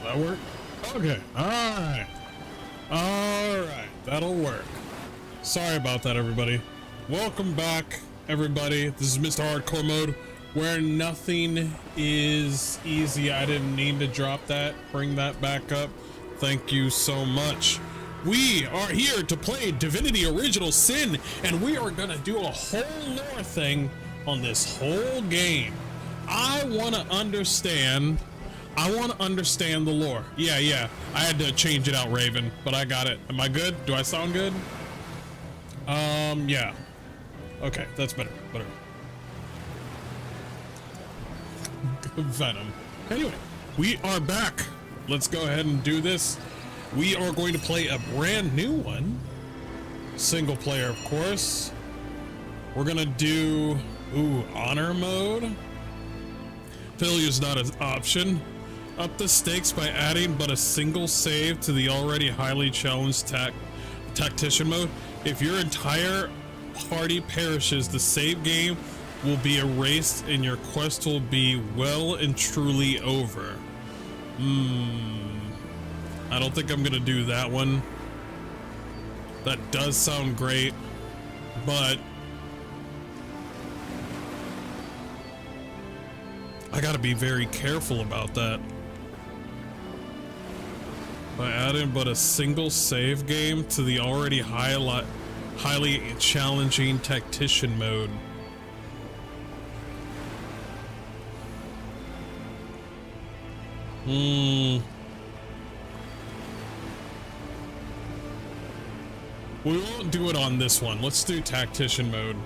that work? Okay, alright. Alright, that'll work. Sorry about that, everybody. Welcome back, everybody. This is MrHardcoreMode, where nothing is easy. I didn't need to drop that. Bring that back up. Thank you so much. We are here to play Divinity Original Sin, and we are gonna do a whole lore thing on this whole game. I want to understand the lore. Yeah, I had to change it out, Raven, but I got it. Am I good? Do I sound good? Yeah. Okay, that's better. Venom. Anyway, we are back. Let's go ahead and do this. We are going to play a brand new one. Single player, of course. We're gonna do, honor mode. Failure is not an option. Up the stakes by adding but a single save to the already highly challenged tactician mode. If your entire party perishes, the save game will be erased and your quest will be well and truly over. I don't think I'm gonna do that one. That does sound great, but I gotta be very careful about that. By adding but a single save game to the already highly challenging tactician mode. We won't do it on this one. Let's do tactician mode.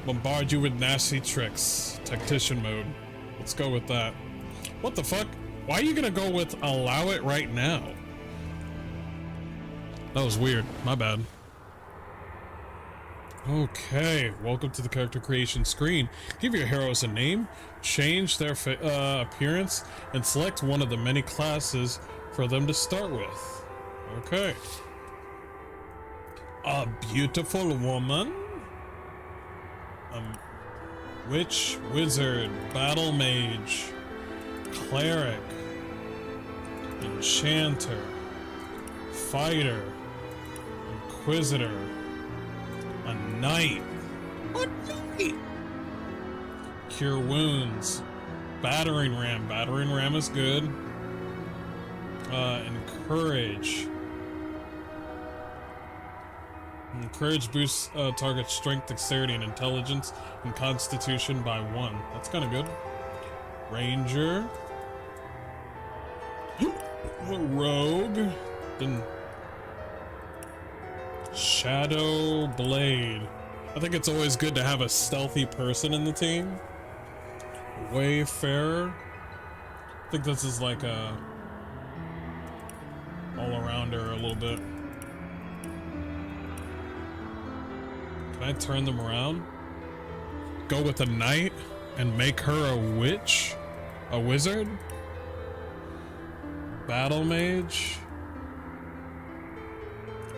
Bombard you with nasty tricks. Tactician mode. Let's go with that. What the fuck? Why are you gonna go with allow it right now? That was weird. My bad. Okay, welcome to the character creation screen. Give your heroes a name, change their appearance, and select one of the many classes for them to start with. Okay. A beautiful woman. Witch, wizard, battle mage, cleric, enchanter, fighter, inquisitor, a knight. A knight! Cure wounds, battering ram. Battering ram is good. Encourage. Encourage boosts target strength, dexterity, and intelligence and constitution by 1. That's kind of good. Ranger. Rogue. Then Shadow Blade. I think it's always good to have a stealthy person in the team. Wayfarer. I think this is like a all-arounder a little bit. Can I turn them around? Go with a knight and make her a witch? A wizard? Battle mage?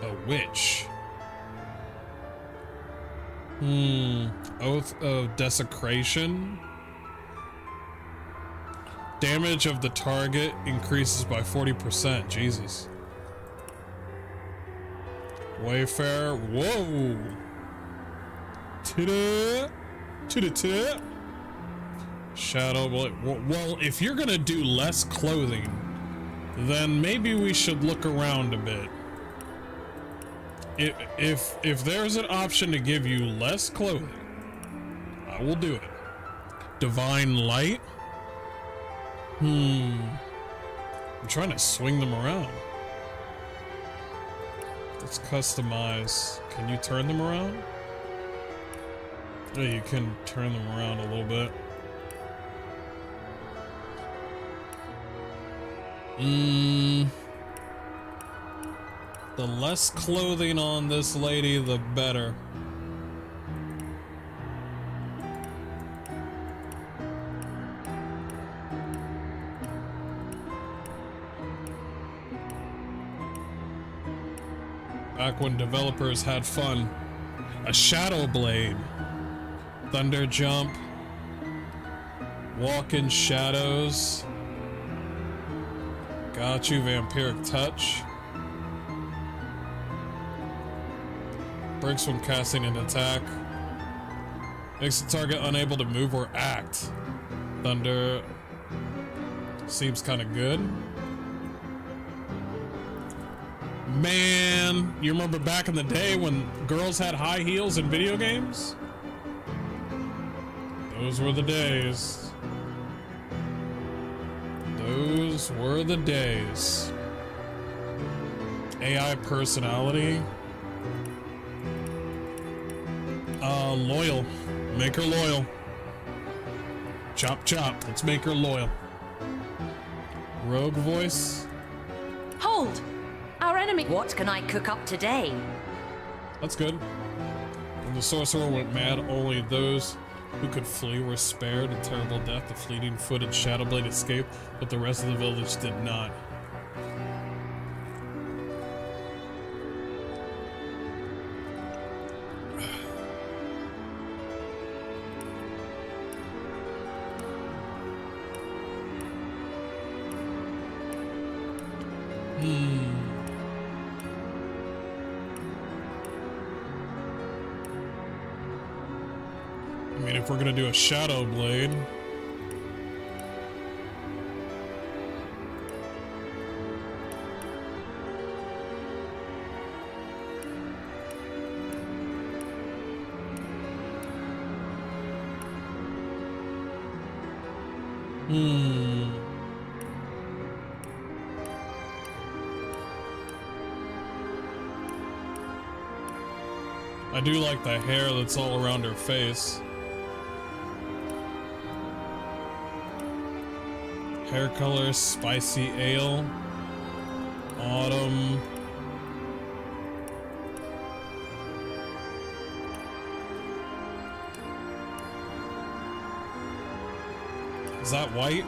A witch. Oath of Desecration. Damage of the target increases by 40%. Jesus. Wayfarer. Whoa. Ta-da. Shadow. Well, if you're gonna do less clothing, then maybe we should look around a bit. If there's an option to give you less clothing, I will do it. Divine Light. I'm trying to swing them around. Let's customize. Can you turn them around? Yeah, you can turn them around a little bit. The less clothing on this lady, the better. Back when developers had fun. A Shadow Blade. Thunder Jump. Walk in shadows. Got you. Vampiric touch. Breaks when casting an attack. Makes the target unable to move or act. Thunder. Seems kind of good. Man, you remember back in the day when girls had high heels in video games? Those were the days. Those were the days. AI personality. Loyal. Make her loyal. Chop chop. Let's make her loyal. Rogue voice. Hold! Our enemy. What can I cook up today? That's good. When the sorcerer went mad, only those who could flee were spared a terrible death. The fleeting-footed Shadowblade escaped, but the rest of the village did not. I mean, if we're gonna do a Shadow Blade, I do like the hair that's all around her face. Hair color, spicy ale, autumn. Is that white?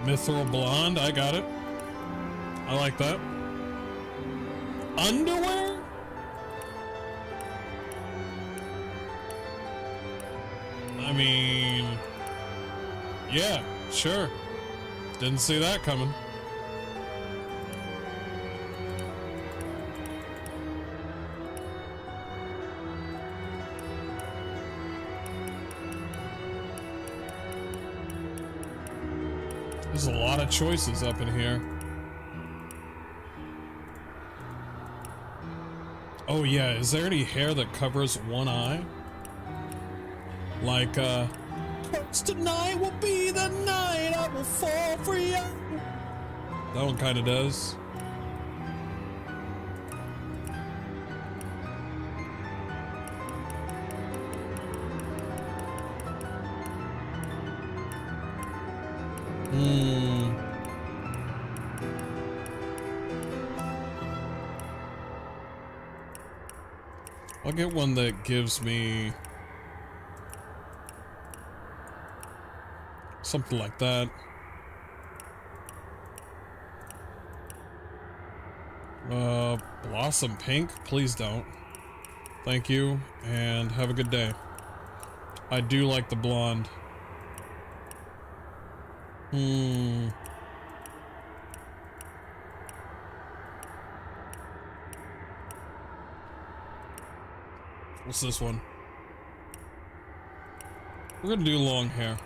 Mithril blonde, I got it. I like that. Underwear? I mean, yeah, sure. Didn't see that coming. There's a lot of choices up in here. Oh yeah, is there any hair that covers one eye? Like, tonight will be the night I will fall for you. That one kind of does. I'll get one that gives me something like that. Blossom pink? Please don't. Thank you, and have a good day. I do like the blonde. What's this one? We're gonna do long hair.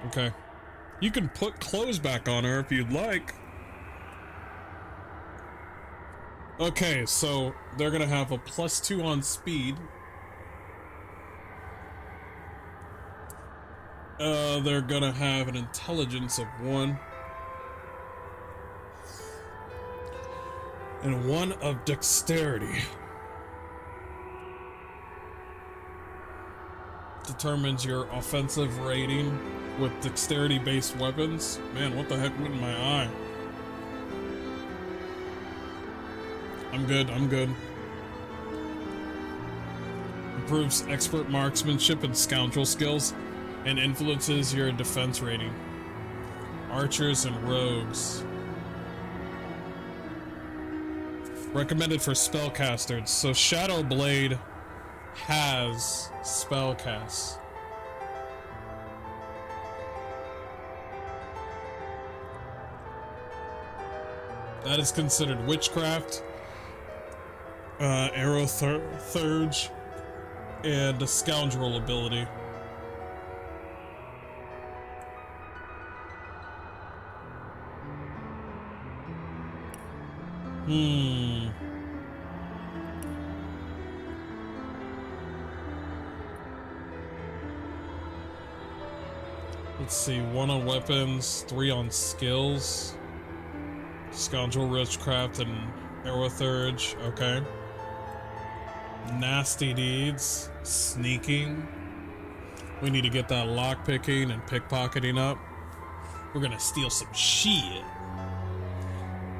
Okay. You can put clothes back on her if you'd like. Okay, so they're gonna have a +2 on speed. They're gonna have an intelligence of 1. And 1 of dexterity. Determines your offensive rating with dexterity-based weapons. Man, what the heck went in my eye? I'm good, I'm good. Improves expert marksmanship and scoundrel skills, and influences your defense rating. Archers and rogues. Recommended for spellcasters. So Shadow Blade has spellcasts. That is considered witchcraft, arrow thurge, and a scoundrel ability. Let's see, 1 on weapons, 3 on skills. Scoundrel, witchcraft, and arrow thurge. Okay. Nasty deeds, sneaking. We need to get that lockpicking and pickpocketing up. We're gonna steal some shit.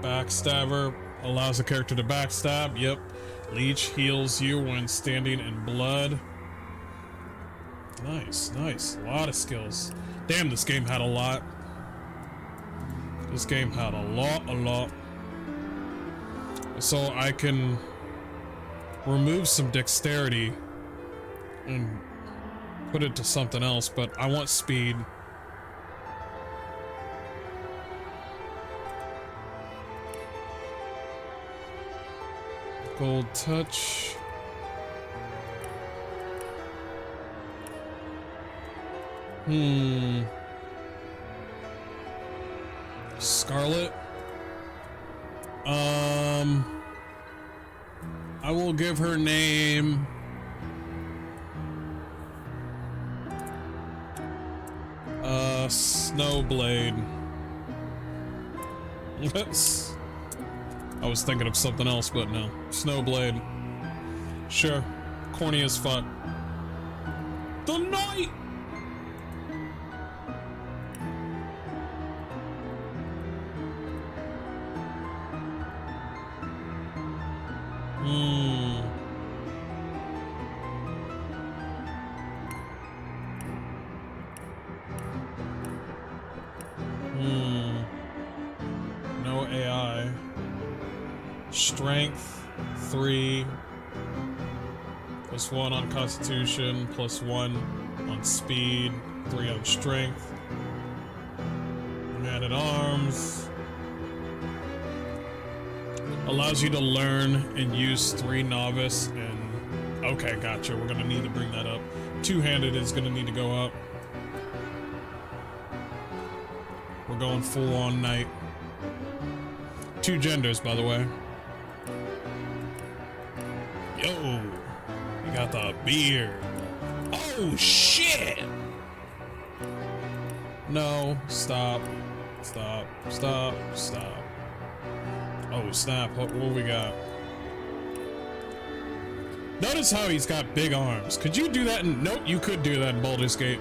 Backstabber allows a character to backstab. Yep. Leech heals you when standing in blood. Nice, nice. A lot of skills. Damn, this game had a lot. This game had a lot. So I can remove some dexterity and put it to something else, but I want speed. Gold touch. Scarlet. I will give her name Snowblade. I was thinking of something else, but no. Snowblade. Sure. Corny as fuck. The night! No AI. Strength 3 plus 1 on Constitution, plus 1 on Speed, 3 on Strength. Man at Arms allows you to learn and use 3 Novice and okay, gotcha. We're gonna need to bring that up. Two-handed is gonna need to go up. We're going full on knight. 2 genders, by the way. Yo, you got the beard. Oh shit! No, stop. Oh snap! What we got? Notice how he's got big arms. Could you do that in? Nope, you could do that in Baldur's Gate.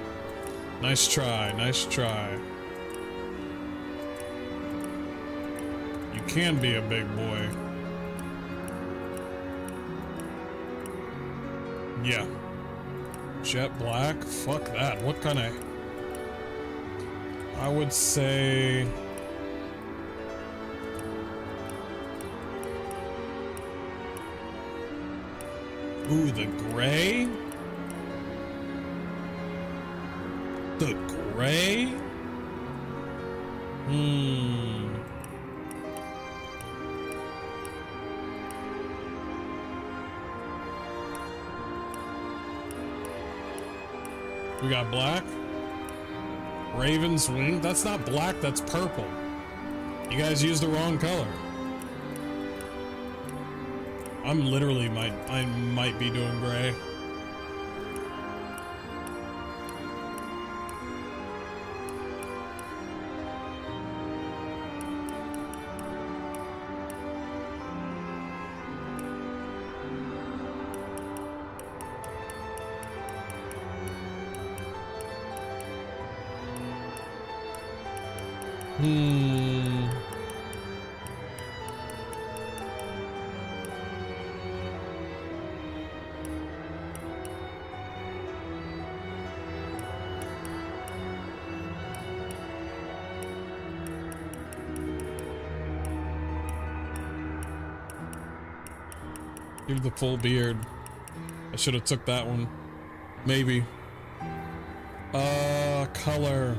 Nice try. Nice try. You can be a big boy. Yeah. Jet black? Fuck that. What kind of... I would say... Ooh, the gray? The gray? We got black. Raven's wing. That's not black, that's purple. You guys used the wrong color. I might be doing gray. Give the full beard. I should have took that one. Maybe. Color.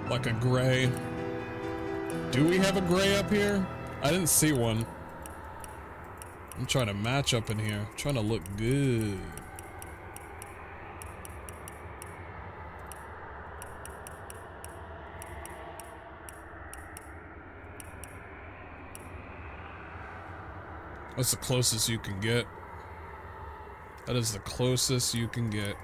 Like a gray. Do we have a gray up here? I didn't see one. I'm trying to match up in here. I'm trying to look good. That's the closest you can get. That is the closest you can get.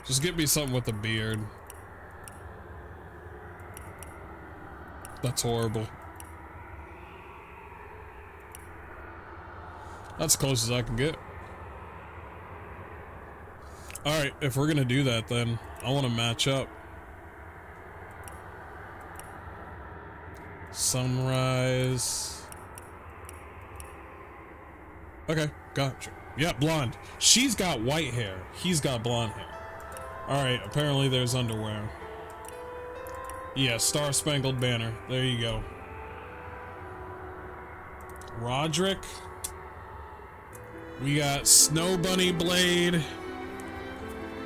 Just get me something with a beard. That's horrible. That's close as I can get. Alright, if we're gonna do that then, I want to match up. Sunrise. Okay, gotcha. Yeah, blonde. She's got white hair. He's got blonde hair. Alright, apparently there's underwear. Yeah, Star Spangled Banner. There you go. Roderick. We got Snow Bunny Blade.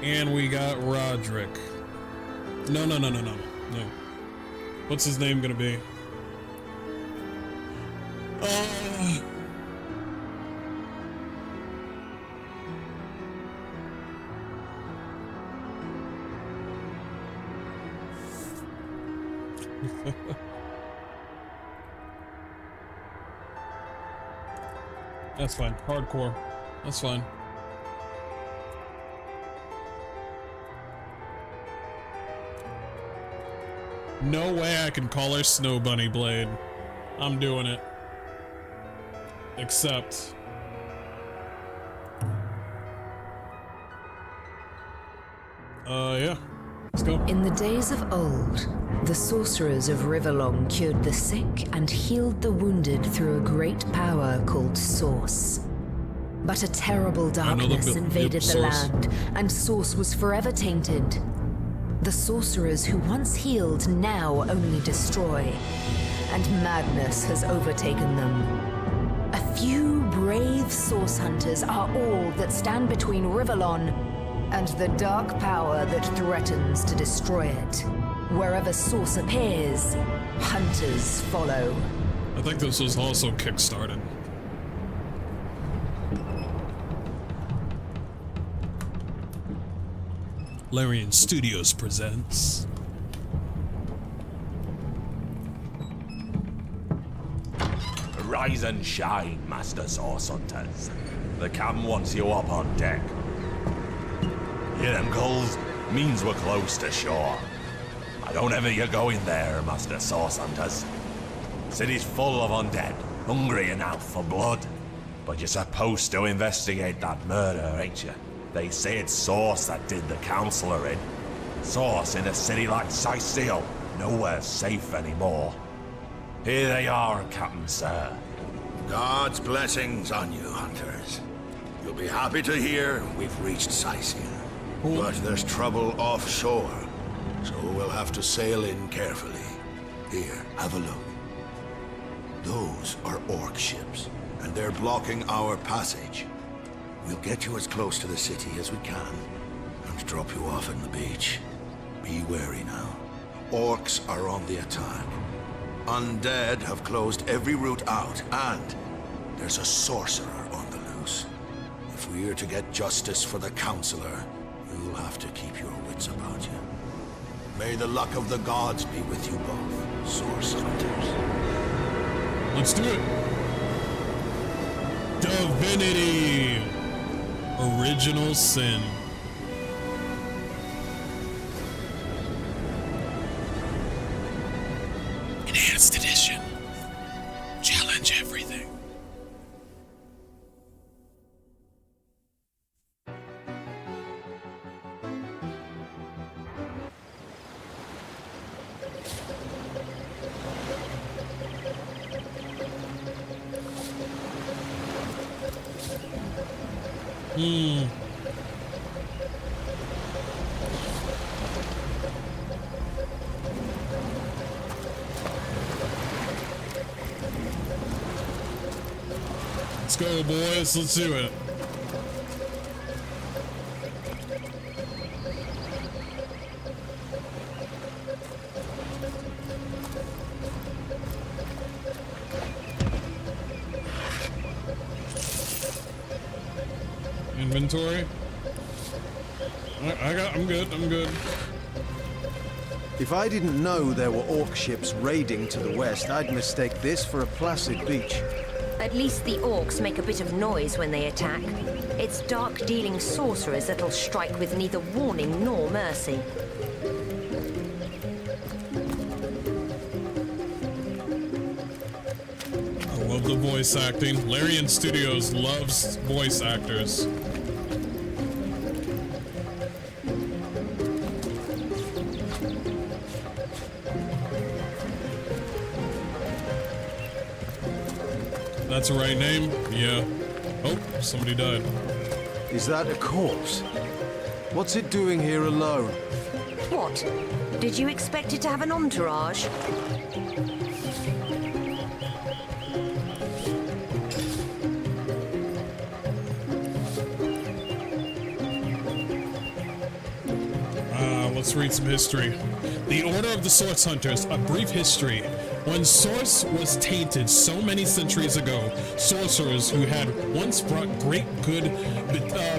And we got Roderick. No. What's his name gonna be? That's fine. Hardcore. That's fine. No way I can call her Snow Bunny Blade. I'm doing it. Except... yeah. Let's go. In the days of old, the sorcerers of Riverlong cured the sick and healed the wounded through a great power called Source. But a terrible darkness invaded the land, and Source was forever tainted. The sorcerers who once healed now only destroy, and madness has overtaken them. A few brave Source hunters are all that stand between Riverlong and the dark power that threatens to destroy it. Wherever Source appears, hunters follow. I think this was also kickstarted. Larian Studios presents... Rise and shine, Master Source Hunters. The captain wants you up on deck. Hear them gulls? Means we're close to shore. I don't ever you go in there, Master Source Hunters. City's full of undead, hungry enough for blood. But you're supposed to investigate that murder, ain't you? They say it's Source that did the Counselor in. Source in a city like Sicil, nowhere safe anymore. Here they are, Captain Sir. God's blessings on you, hunters. You'll be happy to hear we've reached Sicil. But there's trouble offshore, so we'll have to sail in carefully. Here, have a look. Those are orc ships, and they're blocking our passage. We'll get you as close to the city as we can, and drop you off on the beach. Be wary now. Orcs are on the attack. Undead have closed every route out, and there's a sorcerer on the loose. If we're to get justice for the Counselor, you'll have to keep your wits about you. May the luck of the gods be with you both, Source Hunters. Let's do it. Divinity. Original Sin. Enhanced Edition. Challenge everything. Let's go, boys. Let's do it. Inventory. I'm good. If I didn't know there were orc ships raiding to the west, I'd mistake this for a placid beach. At least the orcs make a bit of noise when they attack. It's dark-dealing sorcerers that'll strike with neither warning nor mercy. I love the voice acting. Larian Studios loves voice actors. That's the right name? Yeah. Oh, somebody died. Is that a corpse? What's it doing here alone? What? Did you expect it to have an entourage? Let's read some history. The Order of the Source Hunters, a brief history. When Source was tainted so many centuries ago, sorcerers who had once brought great good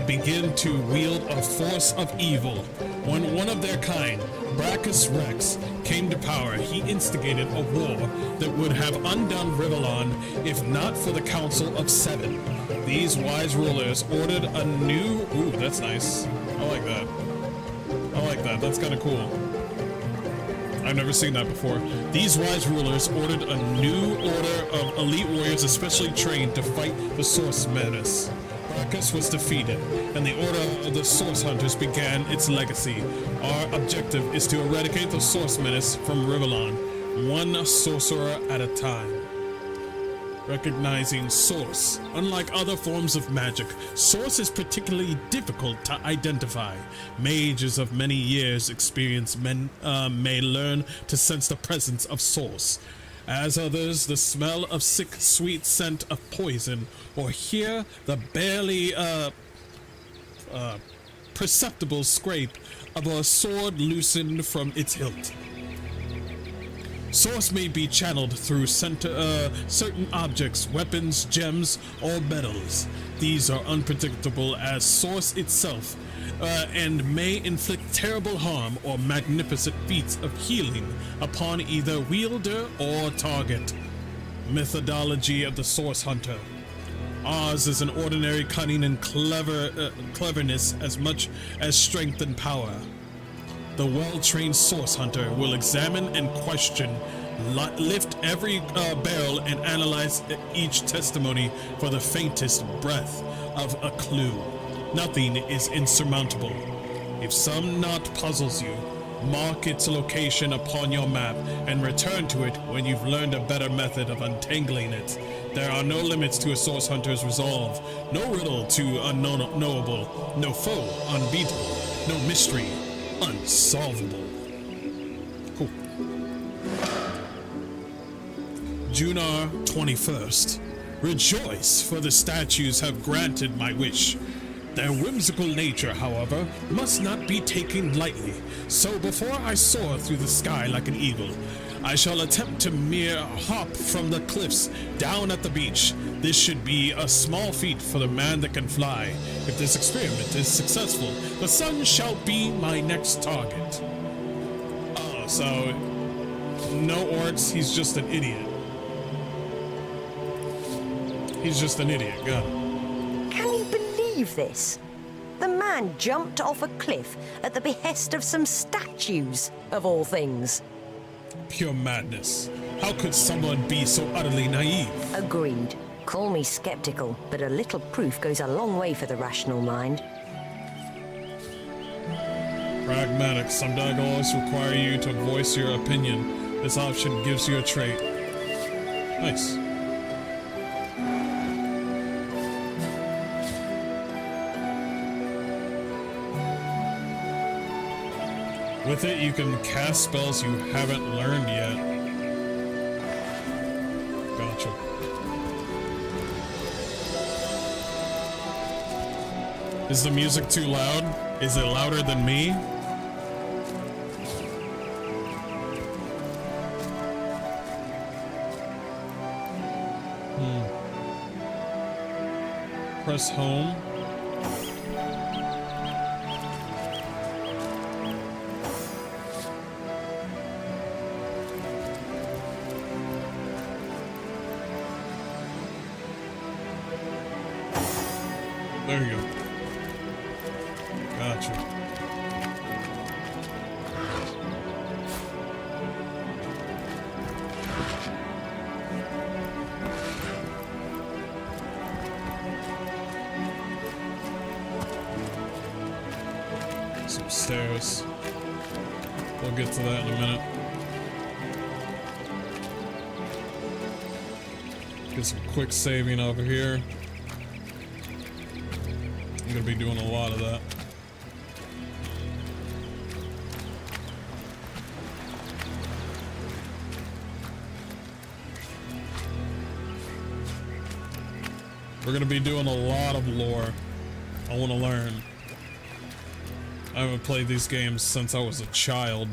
began to wield a force of evil. When one of their kind, Brachus Rex, came to power, he instigated a war that would have undone Rivellon if not for the Council of Seven. These wise rulers ordered a new... Ooh, that's nice. I like that. That's kind of cool. I've never seen that before. These wise rulers ordered a new order of elite warriors especially trained to fight the Source Menace. Brachus was defeated, and the Order of the Source Hunters began its legacy. Our objective is to eradicate the Source Menace from Rivellon, one sorcerer at a time. Recognizing Source. Unlike other forms of magic, Source is particularly difficult to identify. Mages of many years' experience may learn to sense the presence of Source. As others, the smell of sick, sweet scent of poison, or hear the barely perceptible scrape of a sword loosened from its hilt. Source may be channeled through certain objects, weapons, gems, or metals. These are unpredictable as Source itself, and may inflict terrible harm or magnificent feats of healing upon either wielder or target. Methodology of the Source Hunter. Ours is an ordinary cunning and cleverness as much as strength and power. The well-trained Source Hunter will examine and question, lift every barrel and analyze each testimony for the faintest breath of a clue. Nothing is insurmountable. If some knot puzzles you, mark its location upon your map and return to it when you've learned a better method of untangling it. There are no limits to a Source Hunter's resolve, no riddle too unknowable, no foe unbeatable, no mystery unsolvable. Cool. Junar 21st. Rejoice, for the statues have granted my wish. Their whimsical nature, however, must not be taken lightly, so before I soar through the sky like an eagle, I shall attempt to mere hop from the cliffs down at the beach. This should be a small feat for the man that can fly. If this experiment is successful, the sun shall be my next target. Oh, so no orcs, he's just an idiot. He's just an idiot, got it. Can you believe this? The man jumped off a cliff at the behest of some statues, of all things. Pure madness. How could someone be so utterly naive? Agreed. Call me skeptical, but a little proof goes a long way for the rational mind. Pragmatic. Some dialogues require you to voice your opinion. This option gives you a trait. Nice. With it, you can cast spells you haven't learned yet. Gotcha. Is the music too loud? Is it louder than me? Press home. There you go. Gotcha. Some stairs. We'll get to that in a minute. Get some quick saving over here. I'm gonna be doing a lot of that. We're gonna be doing a lot of lore. I want to learn. I haven't played these games since I was a child.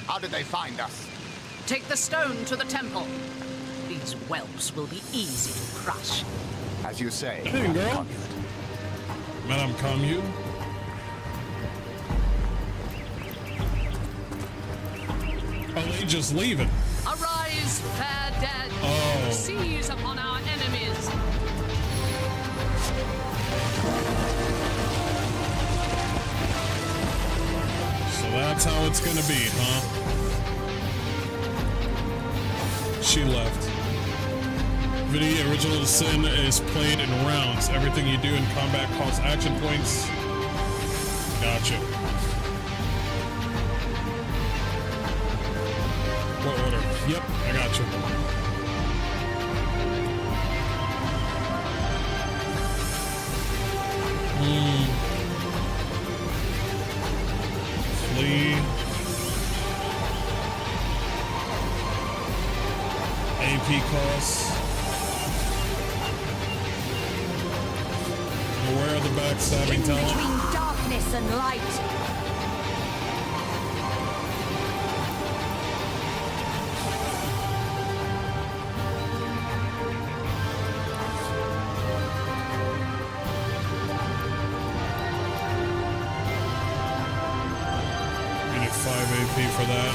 How did they find us? Take the stone to the temple. These whelps will be easy to crush. As you say, Hey, girl. Madame Commune. Oh, they just leaving. Arise, fair dead. Oh. Seize upon our enemies. So that's how it's gonna be, huh? She left. Divinity Original Sin is played in rounds. Everything you do in combat costs action points. Gotcha. What order? Yep, I gotcha. Flee. AP costs. Aware of the backstabbing talent. Between darkness and light. You need 5 AP for that.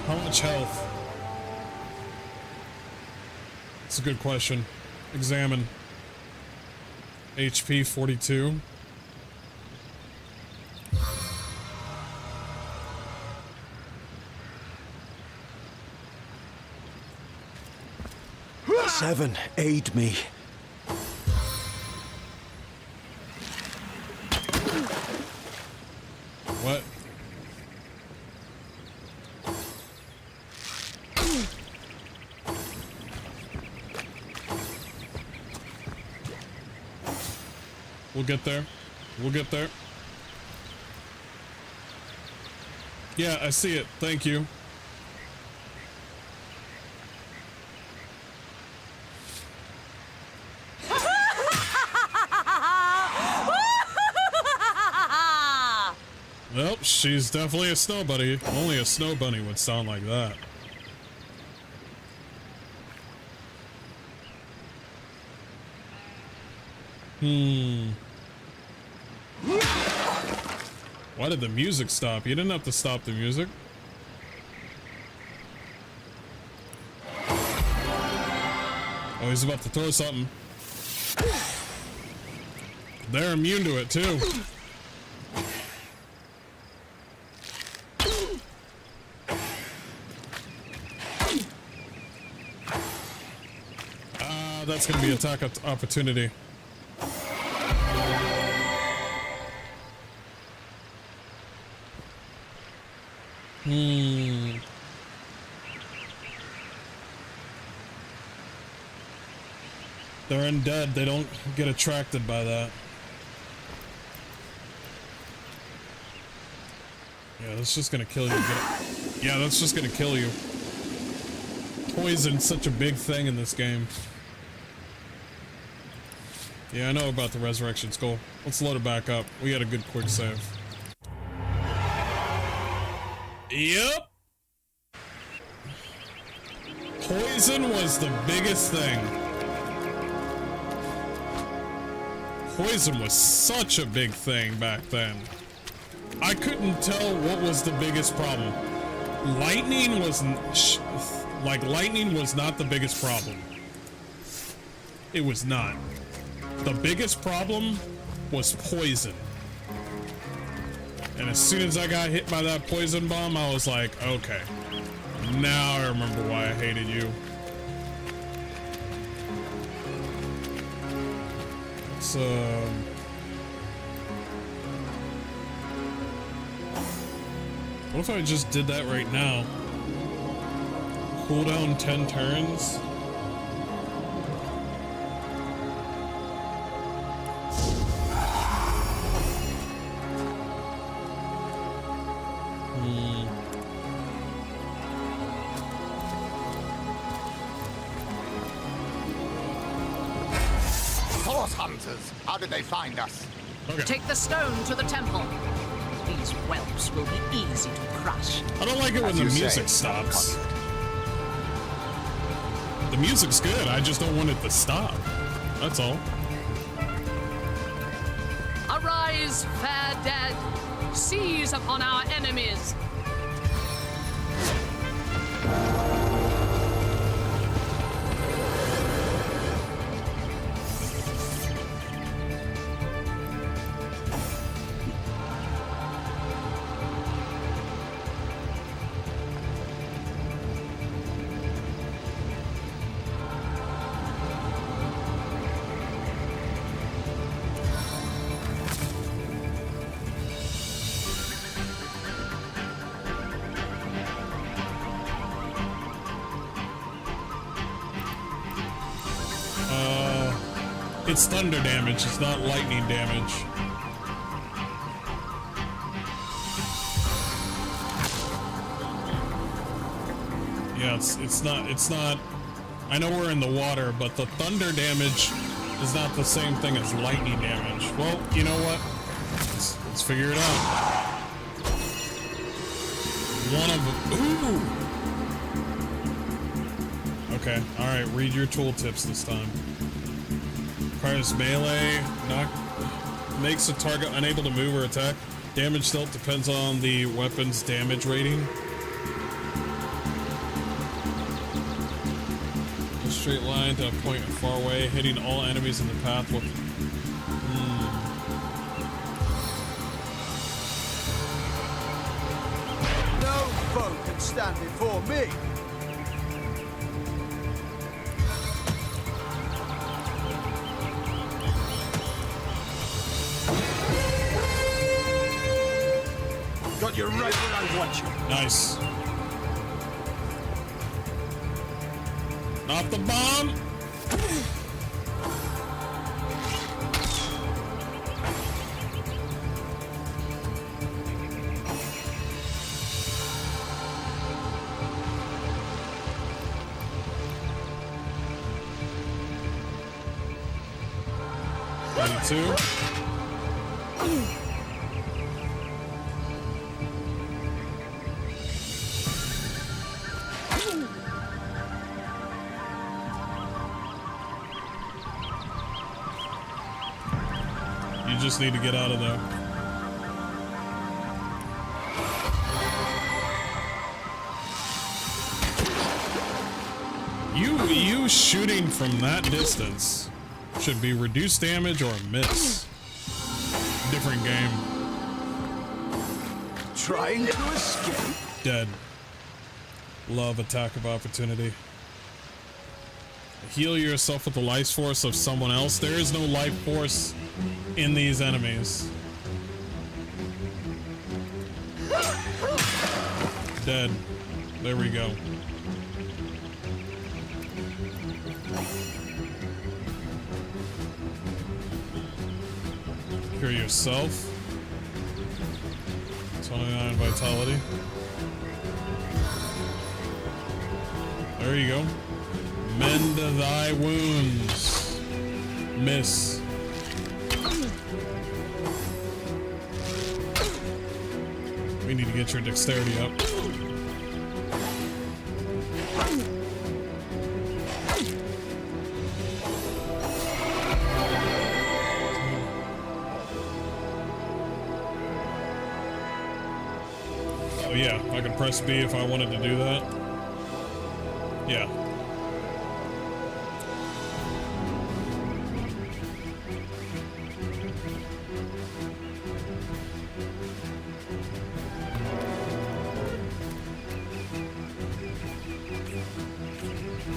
How much health? It's a good question. Examine. HP 42. Seven, aid me. What? We'll get there. We'll get there. Yeah, I see it. Thank you. Well, she's definitely a snow bunny. Only a snow bunny would sound like that. Why did the music stop? You didn't have to stop the music. Oh, he's about to throw something. They're immune to it, too. That's gonna be attack opportunity. They're undead. They don't get attracted by that. Yeah, that's just gonna kill you. Yeah, that's just gonna kill you. Poison's such a big thing in this game. Yeah, I know about the resurrection skull. Let's load it back up. We got a good quick save. Yep. Poison was the biggest thing. Poison was such a big thing back then. I couldn't tell what was the biggest problem. Lightning was lightning was not the biggest problem. It was not. The biggest problem was poison. And as soon as I got hit by that poison bomb, I was like, okay, now I remember why I hated you. It's, what if I just did that right now? Cooldown 10 turns? How did they find us? Okay. Take the stone to the temple. These whelps will be easy to crush. I don't like it when the music stops. The music's good, I just don't want it to stop. That's all. Arise, fair dead. Seize upon our enemies. It's thunder damage, it's not lightning damage. Yeah, it's not, I know we're in the water, but the thunder damage is not the same thing as lightning damage. Well, you know what? Let's figure it out. One of them, ooh! Okay, alright, read your tooltips this time. Requires melee, makes a target unable to move or attack. Damage dealt depends on the weapon's damage rating. A straight line to a point far away, hitting all enemies in the path with... No foe can stand before me. Got you right where I want you. Nice. Not the bomb. Two. You just need to get out of there. You shooting from that distance should be reduced damage or miss. Different game. Trying to escape? Dead. Love attack of opportunity. Heal yourself with the life force of someone else. There is no life force in these enemies. Dead. There we go. Cure yourself. 29 vitality. There you go. Mend thy wounds. Miss. We need to get your dexterity up. Oh yeah, I can press B if I wanted to do that. Yeah.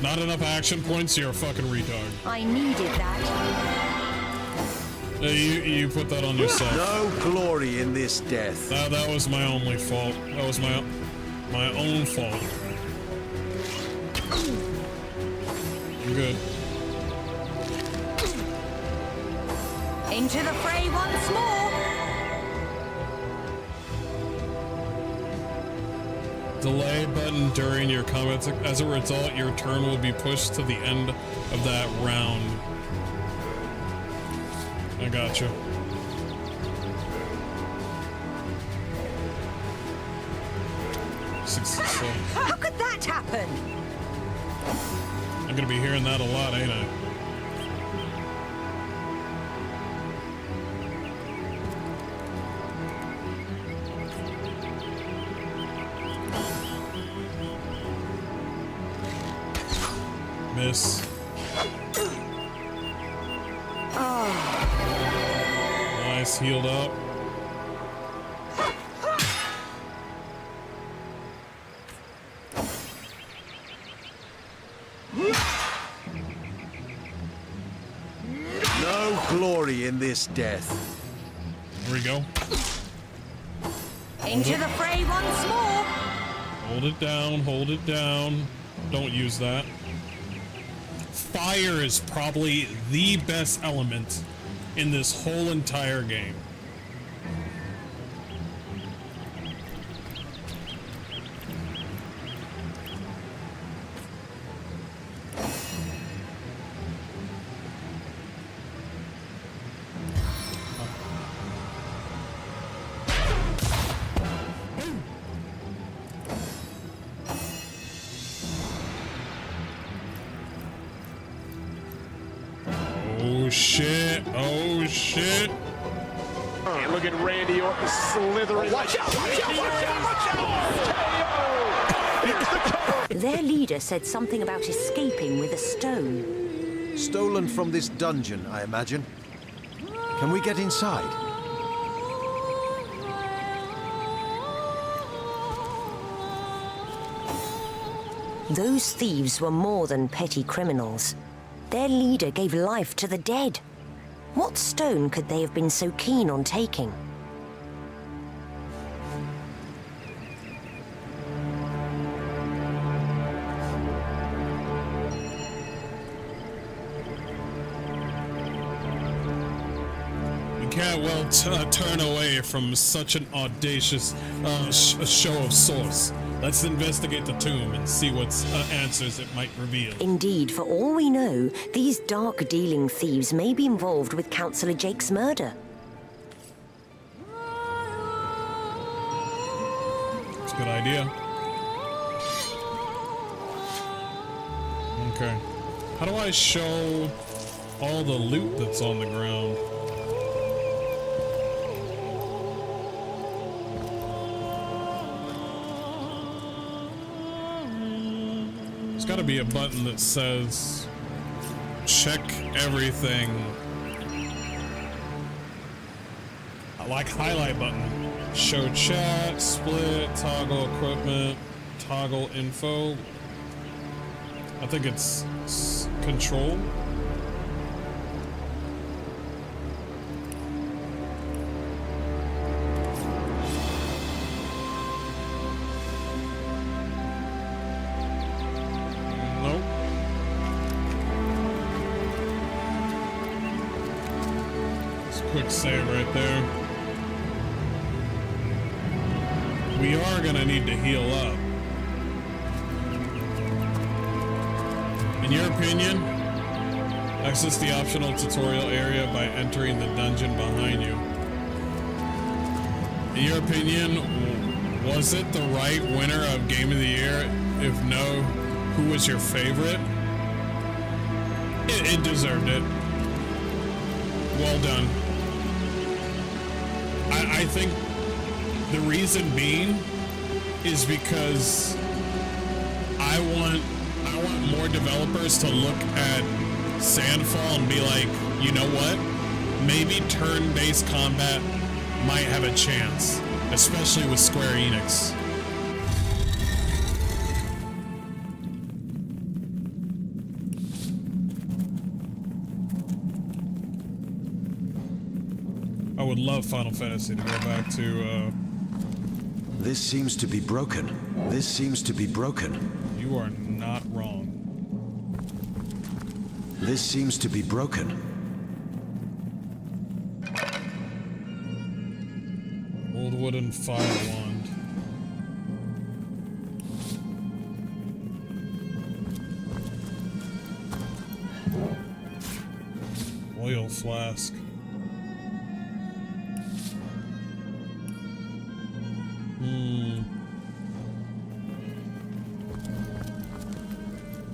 Not enough action points, you're a fucking retard. I needed that. You put that on yourself. No glory in this death. That was my only fault. That was my own fault. I'm good. Into the fray once more. Delay button during your comments. As a result, your turn will be pushed to the end of that round. I got you. How could that happen? I'm gonna be hearing that a lot, ain't I? Miss. Nice, healed up. No glory in this death. There we go. Into the fray once more. Hold it down, hold it down. Don't use that. Fire is probably the best element in this whole entire game. Oh shit, oh shit. And look at Randy Orton slithering. Watch out, watch out, watch out, watch out! Here's the cover. Their leader said something about escaping with a stone. Stolen from this dungeon, I imagine. Can we get inside? Those thieves were more than petty criminals. Their leader gave life to the dead. What stone could they have been so keen on taking? You can't well turn away from such an audacious show of source. Let's investigate the tomb and see what answers it might reveal. Indeed, for all we know, these dark-dealing thieves may be involved with Councillor Jake's murder. It's a good idea. Okay. How do I show all the loot that's on the ground? be a button that says check everything. Like highlight button. Show chat, split, toggle equipment, toggle info. I think it's control. Nope. Just a quick save right there. We are gonna need to heal up. In your opinion, access the optional tutorial area by entering the dungeon behind you. In your opinion, was it the right winner of Game of the Year? If no, who was your favorite? It deserved it. Well done. I think the reason being is because I want more developers to look at Sandfall and be like, you know what? Maybe turn-based combat might have a chance, especially with Square Enix. I would love Final Fantasy to go back to, This seems to be broken. This seems to be broken. You are not wrong. This seems to be broken. Old wooden fire wand. Oil flask.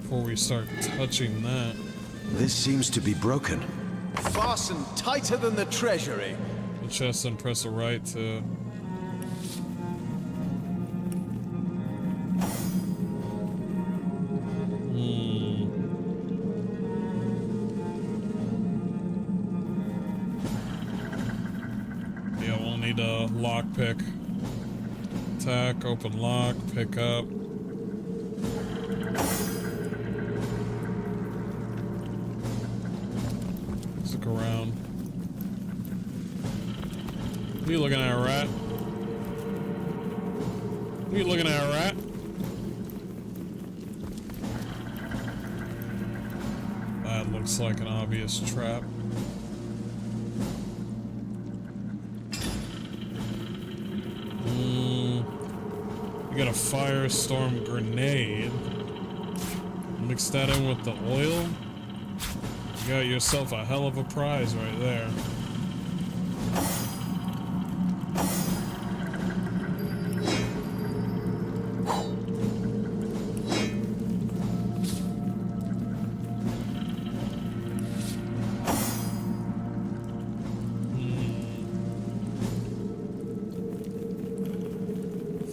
Before we start touching that. This seems to be broken. Fasten tighter than the treasury. The chest and press the right to... Yeah, we'll need a lockpick. Attack, open lock, pick up. Look around. What are you looking at, rat? What are you looking at, rat? That looks like an obvious trap. You got a firestorm grenade. Mix that in with the oil. You got yourself a hell of a prize right there.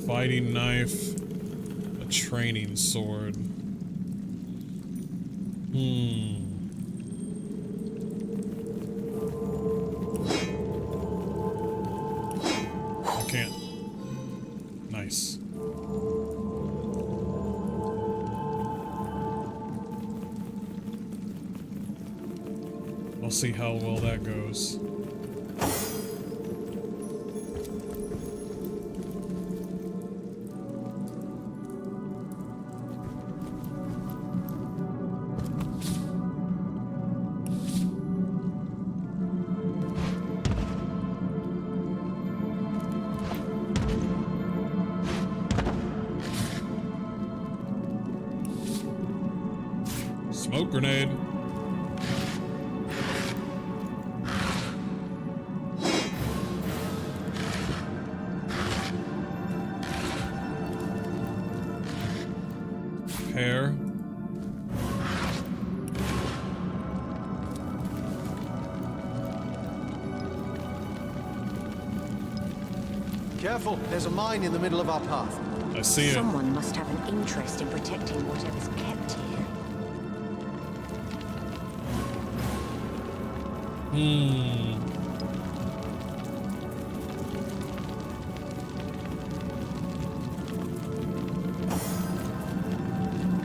Fighting knife, a training sword. I can't. Nice. I'll see how well that goes. Smoke grenade. Hair. Careful, there's a mine in the middle of our path. I see it. Someone must have an interest in protecting whatever's kept here.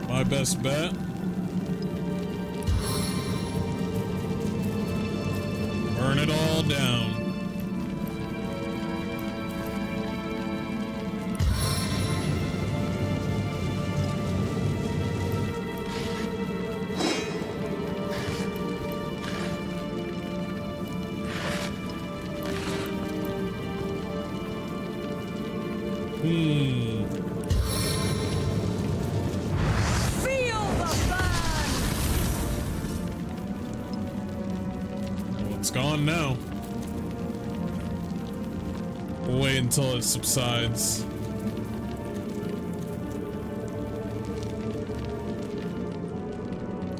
My best bet. Burn it all down. Feel the burn! Well, it's gone now. We'll wait until it subsides.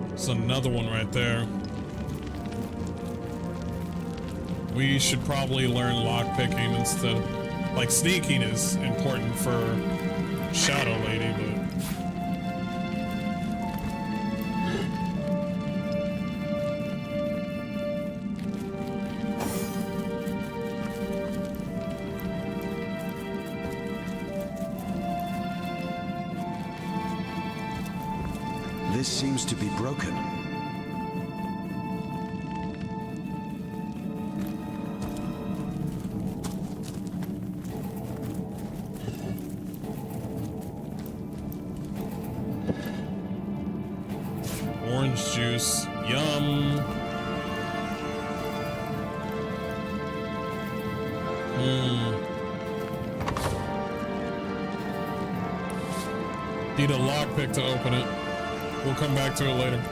There's another one right there. We should probably learn lockpicking instead. Like, sneaking is important for Shadow Lady, but... This seems to be broken. Orange juice. Yum. Need a lockpick to open it. We'll come back to it later.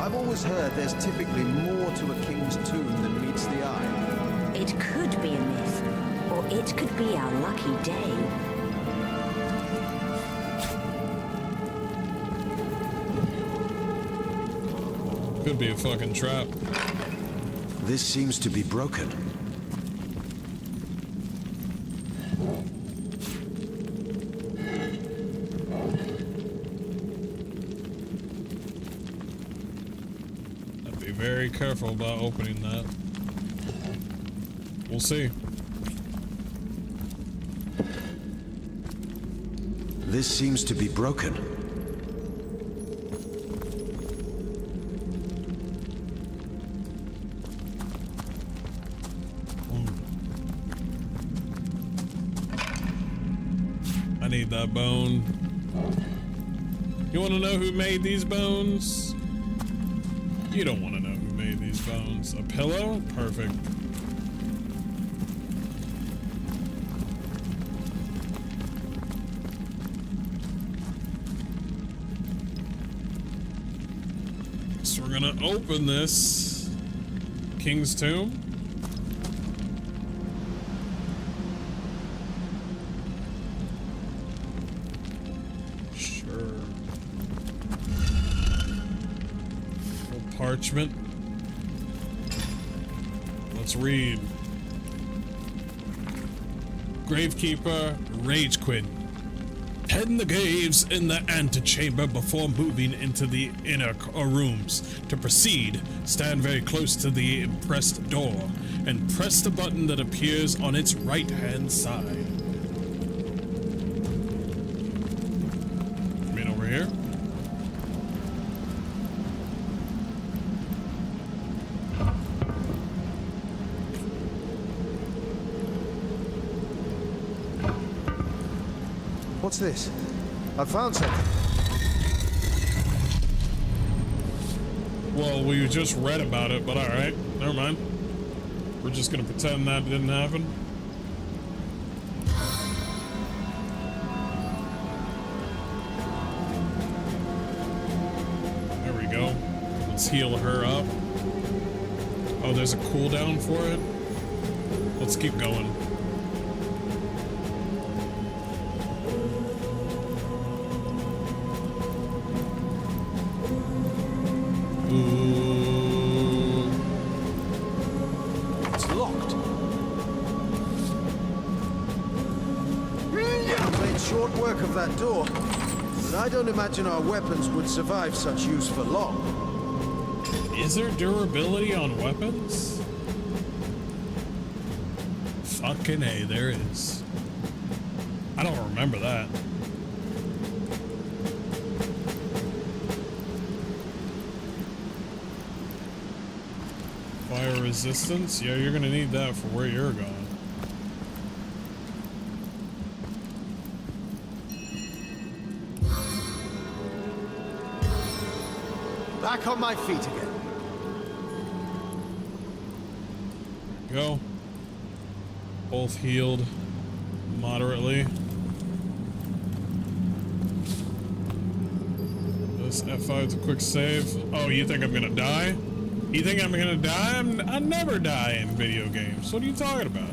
I've always heard there's typically more to a king's tomb than meets the eye. It could be a myth, or it could be our lucky day. Could be a fucking trap. This seems to be broken. I'd be very careful about opening that. We'll see. This seems to be broken. I need that bone. You want to know who made these bones? You don't want to know who made these bones. A pillow? Perfect. So we're gonna open this King's Tomb. Sure. Parchment. Let's read. Gravekeeper Ragequid. Head in the graves in the antechamber before moving into the inner rooms. To proceed, stand very close to the impressed door and press the button that appears on its right-hand side. You mean over here? What's this? I found something. Well, we just read about it, but alright. Never mind. We're just gonna pretend that didn't happen. There we go. Let's heal her up. Oh, there's a cooldown for it? Let's keep going. It's locked. woodwork of that door, but I don't imagine our weapons would survive such use for long. Is there durability on weapons? Fucking A, there is. I don't remember that. Fire resistance? Yeah, you're gonna need that for where you're going. Back on my feet again. Go. Both healed moderately. This F5 is a quick save. Oh, you think I'm gonna die? You think I'm gonna die? I never die in video games. What are you talking about?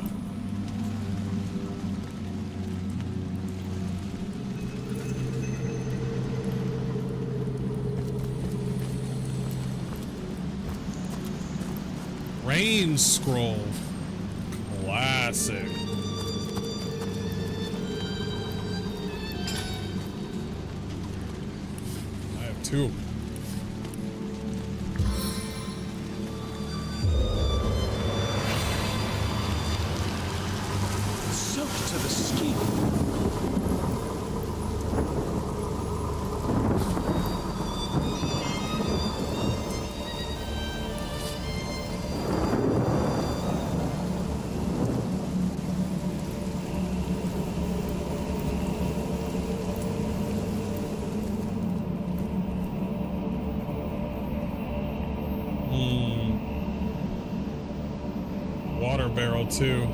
Rain scroll. Classic. I have two. Soaked to the skin. Water barrel too.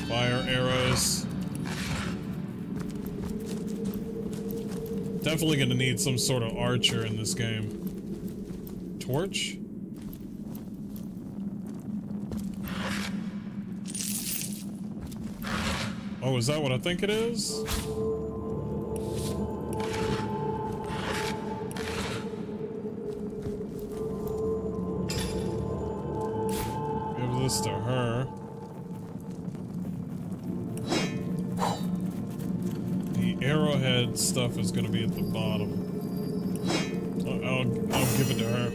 Fire arrows. Definitely gonna need some sort of archer in this game. Torch? Oh, is that what I think it is? Give this to her. The arrowhead stuff is going to be at the bottom. I'll give it to her.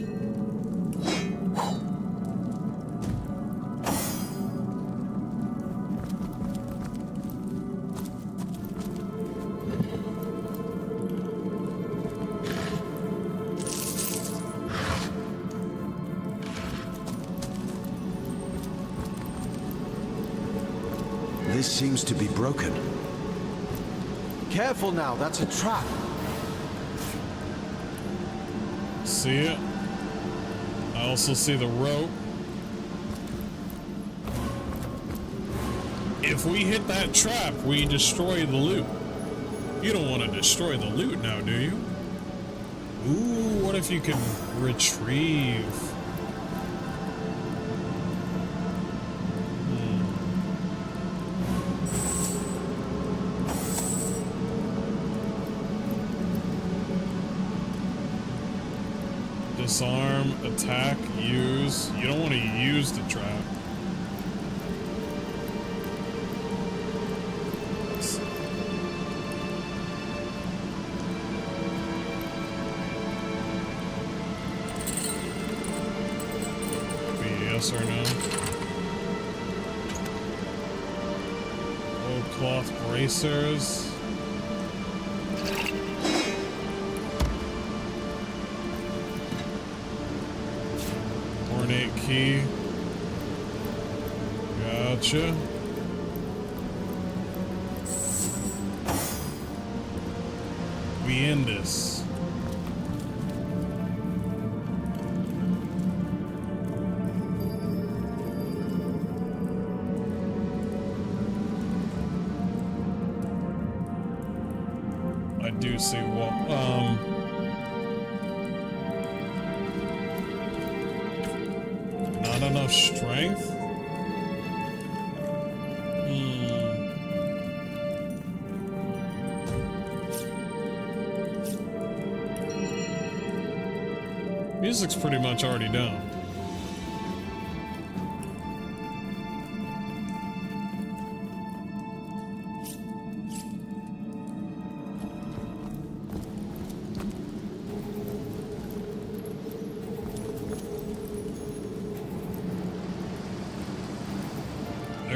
This seems to be broken. Careful now, that's a trap. See it? I also see the rope. If we hit that trap, we destroy the loot. You don't want to destroy the loot now, do you? Ooh, what if you can retrieve? Disarm, attack, use. You don't want to use the trap. Be yes or no. Old cloth bracers. Ornate key. Gotcha. We end this. I do see what not enough strength? Music's pretty much already done.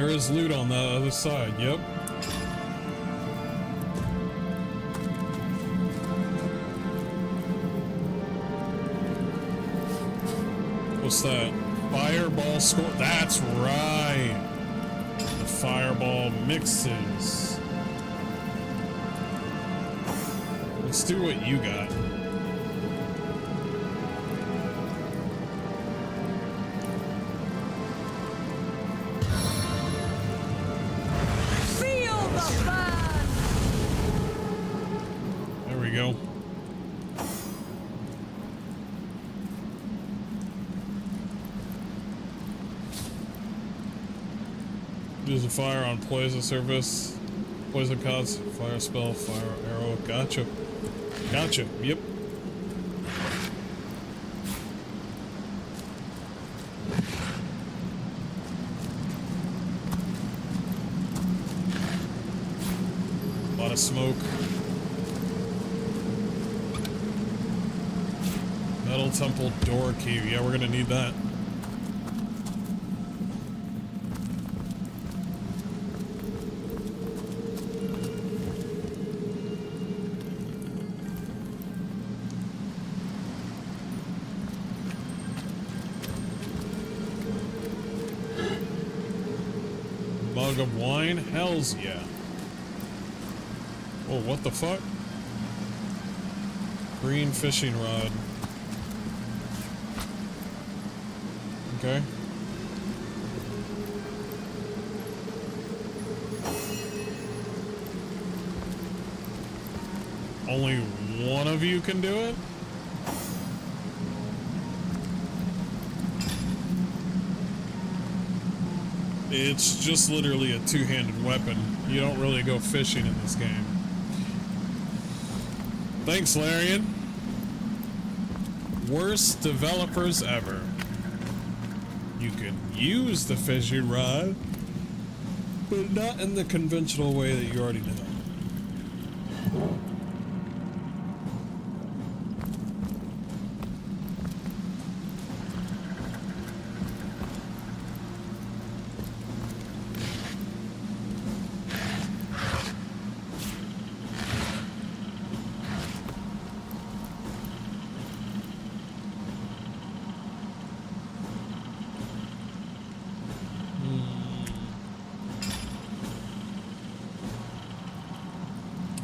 There is loot on the other side, yep. What's that? Fireball score? That's right! The fireball mixes. Let's do what you got. Feel the burn! There we go. Use a fire on poison surface. Poison cuts, fire spell, fire arrow. Gotcha. Gotcha. Yep. A lot of smoke. Metal temple door key. Yeah, we're gonna need that. Mug of wine? Hells yeah. Oh, what the fuck? Green fishing rod. Okay. Only one of you can do it? It's just literally a two-handed weapon. You don't really go fishing in this game. Thanks, Larian. Worst developers ever. You can use the fishing rod, but not in the conventional way that you already know.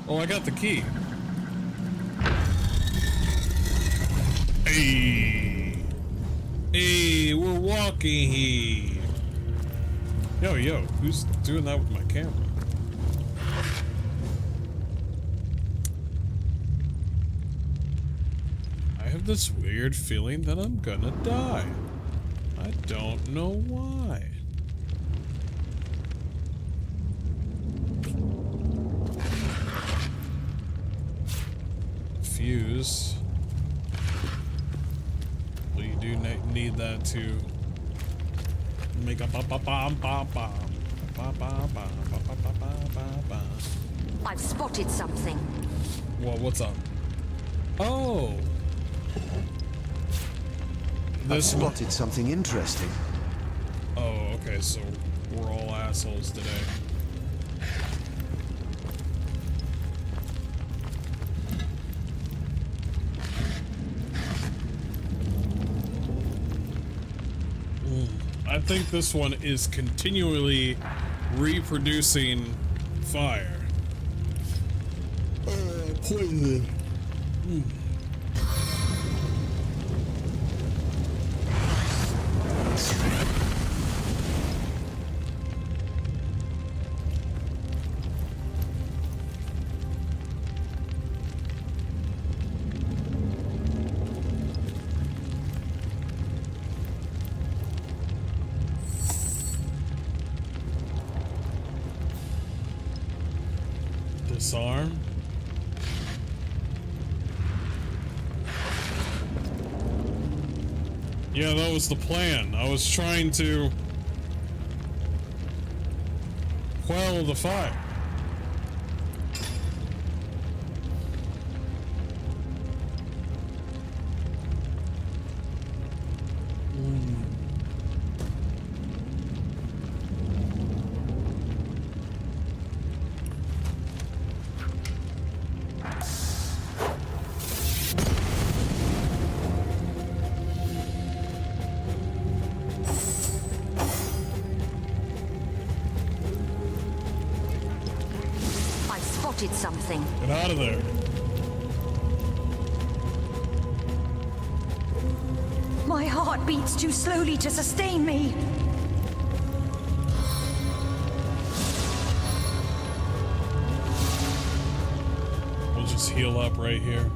Oh, I got the key. Hey, hey, we're walking here. Yo, who's doing that with my camera? I have this weird feeling that I'm gonna die. I don't know why. Fuse. Well, you do need that to make a I've spotted something. Well, what's up? Oh, I've spotted something interesting. Oh, okay. So we're all assholes today. I think this one is continually reproducing fire. Poison. Disarm. Yeah, that was the plan. I was trying to quell the fire. spotted something. Get out of there. My heart beats too slowly to sustain me. We'll just heal up right here.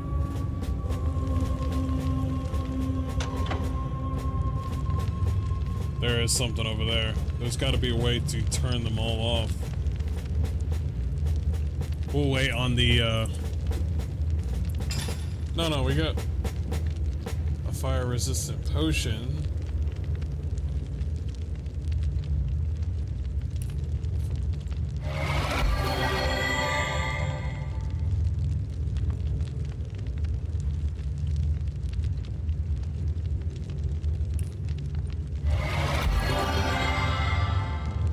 There is something over there. There's got to be a way to turn them all off. We'll wait on the, No, we got a fire-resistant potion.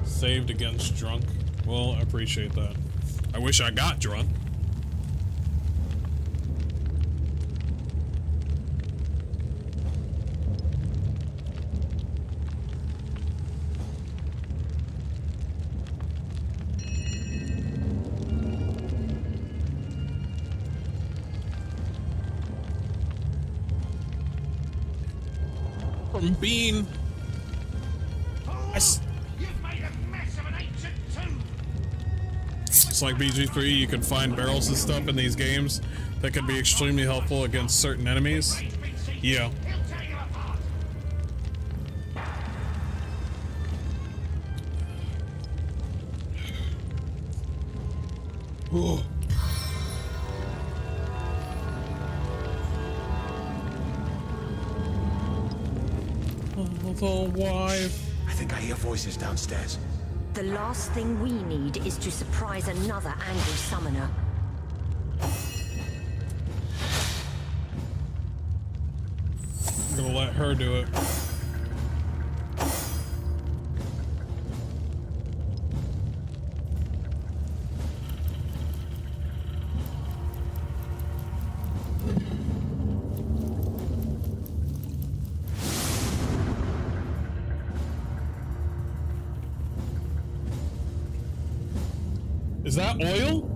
Saved against drunk. Well, I appreciate that. I wish I got drunk. From Bean. It's like BG3, you can find barrels and stuff in these games that can be extremely helpful against certain enemies. Yeah. Ooh. Oh, wife. I think I hear voices downstairs. The last thing we need is to surprise another angry summoner. I'm gonna let her do it. Is that oil?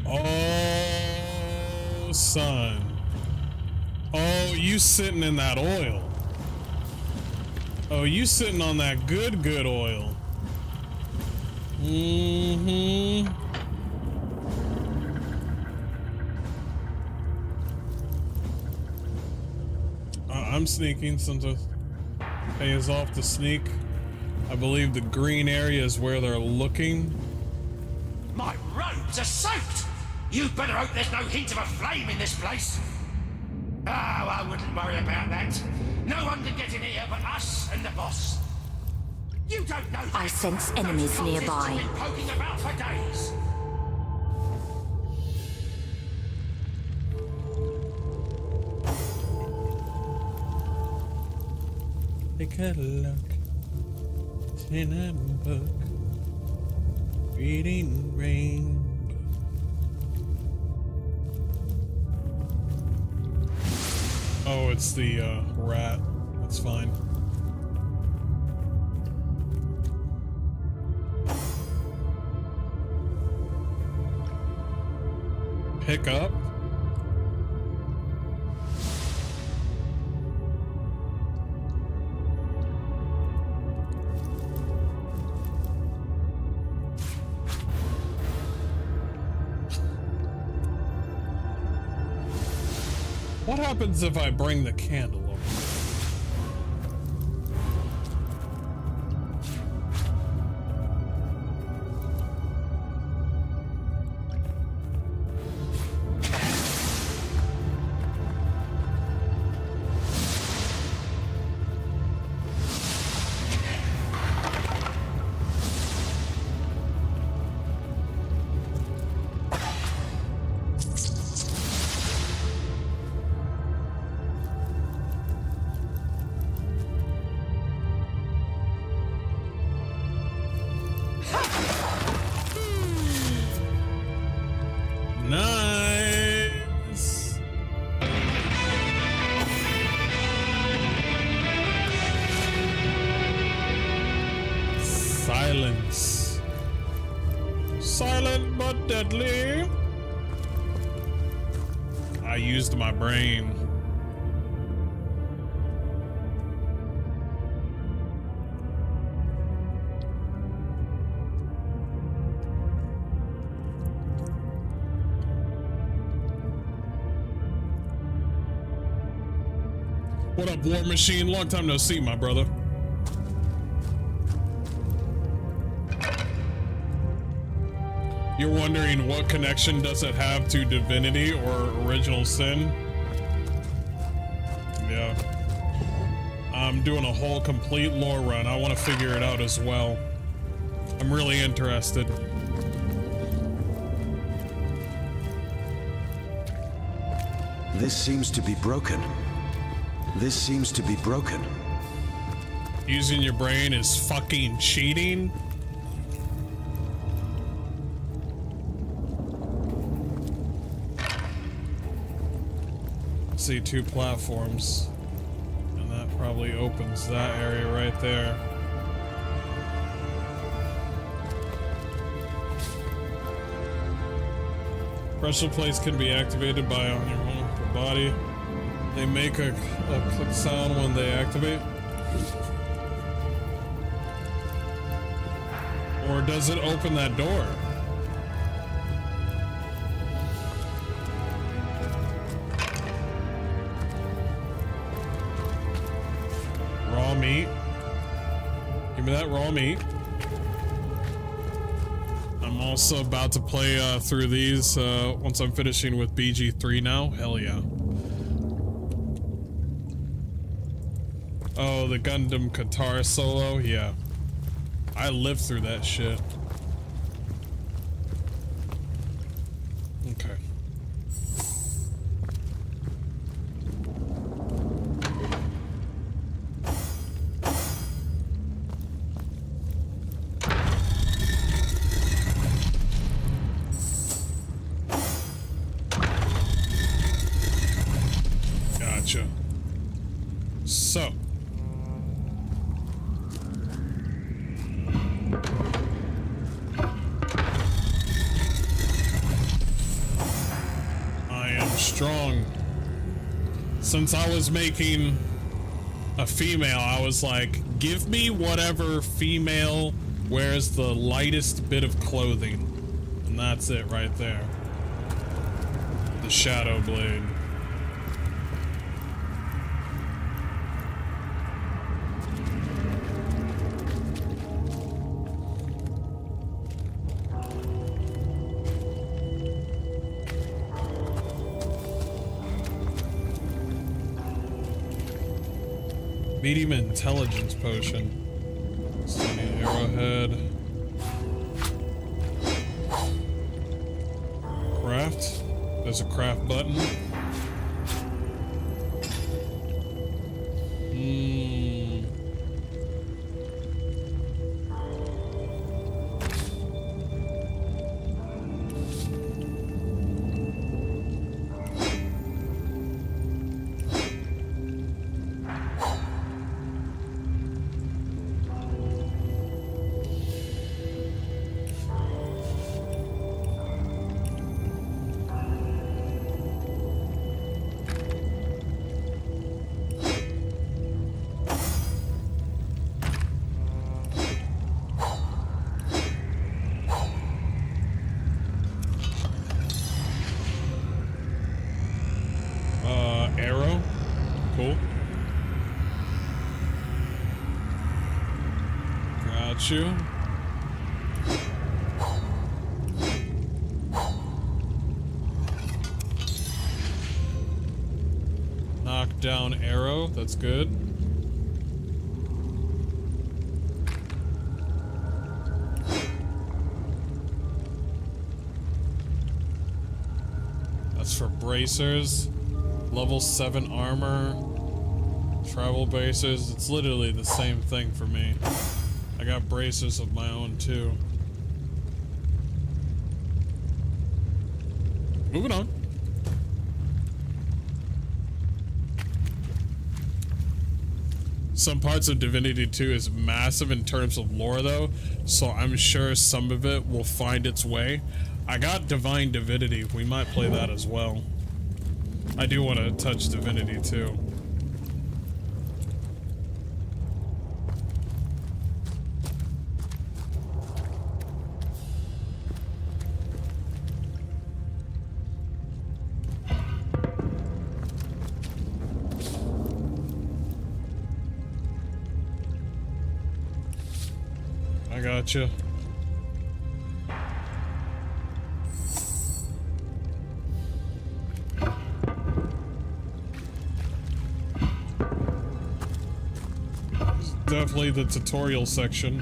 Oh, son. Oh, you sitting in that oil. Oh, you sitting on that good oil. Mm-hmm. I'm sneaking since it pays off to sneak. I believe the green area is where they're looking. My robes are soaked! You better hope there's no hint of a flame in this place. Oh, I wouldn't worry about that. No one can get in here but us and the boss. You don't know that. I sense enemies nearby. Those cultists have been poking about for days. Take a look. In a book, reading rain. Oh, it's the rat. That's fine. Pick up. What happens if I bring the candle over? Nice. Silence. Silent but deadly. I used my brain. What up, War Machine? Long time no see, my brother. You're wondering what connection does it have to Divinity or Original Sin? Yeah. I'm doing a whole complete lore run. I want to figure it out as well. I'm really interested. This seems to be broken. This seems to be broken. Using your brain is fucking cheating? See 2 platforms, and that probably opens that area right there. Pressure plates can be activated by on your own body. They make a click sound when they activate. Or does it open that door? Raw meat. Give me that raw meat. I'm also about to play through these once I'm finishing with BG3 now. Hell yeah. Oh, the Gundam guitar solo? Yeah. I lived through that shit. Okay. Gotcha. So. Strong. Since I was making a female, I was like, give me whatever female wears the lightest bit of clothing. And that's it right there. The Shadow Blade. Medium intelligence potion. Stunning arrowhead. Craft. There's a craft button. Arrow. Cool. Got you. Knock down arrow. That's good. That's for bracers. Level 7 armor, travel bracers. It's literally the same thing for me. I got bracers of my own too. Moving on. Some parts of Divinity 2 is massive in terms of lore though, so I'm sure some of it will find its way. I got Divine Divinity. We might play that as well. I do want to touch Divinity too. I gotcha. This is definitely the tutorial section.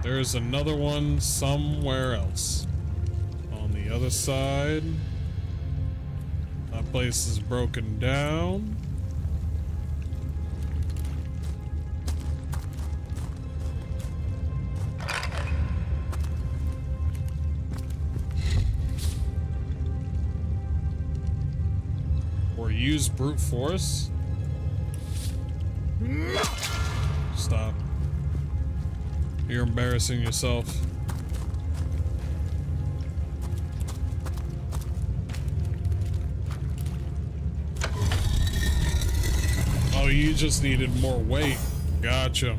There's another one somewhere else. On the other side. That place is broken down. Or use brute force? Stop. You're embarrassing yourself. Oh, you just needed more weight. Gotcha.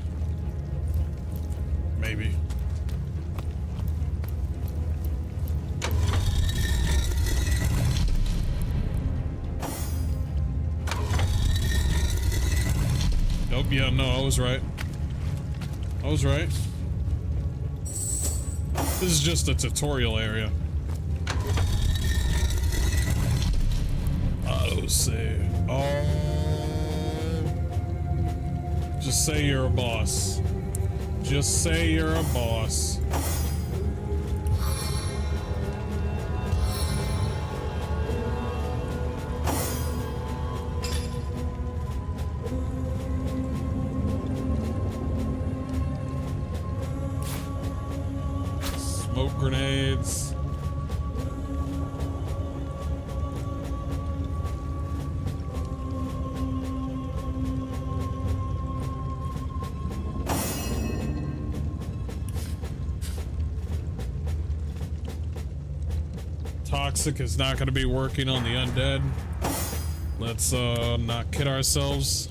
Maybe. Nope, yeah, no, I was right. I was right. This is just a tutorial area. Auto save. Oh. Just say you're a boss. Just say you're a boss. Smoke grenades. Toxic is not going to be working on the undead. Let's not kid ourselves.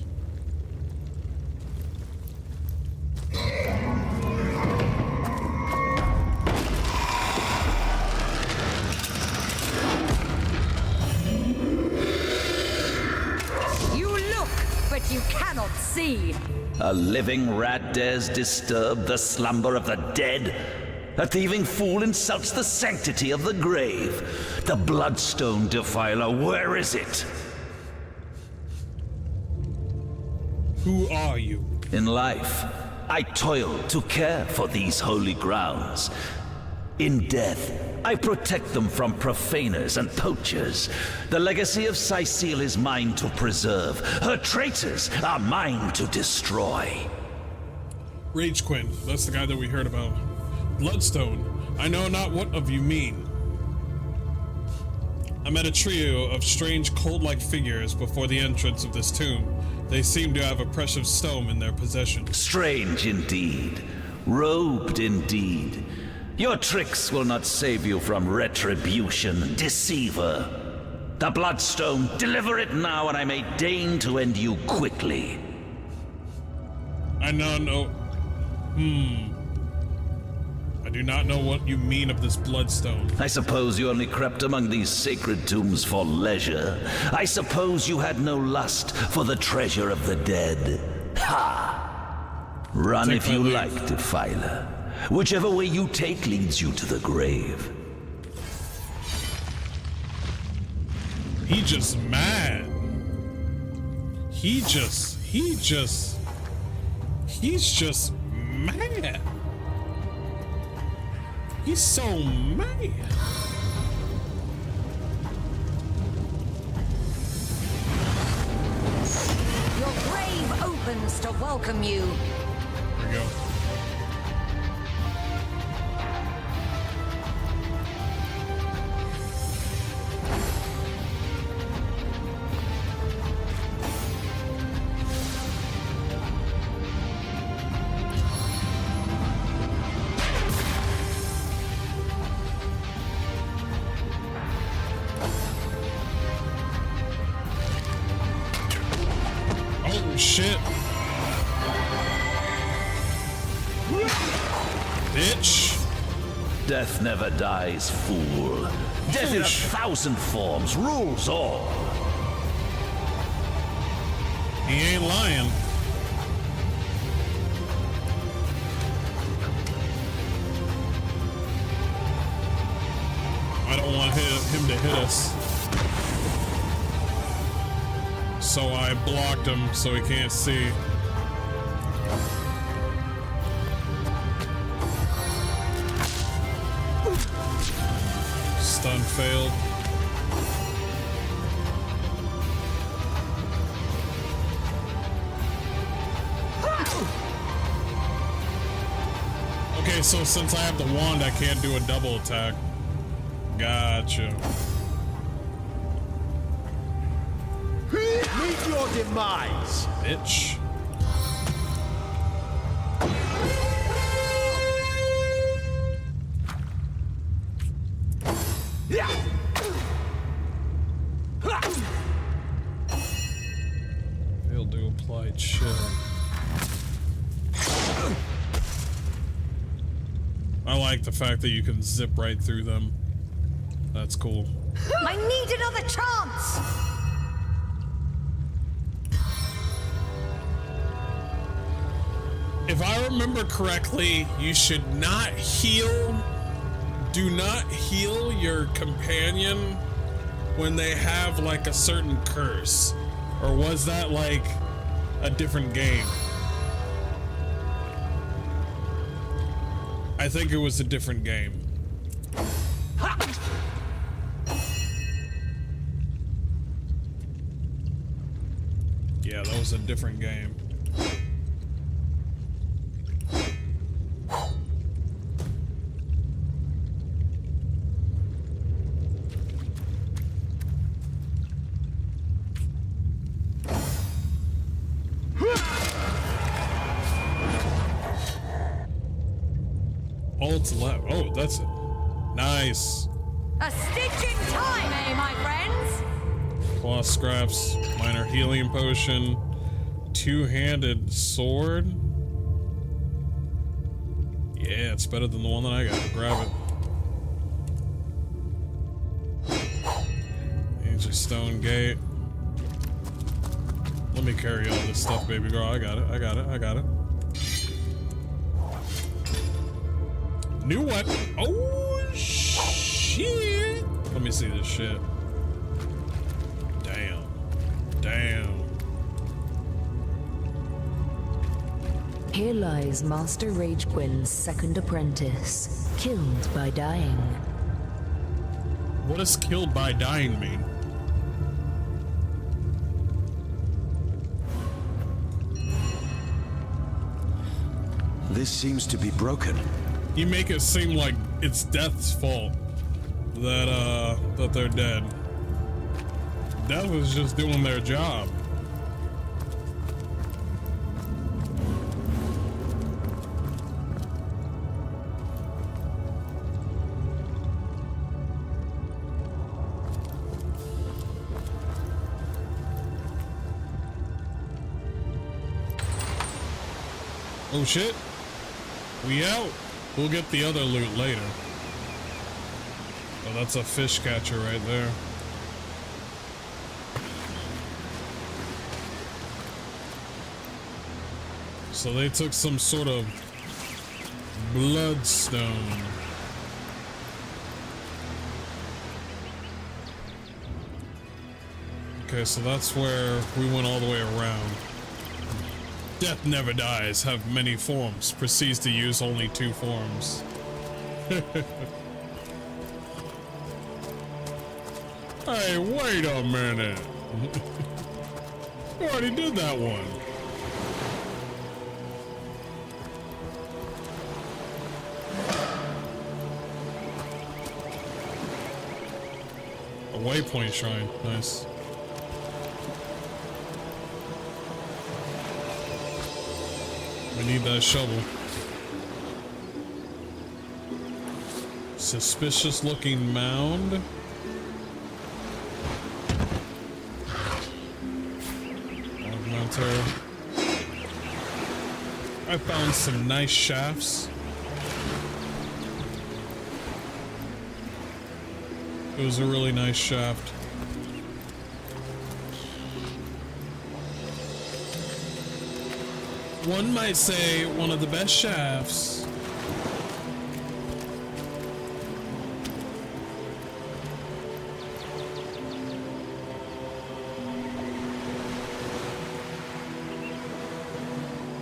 You look, but you cannot see. A living rat dares disturb the slumber of the dead? A thieving fool insults the sanctity of the grave. The bloodstone defiler, where is it? Who are you? In life, I toil to care for these holy grounds. In death, I protect them from profaners and poachers. The legacy of Cecile is mine to preserve. Her traitors are mine to destroy. Rage Quinn, that's the guy that we heard about. Bloodstone, I know not what of you mean. I met a trio of strange cult-like figures before the entrance of this tomb. They seem to have a precious stone in their possession. Strange indeed. Robed indeed. Your tricks will not save you from retribution, deceiver. The Bloodstone, deliver it now and I may deign to end you quickly. I now know... I do not know what you mean of this Bloodstone. I suppose you only crept among these sacred tombs for leisure. I suppose you had no lust for the treasure of the dead. Ha! Run if you like, Defiler. Whichever way you take leads you to the grave. He just mad. He's just mad. He's so mad. Your grave opens to welcome you. There we go. shit. Bitch. Death never dies, fool. Death in 1,000 forms rules all. He ain't lying. I don't want him to hit us. So I blocked him so he can't see. Stun failed. Okay, so since I have the wand, I can't do a double attack. Gotcha. Meet your demise, bitch. They'll do applied chill. I like the fact that you can zip right through them. That's cool. I need another chance! If I remember correctly, you should not heal. Do not heal your companion when they have like a certain curse. Or was that like a different game? I think it was a different game. Yeah, that was a different game. Alt left. Oh, that's it. Nice. A stitch in time, eh, my friends? Claw scraps, minor healing potion, two-handed sword. Yeah, it's better than the one that I got. Grab it. Ancient stone gate. Let me carry all this stuff, baby girl. I got it. I got it. I got it. New what? Oh, shit. Let me see this shit. Damn. Damn. Here lies Master Ragequin's second apprentice, killed by dying. What does killed by dying mean? This seems to be broken. You make it seem like it's Death's fault that they're dead. Death was just doing their job. Oh shit. We out. We'll get the other loot later. Oh, that's a fish catcher right there. So they took some sort of bloodstone. Okay, so that's where we went all the way around. Death never dies, have many forms, proceeds to use only 2 forms. Hey, wait a minute. You already did that one. A waypoint shrine, nice. We need that shovel. Suspicious looking mound. inventory. I found some nice shafts. It was a really nice shaft. One might say one of the best shafts.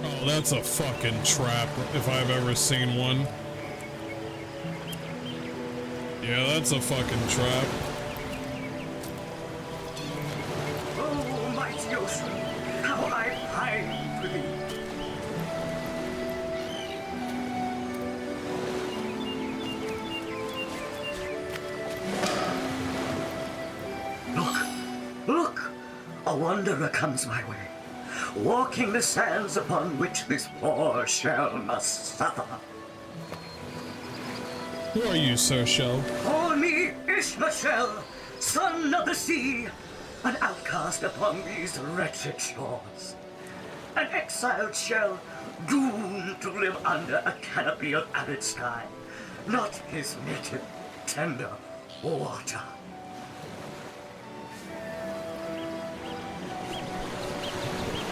Oh, that's a fucking trap if I've ever seen one. Yeah, that's a fucking trap. Oh, mighty ocean, how I pine for thee. Look! A wanderer comes my way, walking the sands upon which this poor shell must suffer. Who are you, Sir Shell? Call me Ishmael, son of the sea, an outcast upon these wretched shores. An exiled shell, doomed to live under a canopy of arid sky, not his native, tender water.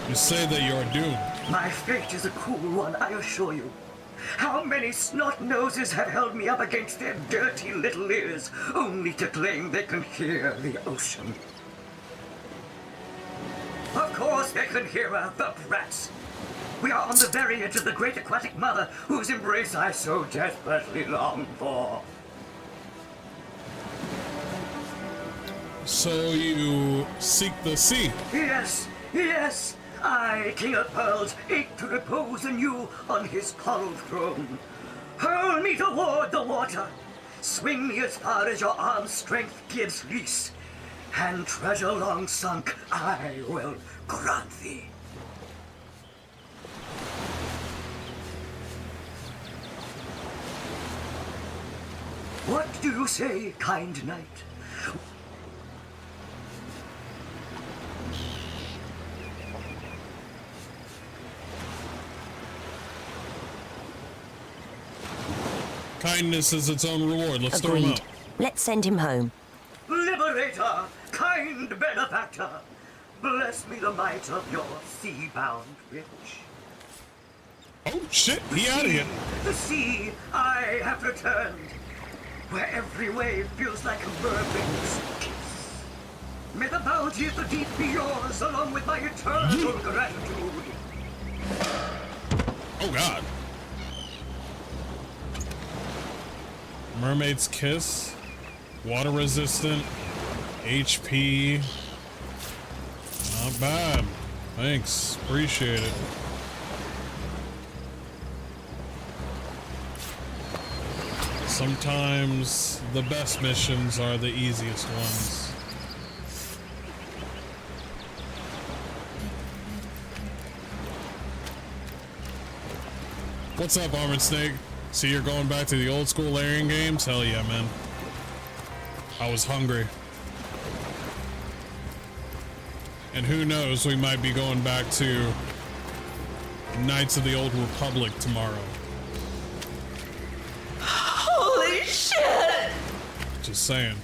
You say that you are doomed. My fate is a cruel one, I assure you. How many snot-noses have held me up against their dirty little ears, only to claim they can hear the ocean? Of course they can hear her, the brats. We are on the very edge of the great aquatic mother, whose embrace I so desperately long for. So you seek the sea? Yes, yes! I, King of Pearls, ache to repose anew on his coral throne. Hurl me toward the water. Swing me as far as your arm's strength gives lease. And treasure long sunk I will grant thee. What do you say, kind knight? Kindness is its own reward. Let's throw him Agreed. out. Let's send him home. Liberator, kind benefactor, bless me the might of your sea-bound witch. Oh shit, he out of here. The sea, I have returned, where every wave feels like a mermaid's kiss. May the bounty of the deep be yours, along with my eternal gratitude. Oh god. Mermaid's Kiss, water resistant, HP, not bad. Thanks, appreciate it. Sometimes the best missions are the easiest ones. What's up, Armored Snake? See, you're going back to the old school Larian games? Hell yeah, man. I was hungry. And who knows, we might be going back to Knights of the Old Republic tomorrow. Holy shit! Just saying.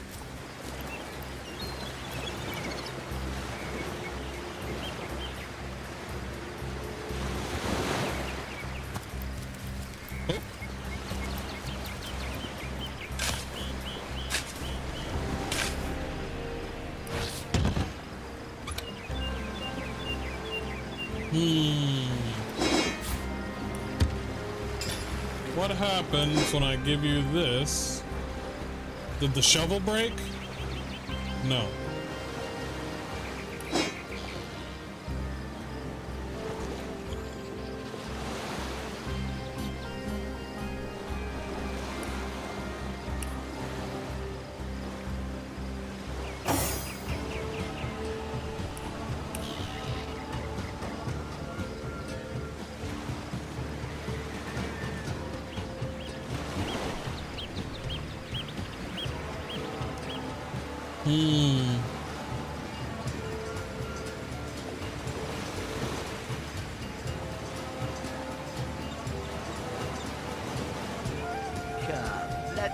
What happens when I give you this? Did the shovel break? No.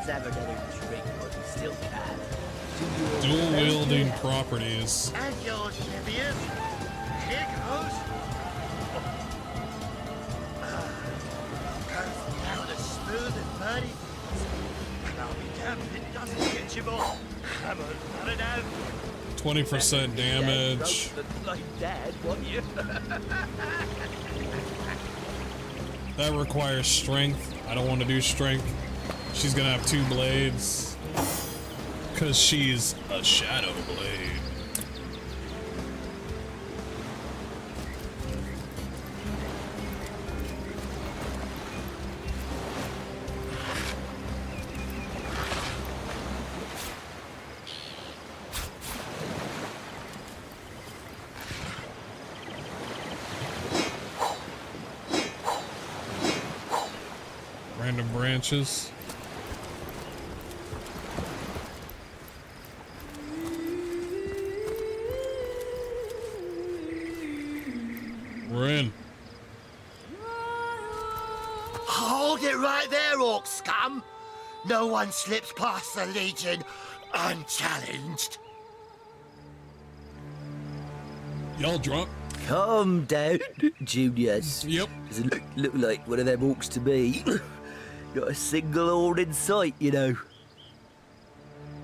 Let's have another drink while we still can. Dual wielding properties. And yours, Livius. Here goes. Goes down as smooth and muddy. And I'll be damned if it doesn't get you more. Come on, run it out. 20% damage. Like Dad, won't you? That requires strength. I don't want to do strength. She's gonna have 2 blades. Because she's a shadow blade. Random branches. We're in. Hold it right there, orc scum! No one slips past the Legion unchallenged. Y'all drunk? Calm down, Juniors. Yep. Doesn't look like one of them orcs to me. Not a single horde in sight, you know.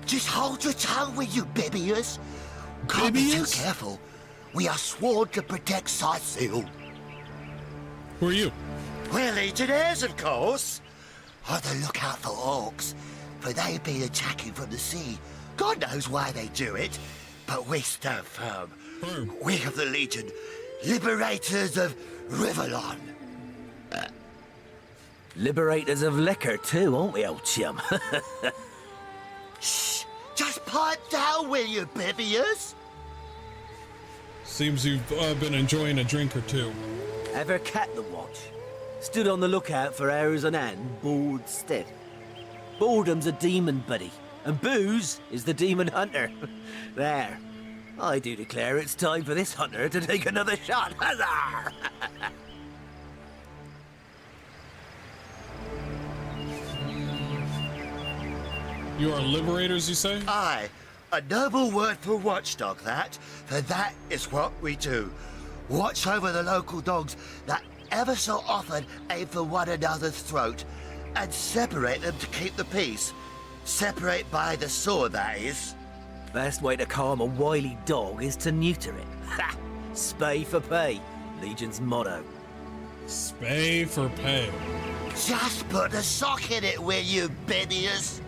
Just hold your tongue, will you, Bibius? Can't be too careful. We are sworn to protect Sightseal. Who are you? We're Legionnaires, of course. On the lookout for orcs, for they've been attacking from the sea. God knows why they do it, but we stand firm. We of the Legion, liberators of Rivellon. Liberators of liquor too, aren't we, old chum? Shh! Just pipe down, will you, Bibius? Seems you've been enjoying a drink or two. Ever cat the watch? Stood on the lookout for hours on end, bored stiff. Boredom's a demon, buddy, and booze is the demon hunter. There. I do declare it's time for this hunter to take another shot. Huzzah! You are liberators, you say? Aye. A noble word for watchdog, that. For that is what we do. Watch over the local dogs that ever so often aim for one another's throat, and separate them to keep the peace. Separate by the sword, that is. Best way to calm a wily dog is to neuter it. Ha! Spay for pay. Legion's motto. Spay for pay. Just put a sock in it, will you, Bibius?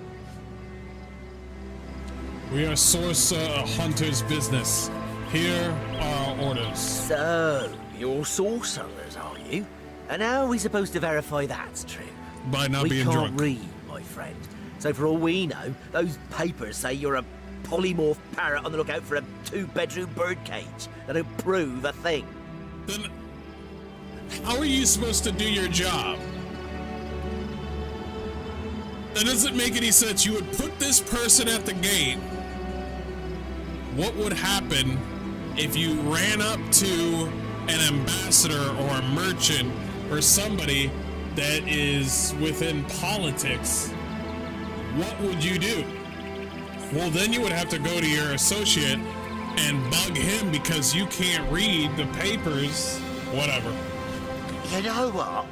We are source hunter's business. Here are our orders. So, you're sorcerers, are you? And how are we supposed to verify that's true? By not being drunk. We drunk. can't read, my friend. So for all we know, those papers say you're a polymorph parrot on the lookout for a 2-bedroom birdcage. That don't prove a thing. Then how are you supposed to do your job? That doesn't make any sense. You would put this person at the gate. What would happen if you ran up to an ambassador or a merchant or somebody that is within politics? What would you do? Well, then you would have to go to your associate and bug him because you can't read the papers. Whatever. You know what?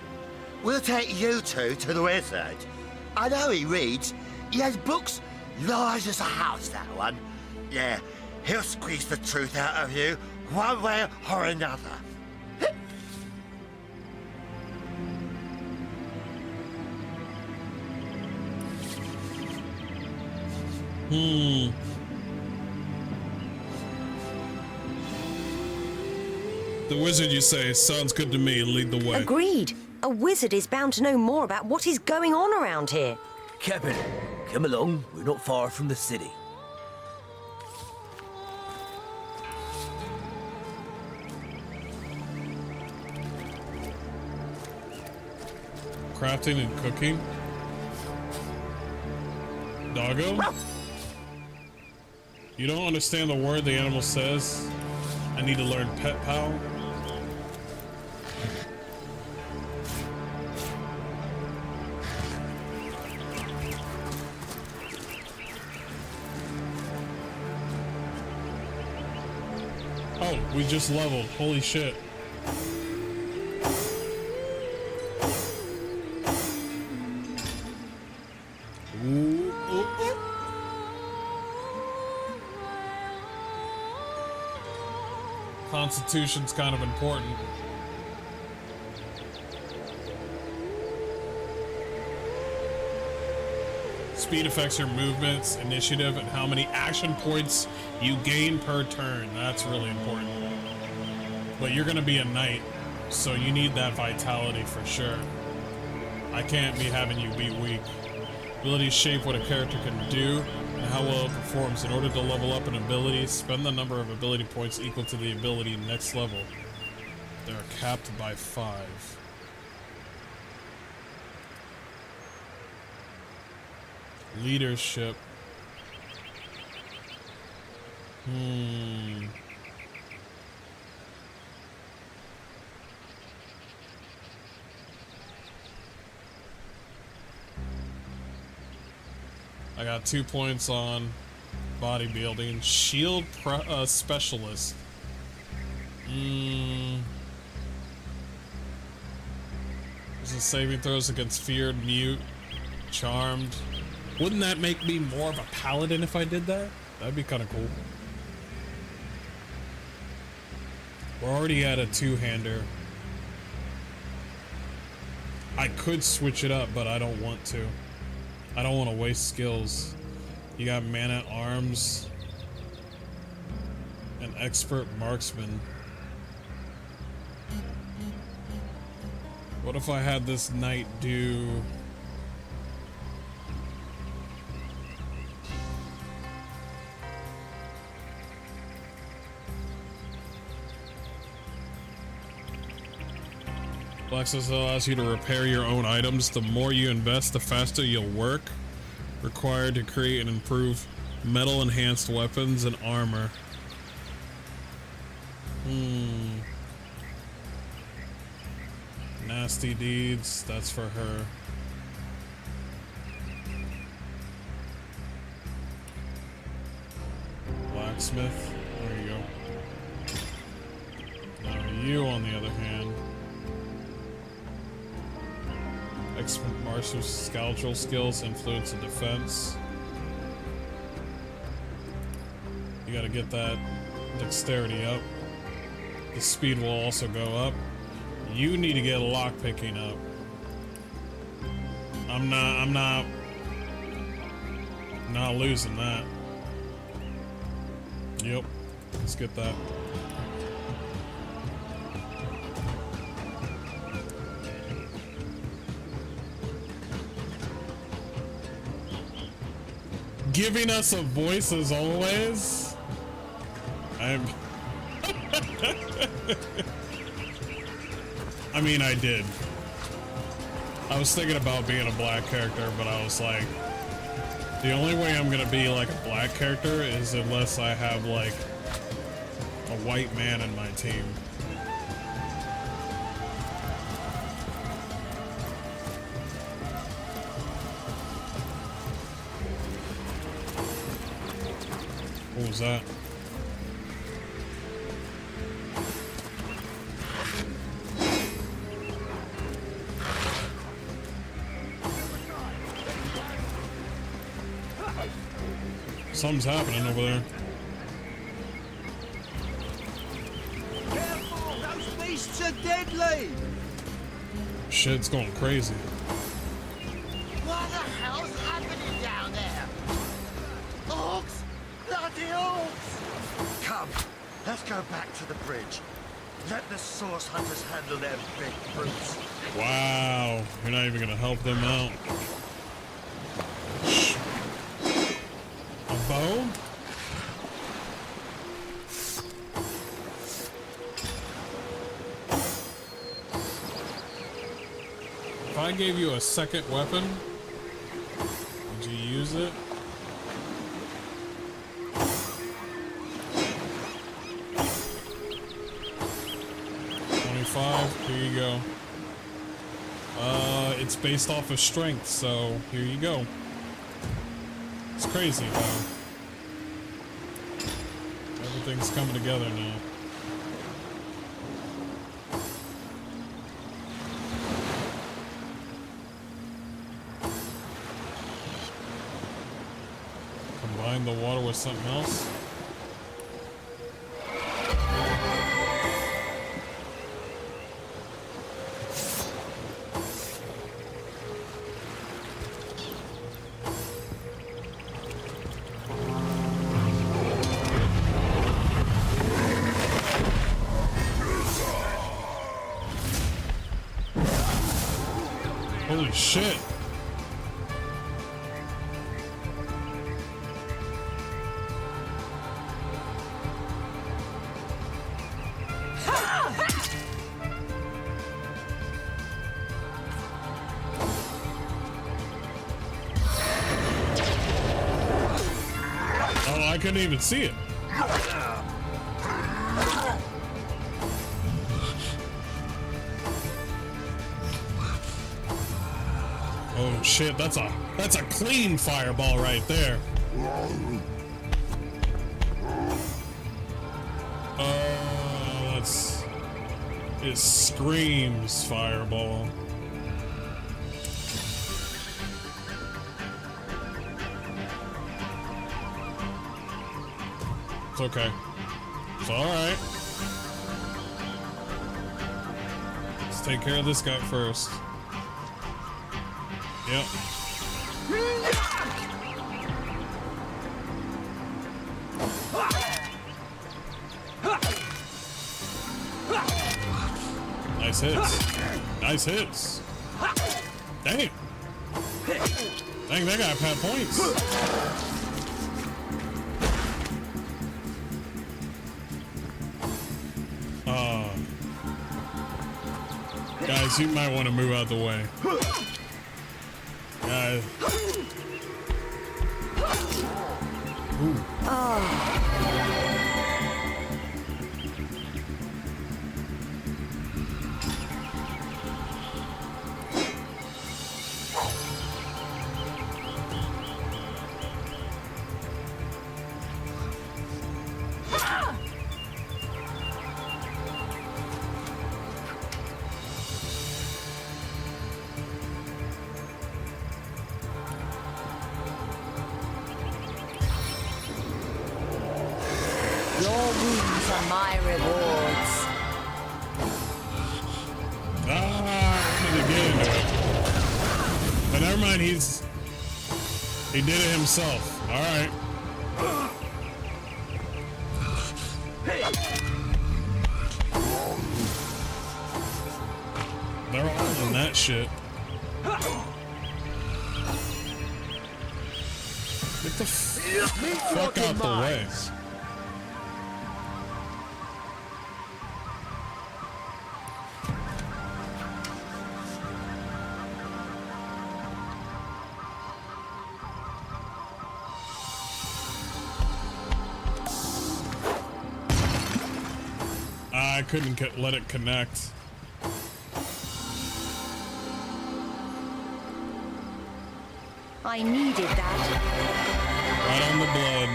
We'll take you two to the wizard. I know he reads. He has books large as a house, that one. Yeah, he'll squeeze the truth out of you, one way or another. The wizard, you say, sounds good to me. Lead the way. Agreed. A wizard is bound to know more about what is going on around here. Captain, come along. We're not far from the city. Crafting and cooking. Doggo? You don't understand the word the animal says? I need to learn pet pal. Oh, we just leveled. Holy shit. Ooh, ooh, ooh. Constitution's kind of important. Speed affects your movements, initiative, and how many action points you gain per turn. That's really important. But you're gonna be a knight, so you need that vitality for sure. I can't be having you be weak. Abilities shape what a character can do and how well it performs. In order to level up an ability, spend the number of ability points equal to the ability next level. They're capped by 5. Leadership. I got 2 points on bodybuilding. Shield specialist. This is saving throws against feared, mute, charmed. Wouldn't that make me more of a paladin if I did that? That'd be kind of cool. We're already at a 2-hander. I could switch it up, but I don't want to. I don't want to waste skills. You got man at arms, an expert marksman. What if I had this knight do... Lexus allows you to repair your own items. The more you invest, the faster you'll work. Required to create and improve metal enhanced weapons and armor. Nasty deeds, that's for her. Blacksmith, there you go. Now you, on the other hand. Expert martial scoundrel skills, influence and defense. You gotta get that dexterity up. The speed will also go up. You need to get lockpicking up. I'm not losing that. Yep, let's get that. Giving us a voice as always. I mean, I did. I was thinking about being a black character, but I was like, the only way I'm gonna be like a black character is unless I have like a white man in my team. What was that? Something's happening over there. Careful! Those beasts are deadly! Shit's going crazy. What the hell's happening down there? Orcs! Bloody orcs! Come, let's go back to the bridge. Let the source hunters handle their big brutes. Wow, you're not even gonna help them out. A bow? If I gave you a second weapon, would you use it? Here you go. It's based off of strength, so here you go. It's crazy, though. Everything's coming together now. combine the water with something else. Holy shit. Oh, I couldn't even see it. Oh shit, that's a clean fireball right there. It screams fireball. It's okay. It's alright. Let's take care of this guy first. Yep. Nice hits. Nice hits. Dang. Dang, that guy had points. Guys, you might want to move out the way. Guys. Ooh. My rewards. I'm gonna get into it. But never mind, he did it himself. Alright. They're all in that shit. Get the fuck out the way. I couldn't let it connect. I needed that. Right on the blood.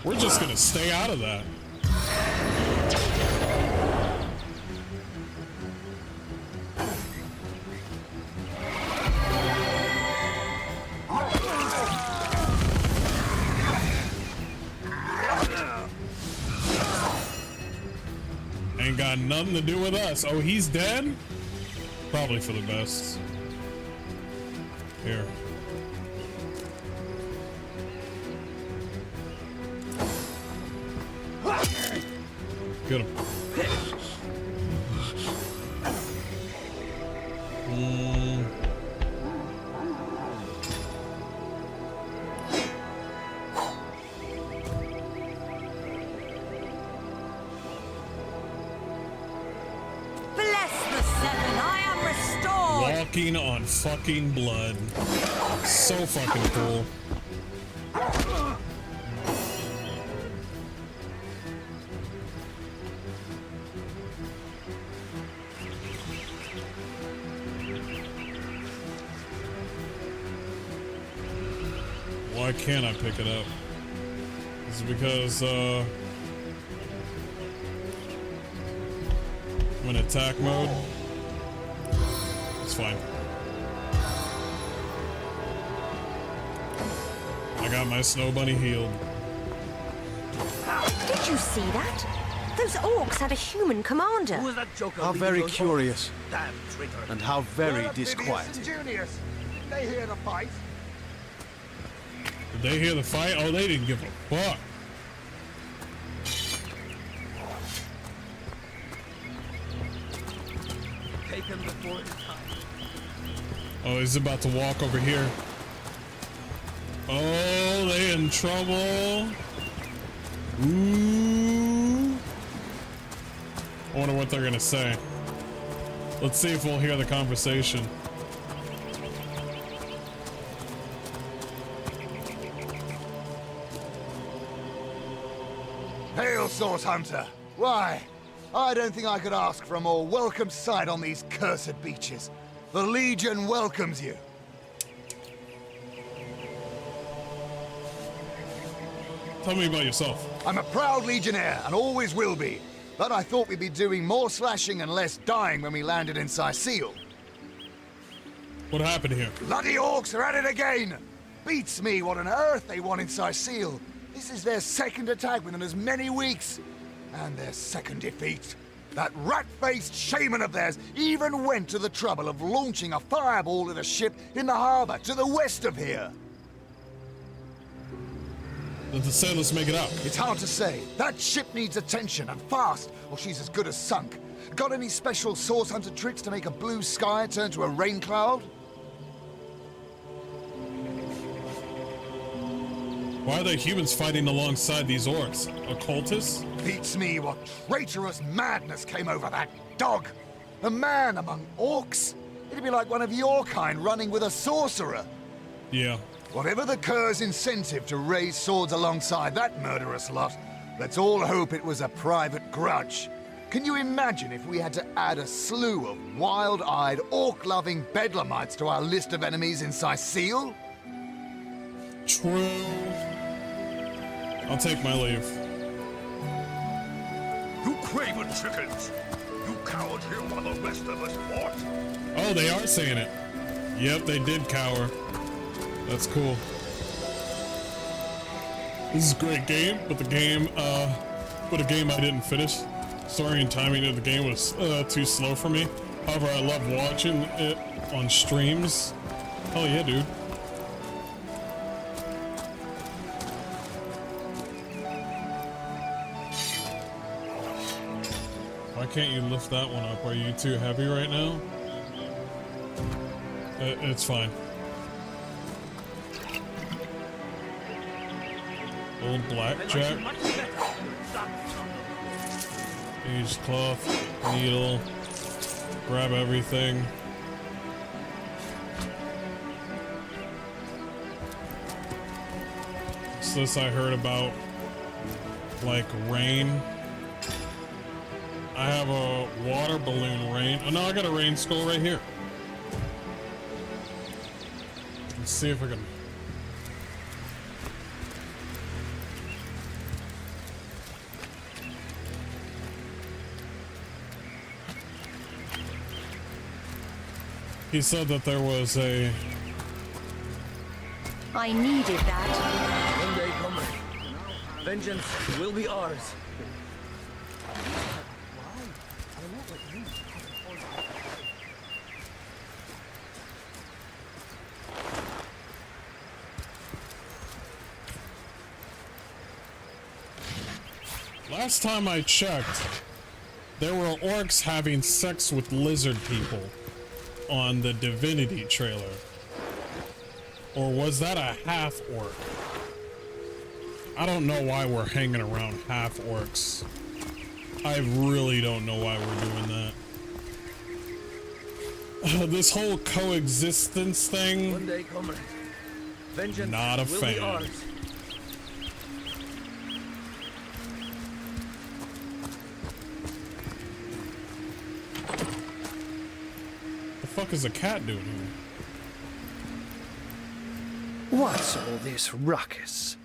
We're just gonna stay out of that. Ain't got nothing to do with us. Oh, he's dead? Probably for the best. Here. Get him. Walking on fucking blood. So fucking cool. Why can't I pick it up? Is it because in attack mode. It's fine. I got my snow bunny healed. Did you see that? Those orcs had a human commander. Who was that joker? How very curious. Damn traitor. And how very disquieting. Juniors. They hear the fight. Did they hear the fight? Oh, they didn't give a fuck. Take him before his time. Oh, he's about to walk over here. Oh, they in trouble. Ooh. I wonder what they're gonna say. Let's see if we'll hear the conversation. Hail, Source Hunter. Why, I don't think I could ask for a more welcome sight on these cursed beaches. The Legion welcomes you. Tell me about yourself. I'm a proud Legionnaire, and always will be. But I thought we'd be doing more slashing and less dying when we landed in Sicile. What happened here? Bloody orcs are at it again! Beats me what on earth they want in Sicile. This is their second attack within as many weeks. And their second defeat. That rat-faced shaman of theirs even went to the trouble of launching a fireball at a ship in the harbor to the west of here. Did the sailors make it out? It's hard to say. That ship needs attention, and fast, or she's as good as sunk. Got any special Source Hunter tricks to make a blue sky turn to a rain cloud? Why are the humans fighting alongside these orcs? Occultists? Beats me what traitorous madness came over that dog. A man among orcs? It'd be like one of your kind running with a sorcerer. Yeah. Whatever the Cur's incentive to raise swords alongside that murderous lot, let's all hope it was a private grudge. Can you imagine if we had to add a slew of wild-eyed, orc-loving bedlamites to our list of enemies in Sicile? True. I'll take my leave. You craven chickens! You cowered here while the rest of us fought! Oh, they are saying it. Yep, they did cower. That's cool. This is a great game, but a game I didn't finish. Story and timing of the game was too slow for me. However, I love watching it on streams. Hell yeah, dude. Why can't you lift that one up? Are you too heavy right now? It's fine. Old blackjack. Use cloth, needle, grab everything. What's this I heard about? Like rain. I have a water balloon rain. Oh no, I got a rain skull right here. Let's see if I can. He said that there was a... I needed that. One day coming. Vengeance will be ours. Last time I checked, there were orcs having sex with lizard people on the Divinity trailer. Or was that a half orc? I don't know why we're hanging around half orcs. I really don't know why we're doing that. This whole coexistence thing, One day coming. Vengeance not a will fan. be ours. The fuck is a cat doing here? What's all this ruckus?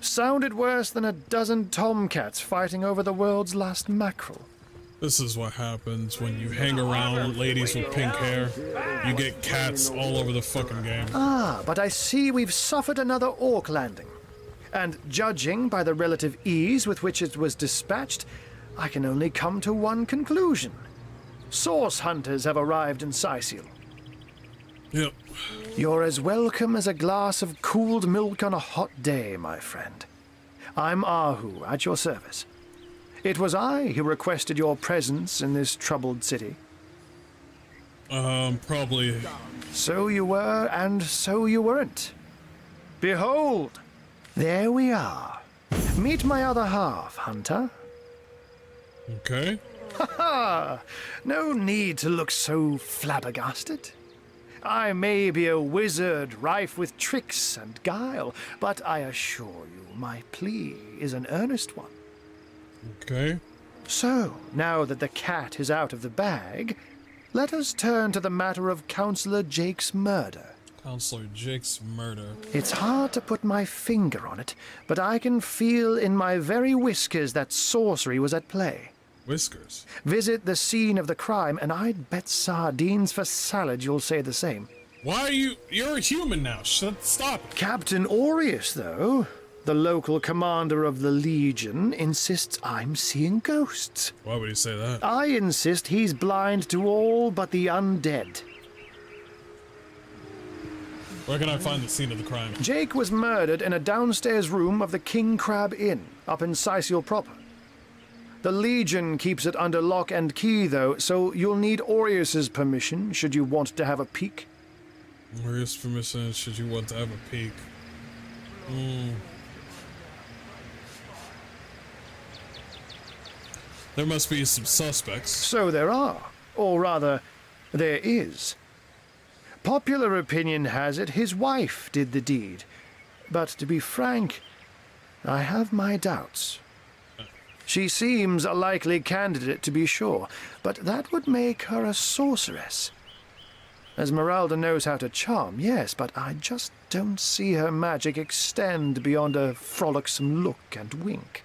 Sounded worse than a dozen tomcats fighting over the world's last mackerel. This is what happens when you hang around with ladies with pink hair. You get cats all over the fucking game. Ah, but I see we've suffered another orc landing. And judging by the relative ease with which it was dispatched, I can only come to one conclusion. Source hunters have arrived in Sicil. Yep. You're as welcome as a glass of cooled milk on a hot day, my friend. I'm Ahu, at your service. It was I who requested your presence in this troubled city. Probably. So you were, and so you weren't. Behold, there we are. Meet my other half, Hunter. Okay. Ha ha! No need to look so flabbergasted. I may be a wizard rife with tricks and guile, but I assure you my plea is an earnest one. Okay. So, now that the cat is out of the bag, let us turn to the matter of Counselor Jake's murder. Counselor Jake's murder. It's hard to put my finger on it, but I can feel in my very whiskers that sorcery was at play. Whiskers? Visit the scene of the crime, and I'd bet sardines for salad you'll say the same. Why are you... You're a human now. Stop. Captain Aureus, though, the local commander of the Legion, insists I'm seeing ghosts. Why would he say that? I insist he's blind to all but the undead. Where can I find the scene of the crime? Jake was murdered in a downstairs room of the King Crab Inn, up in Sicil proper. The Legion keeps it under lock and key, though, so you'll need Aureus's permission should you want to have a peek. Aureus' permission should you want to have a peek. There must be some suspects. So there are. Or rather, there is. Popular opinion has it his wife did the deed. But to be frank, I have my doubts. She seems a likely candidate, to be sure, but that would make her a sorceress. Esmeralda knows how to charm, yes, but I just don't see her magic extend beyond a frolicsome look and wink.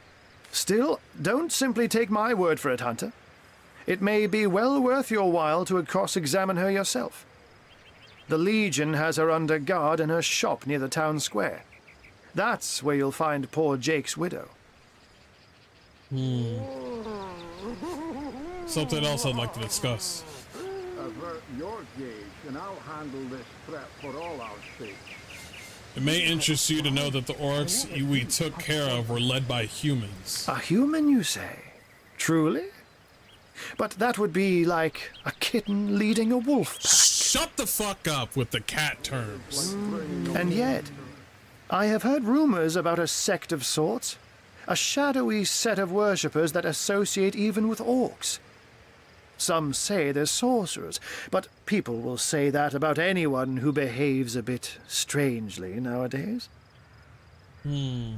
Still, don't simply take my word for it, Hunter. It may be well worth your while to cross-examine her yourself. The Legion has her under guard in her shop near the town square. That's where you'll find poor Jake's widow. Something else I'd like to discuss. Avert your gaze, and I'll handle this threat for all our sakes. It may interest you to know that the orcs we took care of were led by humans. A human, you say? Truly? But that would be like a kitten leading a wolf pack. Shut the fuck up with the cat terms. And yet, I have heard rumors about a sect of sorts. A shadowy set of worshippers that associate even with orcs. Some say they're sorcerers, but people will say that about anyone who behaves a bit strangely nowadays. I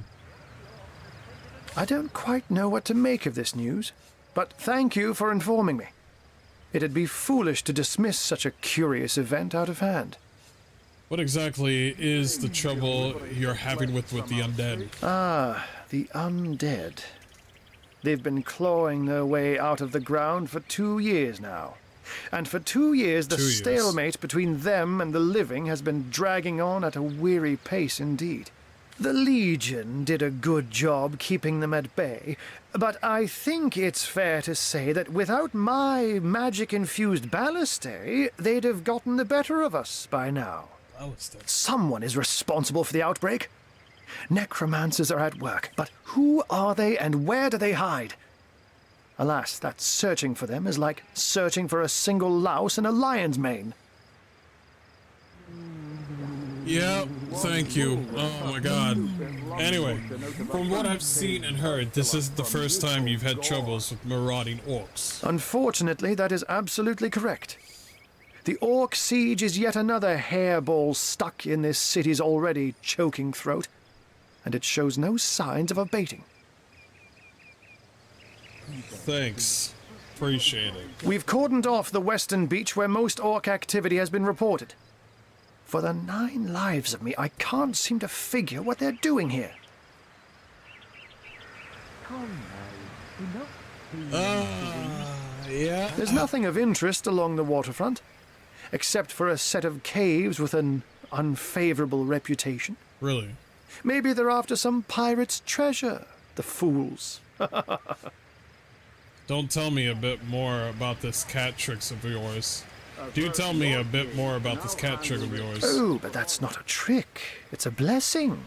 don't quite know what to make of this news, but thank you for informing me. It'd be foolish to dismiss such a curious event out of hand. What exactly is the trouble you're having with the undead? Ah, the undead. They've been clawing their way out of the ground for 2 years now. And for 2 years, the stalemate between them and the living has been dragging on at a weary pace indeed. The Legion did a good job keeping them at bay, but I think it's fair to say that without my magic-infused ballistae, they'd have gotten the better of us by now. Someone is responsible for the outbreak. Necromancers are at work, but who are they and where do they hide? Alas, that searching for them is like searching for a single louse in a lion's mane. Yeah, thank you. Oh my god. Anyway, from what I've seen and heard, this isn't the first time you've had troubles with marauding orcs. Unfortunately, that is absolutely correct. The orc siege is yet another hairball stuck in this city's already choking throat, and it shows no signs of abating. Thanks. Appreciate it. We've cordoned off the western beach where most orc activity has been reported. For the 9 lives of me, I can't seem to figure what they're doing here. Yeah. There's nothing of interest along the waterfront, except for a set of caves with an unfavorable reputation. Really? Maybe they're after some pirate's treasure, the fools. Don't tell me a bit more about this cat tricks of yours. Do tell me a bit more about this cat trick of yours. Oh, but that's not a trick. It's a blessing.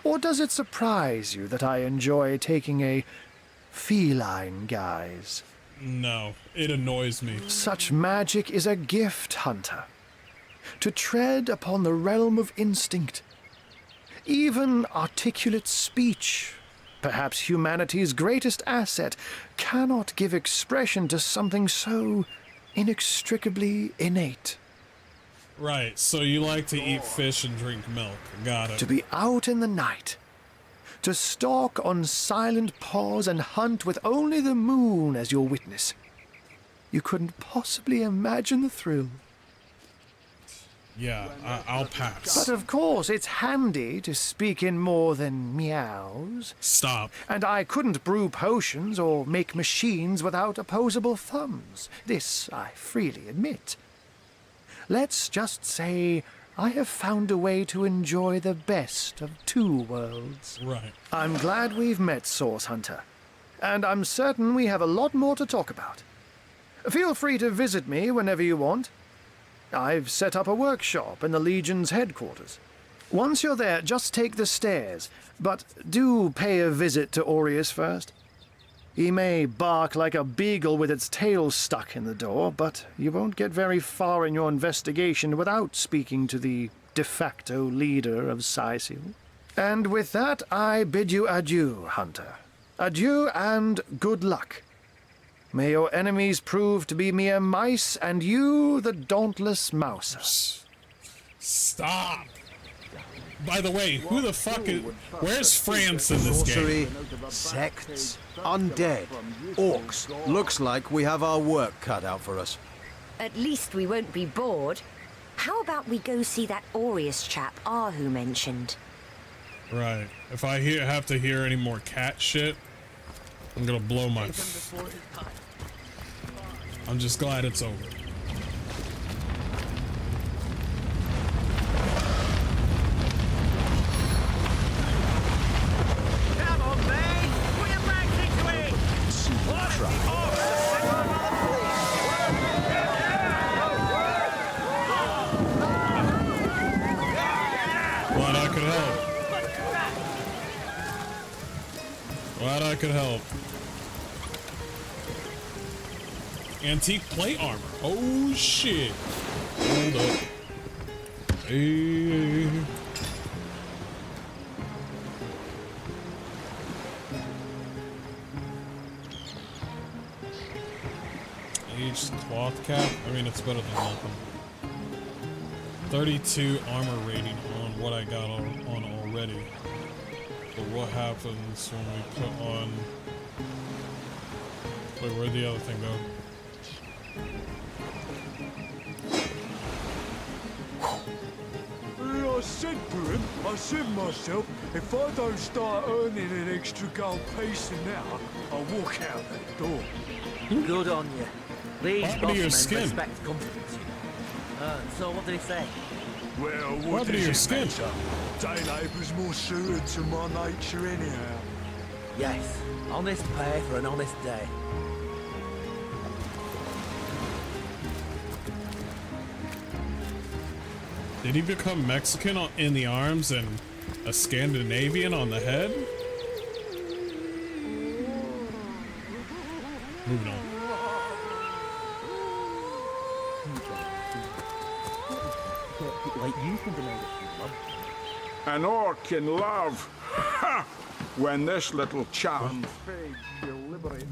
Or does it surprise you that I enjoy taking a feline guise? No, it annoys me. Such magic is a gift, Hunter. To tread upon the realm of instinct. Even articulate speech, perhaps humanity's greatest asset, cannot give expression to something so inextricably innate. Right, so you like to eat fish and drink milk. Got it. To be out in the night. To stalk on silent paws and hunt with only the moon as your witness. You couldn't possibly imagine the thrill. Yeah, I'll pass. But of course, it's handy to speak in more than meows. Stop. And I couldn't brew potions or make machines without opposable thumbs. This I freely admit. Let's just say I have found a way to enjoy the best of two worlds. Right. I'm glad we've met, Source Hunter. And I'm certain we have a lot more to talk about. Feel free to visit me whenever you want. I've set up a workshop in the Legion's headquarters. Once you're there, just take the stairs, but do pay a visit to Aureus first. He may bark like a beagle with its tail stuck in the door, but you won't get very far in your investigation without speaking to the de facto leader of Sicil. And with that, I bid you adieu, Hunter. Adieu and good luck. May your enemies prove to be mere mice, and you the dauntless mouser. Stop! By the way, who the fuck is... Where's France in this Sorcery, game? sects, undead, orcs. Looks like we have our work cut out for us. At least we won't be bored. How about we go see that Aureus chap Ahu mentioned? Right. If I have to hear any more cat shit, I'm gonna blow my... I'm just glad it's over. Come on, man! Put your bags into it! Glad I could help. Glad I could help. Antique plate armor. Oh shit. Hold up. Hey. Aged cloth cap. I mean, it's better than nothing. 32 armor rating on what I got on already. But what happens when we put on... Wait, where'd the other thing go? I said to him, I said myself, if I don't start earning an extra gold piece an hour, I'll walk out that door. Good on you. These What happened to your bossmen skin? respect confidence, you know. So what did he say? Well, What what happened to your does it skin? matter? Day labour's more suited to my nature anyhow. Yes, honest pay for an honest day. Did he become Mexican in the arms and a Scandinavian on the head? Moving on. An orc in love. Ha! When this little chap...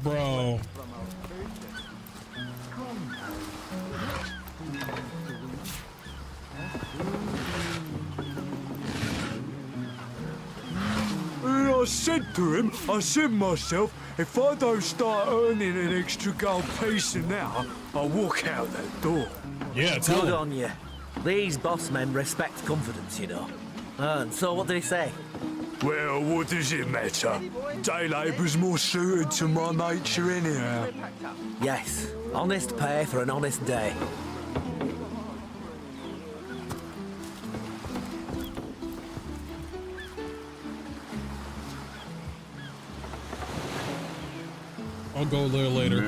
Bro. I said to him, I said myself, if I don't start earning an extra gold piece an hour, I'll walk out that door. Yeah, Good on you. These bossmen respect confidence, you know. And so what did he say? Well, what does it matter? Day labour's more suited to my nature anyhow. Yes, honest pay for an honest day. I'll go there later.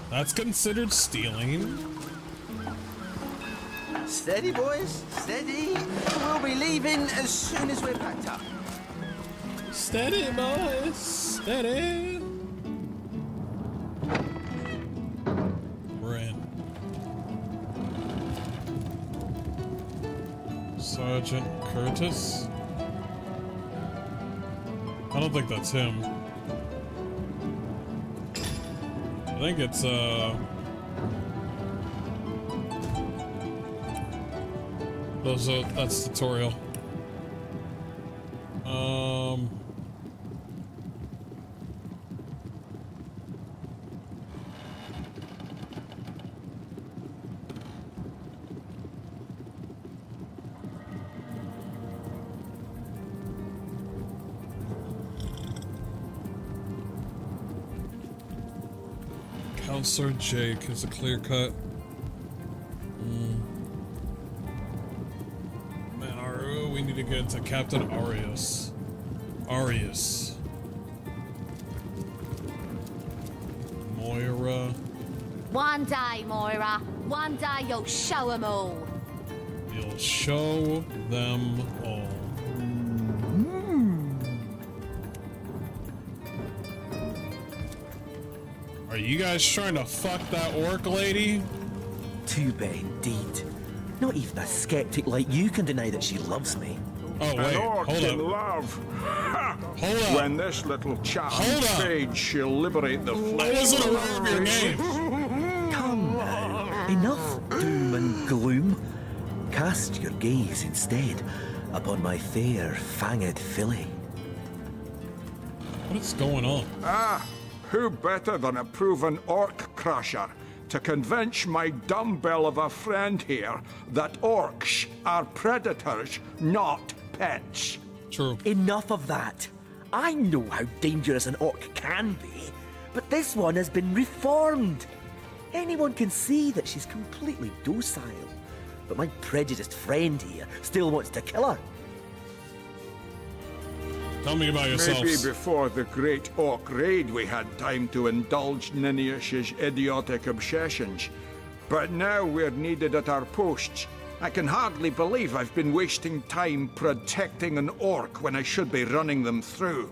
That's considered stealing. Steady, boys, steady. We'll be leaving as soon as we're packed up. Steady, boys, steady. We're in. Sergeant Curtis? I don't think that's him. I think it's, that's tutorial. Counselor Jake is a clear cut. Man, we need to get to Captain Arius. Moira. One day, Moira. One day you'll show 'em all. You'll show them all. Are you guys trying to fuck that orc lady? Too bad indeed. Not even a skeptic like you can deny that she loves me. Oh wait, An orc hold in up. love. Ha! Hold up. When this little chat Hold up. fades, she'll liberate the flesh. I wasn't aware of your name. Come now. Enough doom and gloom. Cast your gaze instead upon my fair, fanged filly. What is going on? Ah, who better than a proven orc crusher to convince my dumbbell of a friend here that orcs are predators, not pets? True. Enough of that. I know how dangerous an orc can be, but this one has been reformed. Anyone can see that she's completely docile, but my prejudiced friend here still wants to kill her. Tell me about yourselves. Maybe before the great orc raid we had time to indulge Ninius's idiotic obsessions. But now we're needed at our posts. I can hardly believe I've been wasting time protecting an orc when I should be running them through.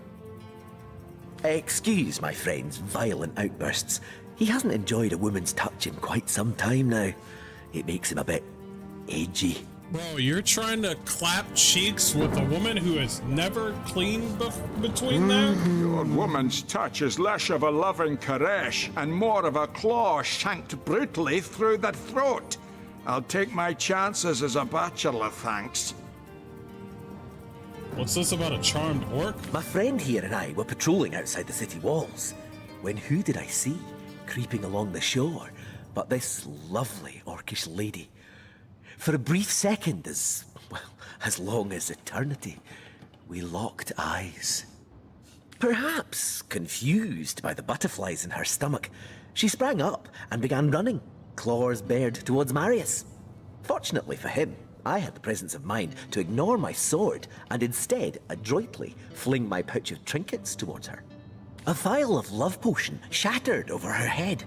Excuse my friend's violent outbursts. He hasn't enjoyed a woman's touch in quite some time now. It makes him a bit edgy. Bro, you're trying to clap cheeks with a woman who has never cleaned between them? Your woman's touch is less of a loving caress and more of a claw shanked brutally through the throat. I'll take my chances as a bachelor, thanks. What's this about a charmed orc? My friend here and I were patrolling outside the city walls, when who did I see creeping along the shore but this lovely orcish lady? For a brief second, as long as eternity, we locked eyes. Perhaps confused by the butterflies in her stomach, she sprang up and began running, claws bared towards Marius. Fortunately for him, I had the presence of mind to ignore my sword and instead adroitly fling my pouch of trinkets towards her. A vial of love potion shattered over her head,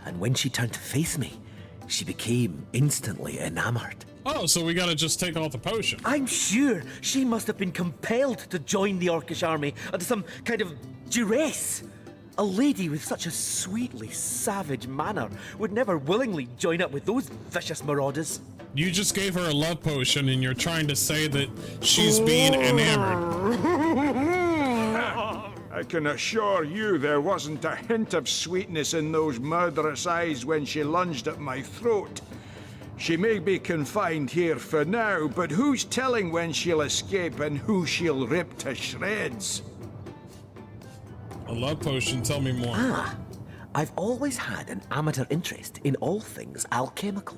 and when she turned to face me, she became instantly enamored. Oh, so we gotta just take out the potion. I'm sure she must have been compelled to join the Orcish army under some kind of duress. A lady with such a sweetly savage manner would never willingly join up with those vicious marauders. You just gave her a love potion and you're trying to say that she's being enamored. I can assure you there wasn't a hint of sweetness in those murderous eyes when she lunged at my throat. She may be confined here for now, but who's telling when she'll escape and who she'll rip to shreds? A love potion, tell me more. I've always had an amateur interest in all things alchemical.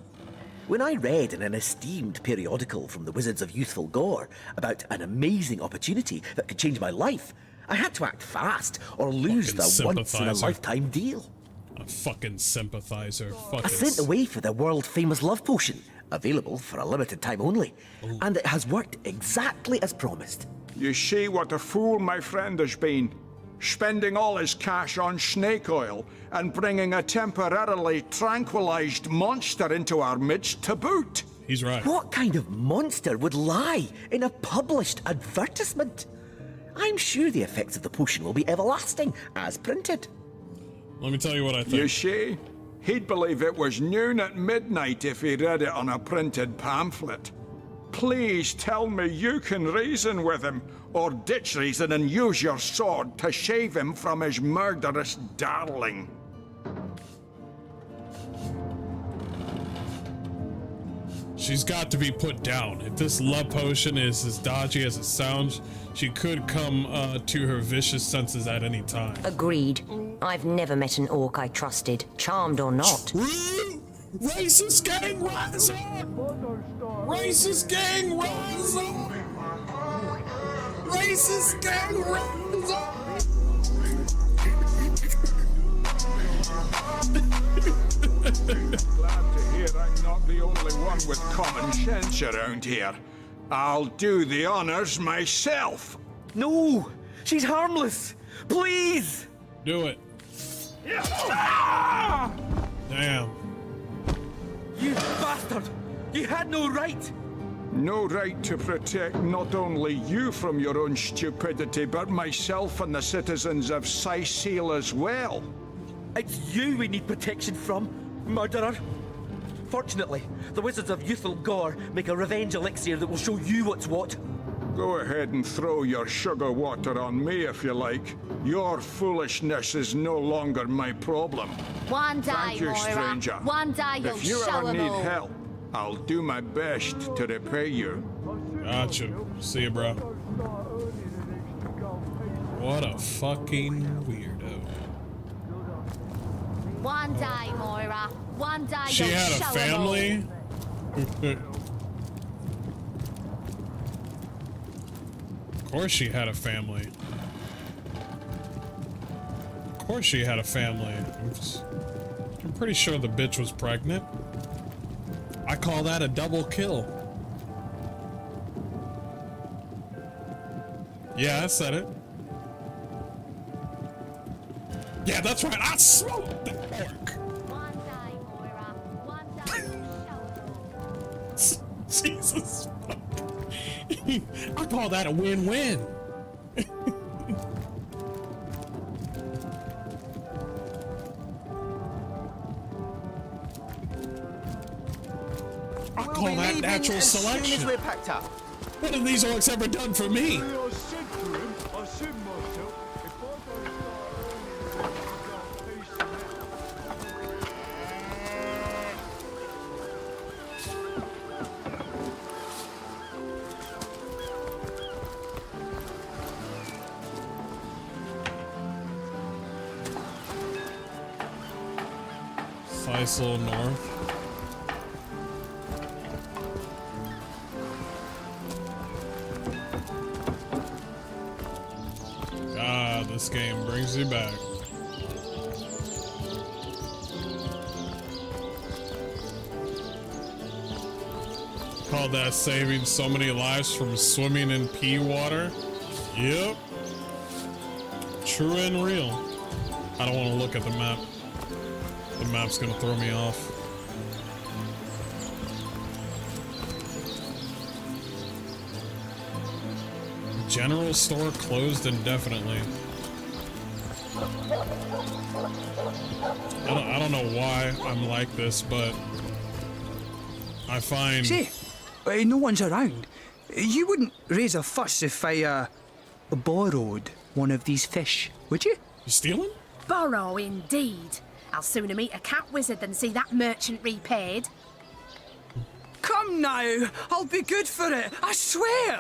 When I read in an esteemed periodical from the Wizards of Youthful Gore about an amazing opportunity that could change my life, I had to act fast or lose the once-in-a-lifetime deal. A fucking sympathizer. I sent away for the world-famous love potion, available for a limited time only, and it has worked exactly as promised. You see what a fool my friend has been. Spending all his cash on snake oil and bringing a temporarily tranquilized monster into our midst to boot. He's right. What kind of monster would lie in a published advertisement? I'm sure the effects of the potion will be everlasting, as printed. Let me tell you what I think. You see, he'd believe it was noon at midnight if he read it on a printed pamphlet. Please tell me you can reason with him, or ditch reason and use your sword to shave him from his murderous darling. She's got to be put down. If this love potion is as dodgy as it sounds, she could come to her vicious senses at any time. Agreed. I've never met an orc I trusted, charmed or not. Racist gang, rise up! Racist gang, rise up! Racist gang, rise up! Glad to hear I'm not the only one with common sense around here. I'll do the honors myself. No! She's harmless! Please! Do it. Damn. You bastard! You had no right! No right to protect not only you from your own stupidity, but myself and the citizens of Syceal as well. It's you we need protection from, murderer. Fortunately, the Wizards of Youthful Gore make a revenge elixir that will show you what's what. Go ahead and throw your sugar water on me if you like. Your foolishness is no longer my problem. One day, Thank you, Moira. stranger. One day you'll If you show ever 'em need all. help, I'll do my best to repay you. Gotcha. See you, bro. What a fucking weirdo. One day, Moira. One day She you'll had a show 'em family? Of course she had a family. Of course she had a family. I'm pretty sure the bitch was pregnant. I call that a double kill. Yeah, I said it. Yeah, that's right. I smoked the pork. One day, Moira. One day you'll show 'em all. Jesus. I call that a win-win. I call that natural selection. As soon as we're packed up. What have these orcs ever done for me? Syceal North. God, this game brings you back. Call that saving so many lives from swimming in pea water? Yep. True and real. I don't want to look at the map. The map's gonna throw me off. General store closed indefinitely. I don't know why I'm like this, but I find... Say, no one's around. You wouldn't raise a fuss if I, borrowed one of these fish, would you? You stealing? Borrow, indeed. I'll sooner meet a cat wizard than see that merchant repaid. Come now, I'll be good for it, I swear!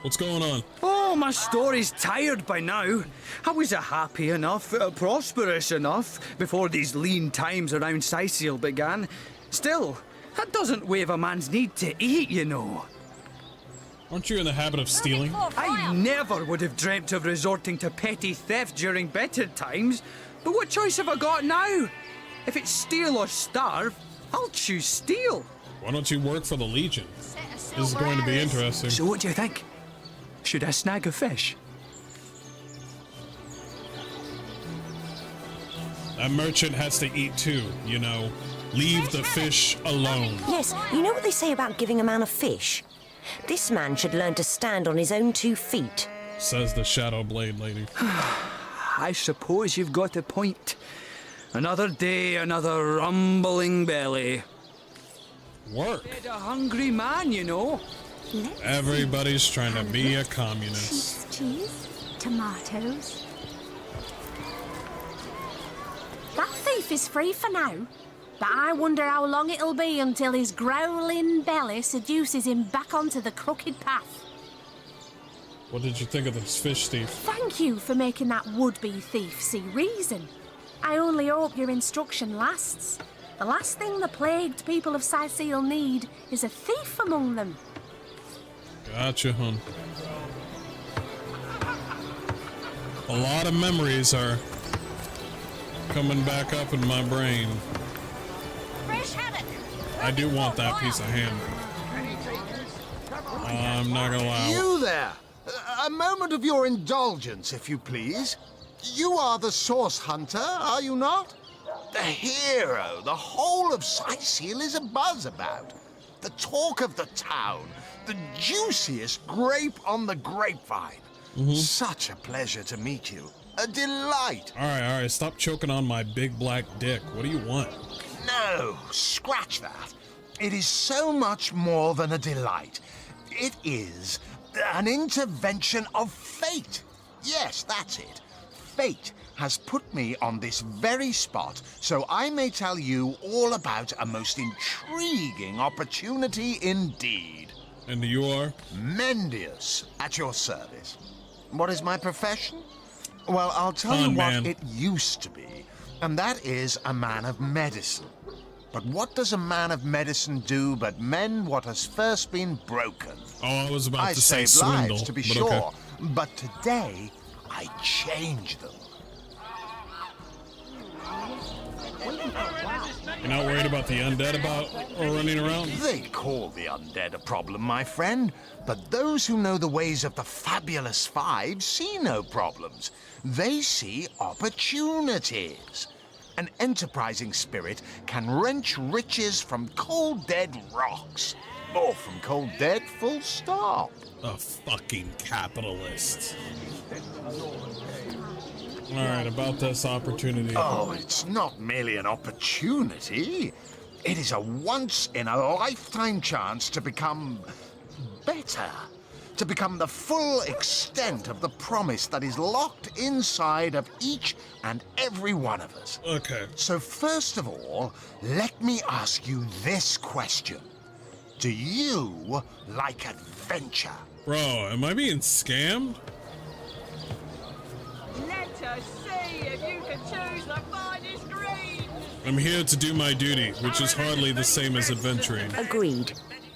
What's going on? Oh, my story's tired by now. I was happy enough, prosperous enough, before these lean times around Syceal began. Still, That doesn't waive a man's need to eat, you know. Aren't you in the habit of stealing? I never would have dreamt of resorting to petty theft during better times, but what choice have I got now? If it's steal or starve, I'll choose steal. Why don't you work for the Legion? This is going to be interesting. So what do you think? Should I snag a fish? That merchant has to eat too, you know. Leave the fish alone. Yes, you know what they say about giving a man a fish? This man should learn to stand on his own 2 feet. Says the Shadow Blade lady. I suppose you've got a point. Another day, another rumbling belly. Work. Get a hungry man, you know. Everybody's trying to be a communist. Cheese, tomatoes. That thief is free for now, but I wonder how long it'll be until his growling belly seduces him back onto the crooked path. What did you think of this fish thief? Thank you for making that would-be thief see reason. I only hope your instruction lasts. The last thing the plagued people of Sicil need is a thief among them. Gotcha, hun. A lot of memories are coming back up in my brain. I do want that piece of ham. I'm not gonna lie. You there! A moment of your indulgence, if you please. You are the source hunter, are you not? The hero the whole of Sicil is abuzz about. The talk of the town. The juiciest grape on the grapevine. Such a pleasure to meet you. A delight. All right, stop choking on my big black dick. What do you want? No, scratch that. It is so much more than a delight. It is an intervention of fate. Yes, that's it. Fate has put me on this very spot, so I may tell you all about a most intriguing opportunity indeed. And you are? Mendius, at your service. What is my profession? Well, I'll tell you what it used to be, and that is a man of medicine. But what does a man of medicine do but mend what has first been broken? Oh, I was about to say save swindle, lives, to be but sure, okay. but today I change them. You're not worried about the undead running around? They call the undead a problem, my friend, but those who know the ways of the Fabulous Five see no problems. They see opportunities. An enterprising spirit can wrench riches from cold dead rocks, or from cold dead full stop. A fucking capitalist. All right, about this opportunity. Oh, it's not merely an opportunity. It is a once-in-a-lifetime chance to become better. To become the full extent of the promise that is locked inside of each and every one of us. Okay. So first of all, let me ask you this question. Do you like adventure? Bro, am I being scammed? Let us see if you can choose the finest greens. I'm here to do my duty, which is hardly the same as adventuring. Agreed.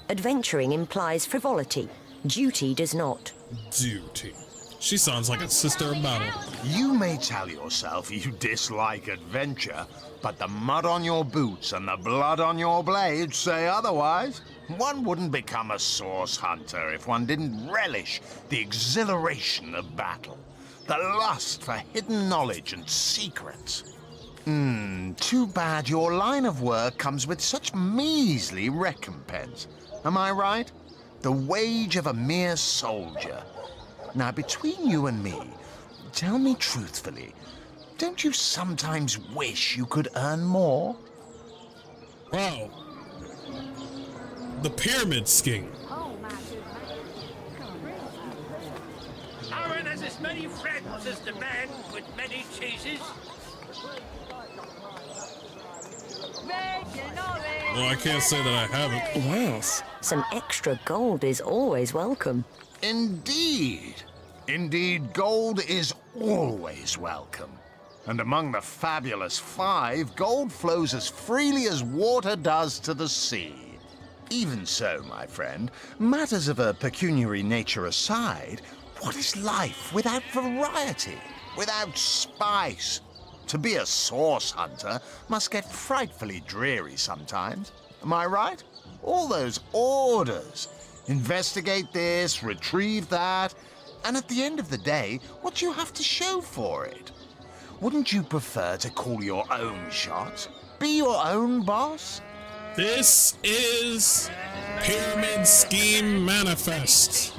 Adventuring implies frivolity. Duty does not. Duty. She sounds like a sister of battle. You may tell yourself you dislike adventure, but the mud on your boots and the blood on your blades say otherwise. One wouldn't become a source hunter if one didn't relish the exhilaration of battle, the lust for hidden knowledge and secrets. Too bad your line of work comes with such measly recompense. Am I right? The wage of a mere soldier. Now, between you and me, tell me truthfully, don't you sometimes wish you could earn more? Wow. The pyramid scheme. Aaron has as many friends as the man with many cheeses. Well, I can't say that I haven't. Yes, some extra gold is always welcome. Indeed. Indeed, gold is always welcome. And among the Fabulous Five, gold flows as freely as water does to the sea. Even so, my friend, matters of a pecuniary nature aside, what is life without variety, without spice? To be a source hunter must get frightfully dreary sometimes. Am I right? All those orders. Investigate this, retrieve that, and at the end of the day, what do you have to show for it? Wouldn't you prefer to call your own shots? Be your own boss? This is Pyramid Scheme Manifest.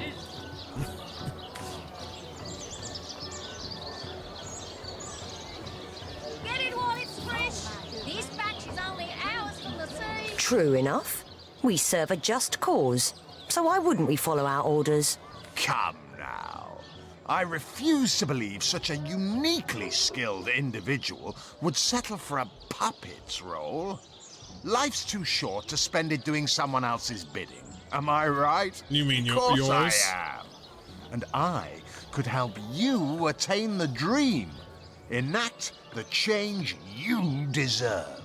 Get it while it's fresh. This batch is only hours from the sea. True enough. We serve a just cause. So why wouldn't we follow our orders? Come now. I refuse to believe such a uniquely skilled individual would settle for a puppet's role. Life's too short to spend it doing someone else's bidding. Am I right? You mean Of course yours? I am. And I could help you attain the dream. Enact the change you deserve.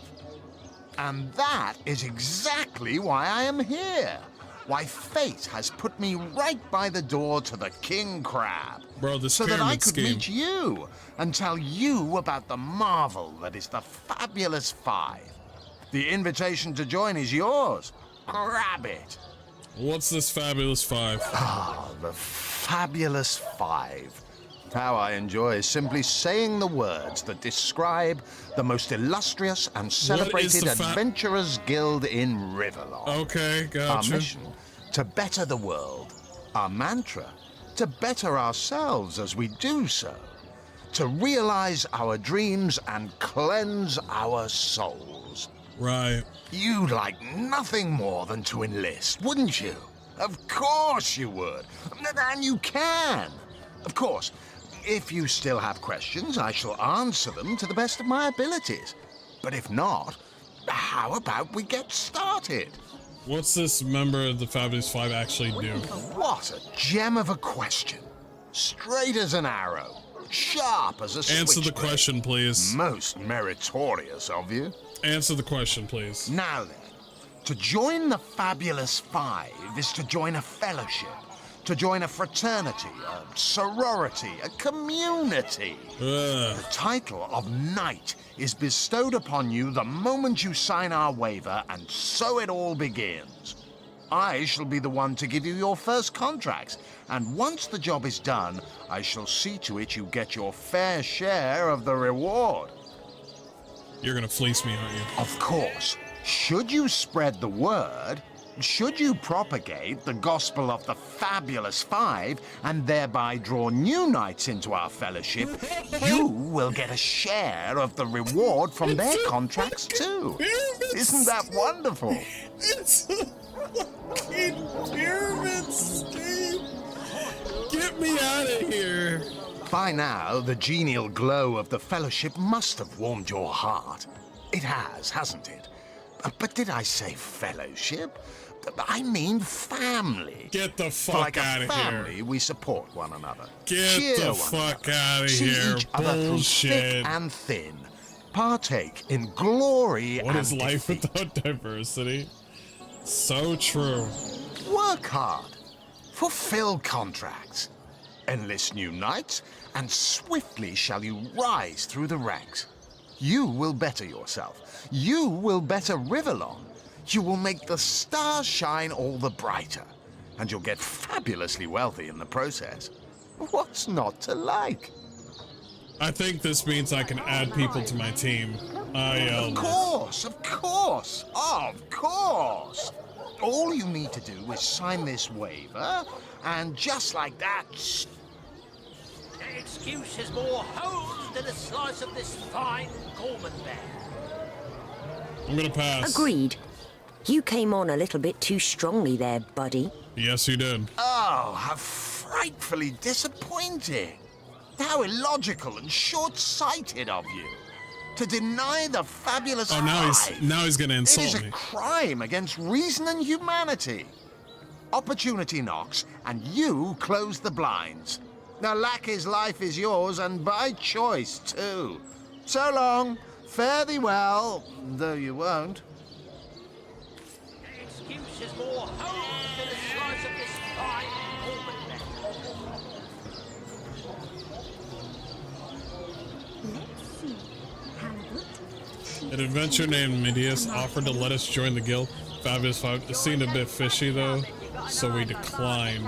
And that is exactly why I am here. Why fate has put me right by the door to the King Crab. Bro, this so that I pyramid could scheme. meet you and tell you about the marvel that is the Fabulous Five. The invitation to join is yours. Grab it. What's this Fabulous Five? Ah, the Fabulous Five. How I enjoy simply saying the words that describe the most illustrious and celebrated the adventurers guild in Riverlong. Okay, gotcha. Our mission, to better the world. Our mantra, to better ourselves as we do so. To realize our dreams and cleanse our souls. Right. You'd like nothing more than to enlist, wouldn't you? Of course you would. And you can. Of course, if you still have questions, I shall answer them to the best of my abilities. But if not, how about we get started? What's this member of the Fabulous Five actually do? What a gem of a question. Straight as an arrow. Sharp as a switchblade. Answer the question, please. Most meritorious of you. Answer the question, please. Now then, to join the Fabulous Five is to join a fellowship, to join a fraternity, a sorority, a community. The title of Knight is bestowed upon you the moment you sign our waiver, and so it all begins. I shall be the one to give you your first contracts, and once the job is done, I shall see to it you get your fair share of the reward. You're gonna fleece me, aren't you? Of course. Should you spread the word, should you propagate the gospel of the Fabulous Five and thereby draw new knights into our fellowship, you will get a share of the reward from their contracts too. Isn't that wonderful? It's a fucking pyramid scheme. Get me out of here. By now, the genial glow of the fellowship must have warmed your heart. It has, hasn't it? But did I say fellowship? I mean family. Get the For fuck like out a of here. family, we support one another. Get cheer the one fuck another, out of see here. each other through Bullshit. thick and thin. Partake in glory What and is life defeat. without diversity? So true. Work hard. Fulfill contracts. Enlist new knights, and swiftly shall you rise through the ranks. You will better yourself. You will better Riverlong. You will make the stars shine all the brighter. And you'll get fabulously wealthy in the process. What's not to like? I think this means I can add people to my team. Of course, of course, of course. All you need to do is sign this waiver, and just like that... An excuse is more holes than a slice of this fine gourmand bear. I'm gonna pass. Agreed. You came on a little bit too strongly there, buddy. Yes, you did. Oh, how frightfully disappointing. How illogical and short-sighted of you. To deny the Fabulous Oh, now Five. he's gonna insult It is me. a crime against reason and humanity. Opportunity knocks, and you close the blinds. Now, Lackey's life is yours, and by choice, too. So long. Fare thee well, though you won't. An excuse There's more holes to the size of this fine almanac. An adventurer named Midias offered to let us join the guild. Fabulous 5. It seemed a bit fishy though, so we declined.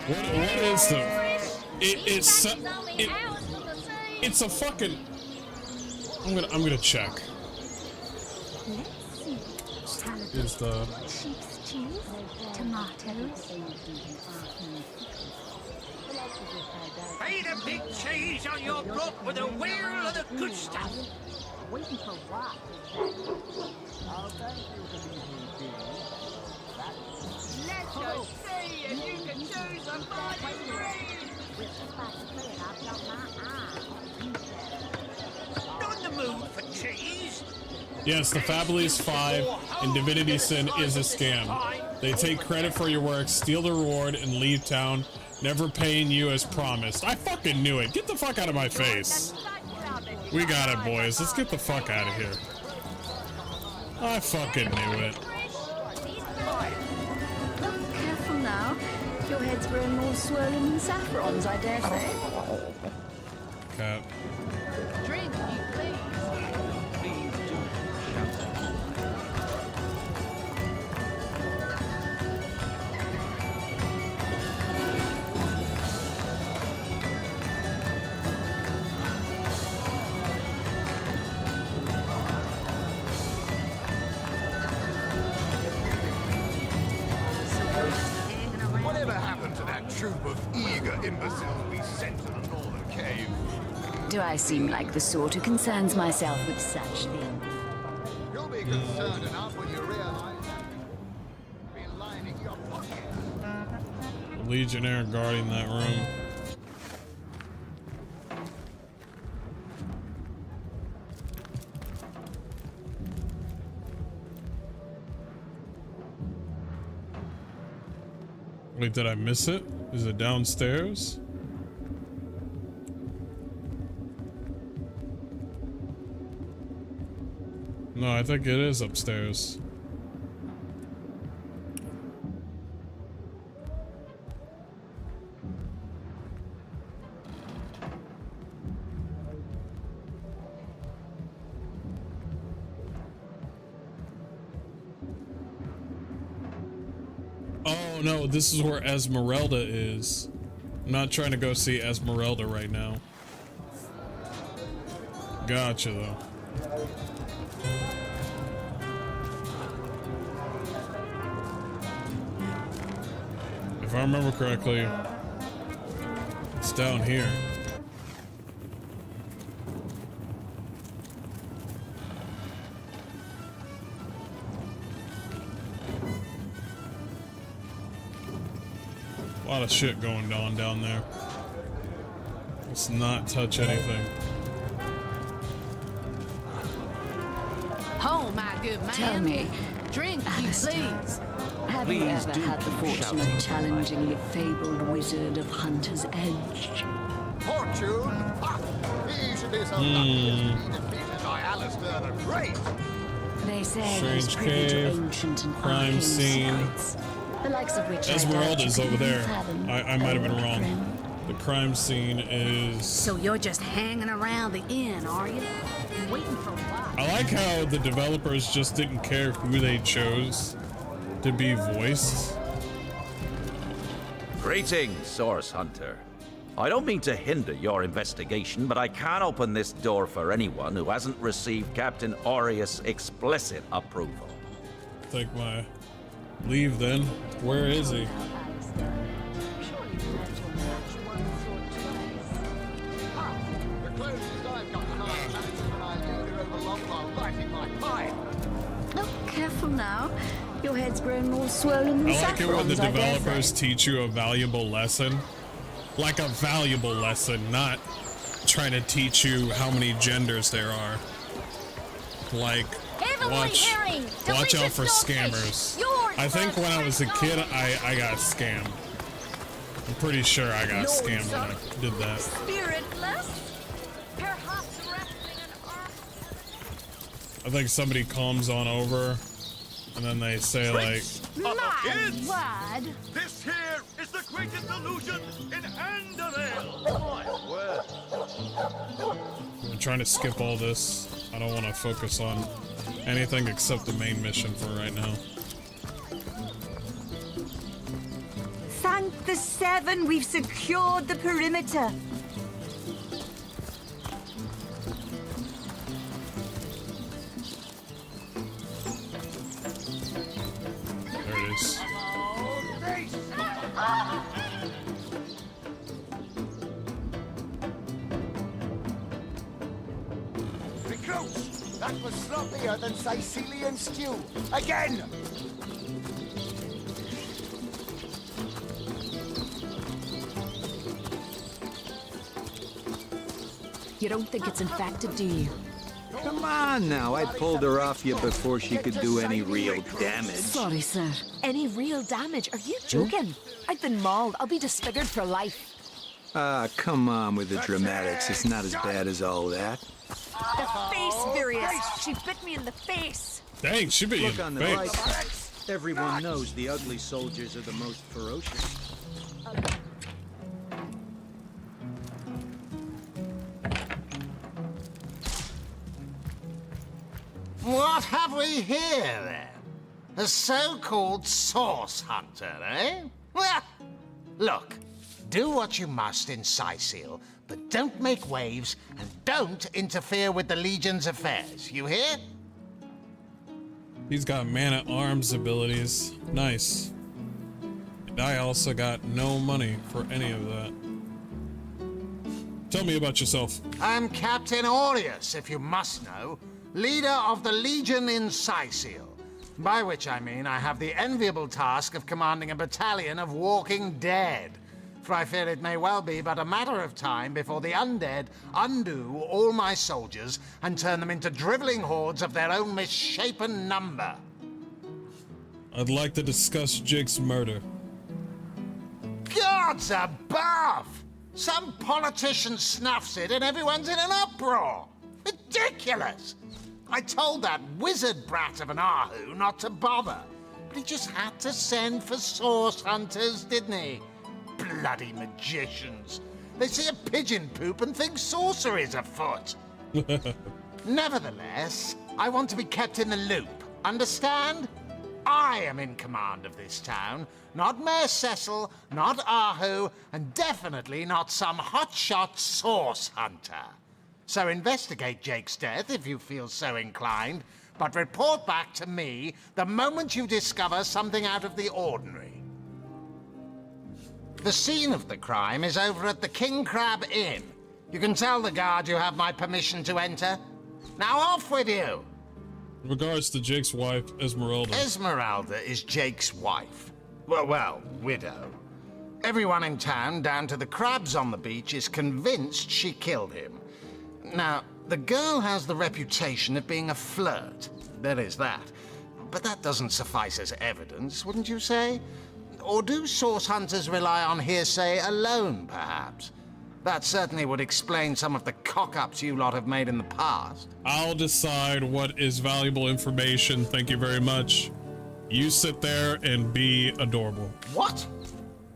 What is the? It's a fucking. I'm gonna check. Is the Sheep's cheese, tomatoes. Made a big cheese on your block with a wheel of the good stuff. Waiting for what? Let's go see if you can choose the finest breed. Not in the mood for cheese. Yes, the Fabulous 5 and Divinity Sin is a scam. They take credit for your work, steal the reward, and leave town, never paying you as promised. I fucking knew it. Get the fuck out of my face. We got it, boys. Let's get the fuck out of here. I fucking knew it. Look careful now. Your head's growing more swollen than saffrons, I dare say. Cat. Drink, you please. Whatever happened to that troop of eager imbeciles we sent to the northern cave? Do I seem like the sort who concerns myself with such things? You'll be concerned enough when you realize you've been lining your pocket. Legionnaire guarding that room. Wait, did I miss it? Is it downstairs? No, I think it is upstairs. Oh no, this is where Esmeralda is. I'm not trying to go see Esmeralda right now. Gotcha though. If I remember correctly, it's down here. A lot of shit going on down there. Let's not touch anything. Oh, my good man. Tell me, drink, you please. Have you Please ever do had the keep fortune shouting. of challenging the fabled wizard of Hunter's Edge? Fortune? Ha! He should be so lucky as to be defeated by Alistair the Great. They say Strange he's privy to cave, ancient and crime arcane scene. secrets, the likes of which I doubt Esmeralda's you over can there. fathom. I might have been wrong. The crime scene is... So you're just hanging around the inn, are you? Waiting for what? I like how the developers just didn't care who they chose to be voiced. Greetings, Source Hunter. I don't mean to hinder your investigation, but I can't open this door for anyone who hasn't received Captain Aureus' explicit approval. Take my leave then. Where is he? The closest I've got to higher management than I lingered over long while writing my pipe. Look careful now. Your head's grown more swollen than I like it when the saffrons, I dare say. developers teach you a valuable lesson. Like a valuable lesson, not trying to teach you how many genders there are. Like, watch out for scammers. I think when I was a kid, I got scammed. I'm pretty sure I got scammed when I did that. Spiritless? I think somebody comes on over, and then they say like, My word! This here is the greatest illusion in Andorel! I'm trying to skip all this. I don't want to focus on anything except the main mission for right now. Thank the Seven, we've secured the perimeter. There it is. Recruits, that was sloppier than Sicilian stew. Again! You don't think it's infected, do you? Come on now, I pulled her off you before she could do any real damage. Sorry, sir. Any real damage? Are you joking? I've been mauled. I'll be disfigured for life. Ah, come on with the dramatics. It's not as bad as all that. The face, Virius. She bit me in the face. Dang, she bit you in the face. Bright side. Everyone knows the ugly soldiers are the most ferocious. What have we here, then? A so-called source hunter, eh? Well, look, do what you must in Sicil, but don't make waves and don't interfere with the Legion's affairs. You hear? He's got man-at-arms abilities. Nice. And I also got no money for any of that. Tell me about yourself. I'm Captain Aureus, if you must know, leader of the Legion in Sicil. By which I mean I have the enviable task of commanding a battalion of walking dead. For I fear it may well be but a matter of time before the undead undo all my soldiers and turn them into driveling hordes of their own misshapen number. I'd like to discuss Jake's murder. Gods above! Some politician snuffs it and everyone's in an uproar. Ridiculous! I told that wizard brat of an Ahu not to bother, but he just had to send for source hunters, didn't he? Bloody magicians. They see a pigeon poop and think sorcery's afoot. Nevertheless, I want to be kept in the loop. Understand? I am in command of this town, not Mayor Cecil, not Ahu, and definitely not some hotshot source hunter. So investigate Jake's death if you feel so inclined, but report back to me the moment you discover something out of the ordinary. The scene of the crime is over at the King Crab Inn. You can tell the guard you have my permission to enter. Now off with you! In regards to Jake's wife, Esmeralda. Esmeralda is Jake's wife. Well, widow. Everyone in town, down to the crabs on the beach, is convinced she killed him. Now, the girl has the reputation of being a flirt. There is that. But that doesn't suffice as evidence, wouldn't you say? Or do source hunters rely on hearsay alone, perhaps? That certainly would explain some of the cock-ups you lot have made in the past. I'll decide what is valuable information, thank you very much. You sit there and be adorable. What?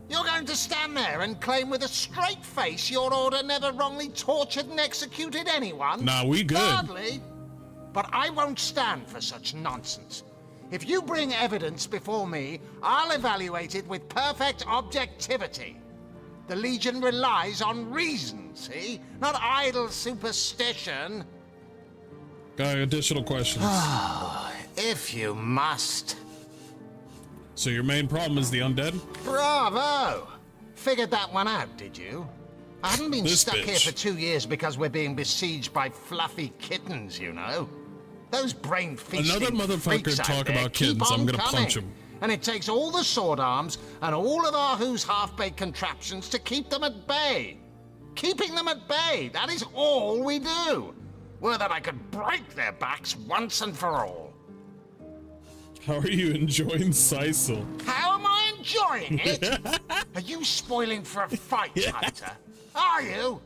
You're going to stand there and claim with a straight face your order never wrongly tortured and executed anyone? Nah, we good. Hardly. But I won't stand for such nonsense. If you bring evidence before me, I'll evaluate it with perfect objectivity. The Legion relies on reason, see? Not idle superstition. Got additional questions. If you must. So your main problem is the undead? Bravo! Figured that one out, did you? I haven't been This stuck bitch. here for 2 years because we're being besieged by fluffy kittens, you know? Those brain-feasting Another motherfucker freaks out talk there about keep kittens, on I'm gonna coming. punch him. And it takes all the sword arms and all of Ahu's half-baked contraptions to keep them at bay. Keeping them at bay, that is all we do. Were that I could break their backs once and for all. How are you enjoying Sicil? How am I enjoying it? Are you spoiling for a fight, Hunter? Are you?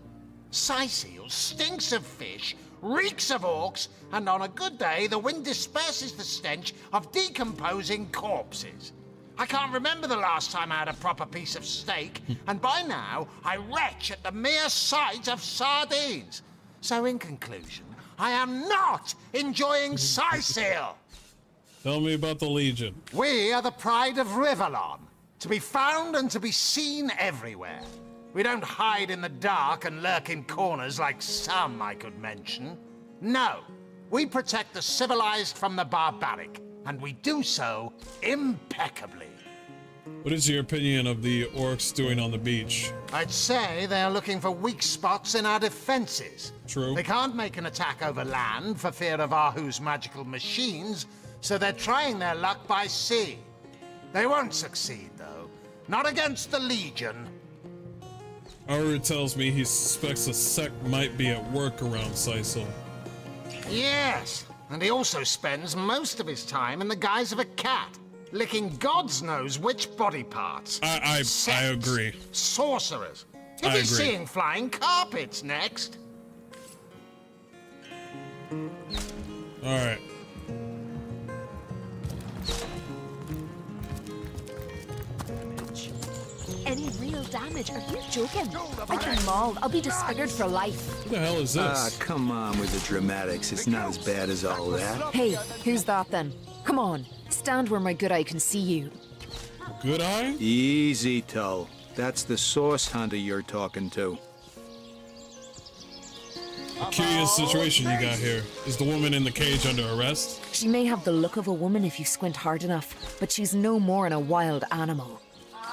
Sicil stinks of fish, reeks of orcs, and on a good day, the wind disperses the stench of decomposing corpses. I can't remember the last time I had a proper piece of steak, and by now, I retch at the mere sight of sardines. So in conclusion, I am not enjoying Sicil. Tell me about the Legion. We are the pride of Rivellon, to be found and to be seen everywhere. We don't hide in the dark and lurk in corners like some I could mention. No, we protect the civilized from the barbaric, and we do so impeccably. What is your opinion of the orcs doing on the beach? I'd say they're looking for weak spots in our defenses. True. They can't make an attack over land for fear of Ahu's magical machines, so they're trying their luck by sea. They won't succeed, though. Not against the Legion. Aru tells me he suspects a sect might be at work around Sicil. Yes, and he also spends most of his time in the guise of a cat, licking God's knows which body parts. I agree. Sorcerers. He'll I be agree. seeing flying carpets next. Alright. Any real damage? Are you joking? I've been mauled. I'll be disfigured for life. What the hell is this? Ah, come on with the dramatics. It's not as bad as all that. Hey, who's that then? Come on, stand where my good eye can see you. Good eye? Easy, Tull. That's the source hunter you're talking to. A curious situation you got here. Is the woman in the cage under arrest? She may have the look of a woman if you squint hard enough, but she's no more than a wild animal.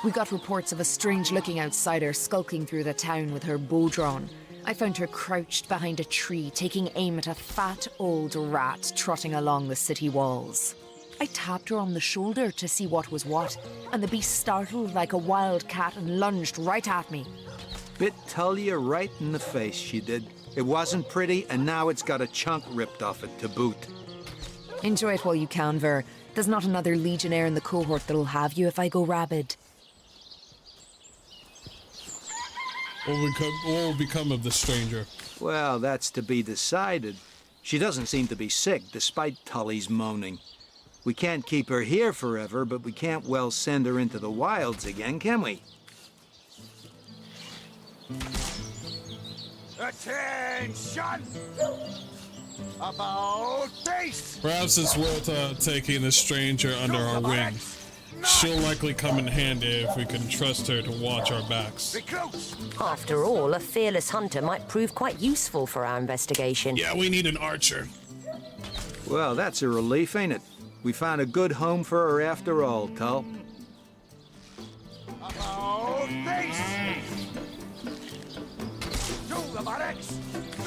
We got reports of a strange-looking outsider skulking through the town with her bow drawn. I found her crouched behind a tree, taking aim at a fat old rat trotting along the city walls. I tapped her on the shoulder to see what was what, and the beast startled like a wild cat and lunged right at me. Bit Tullia right in the face, she did. It wasn't pretty, and now it's got a chunk ripped off it to boot. Enjoy it while you can, Ver. There's not another legionnaire in the cohort that'll have you if I go rabid. What will become of the stranger? Well, that's to be decided. She doesn't seem to be sick, despite Tully's moaning. We can't keep her here forever, but we can't well send her into the wilds again, can we? Attention! About face! Perhaps it's worth taking the stranger under our wing. She'll likely come in handy if we can trust her to watch our backs. After all, a fearless hunter might prove quite useful for our investigation. Yeah, we need an archer. Well, that's a relief, ain't it? We found a good home for her after all, Tull. About face! To the barracks!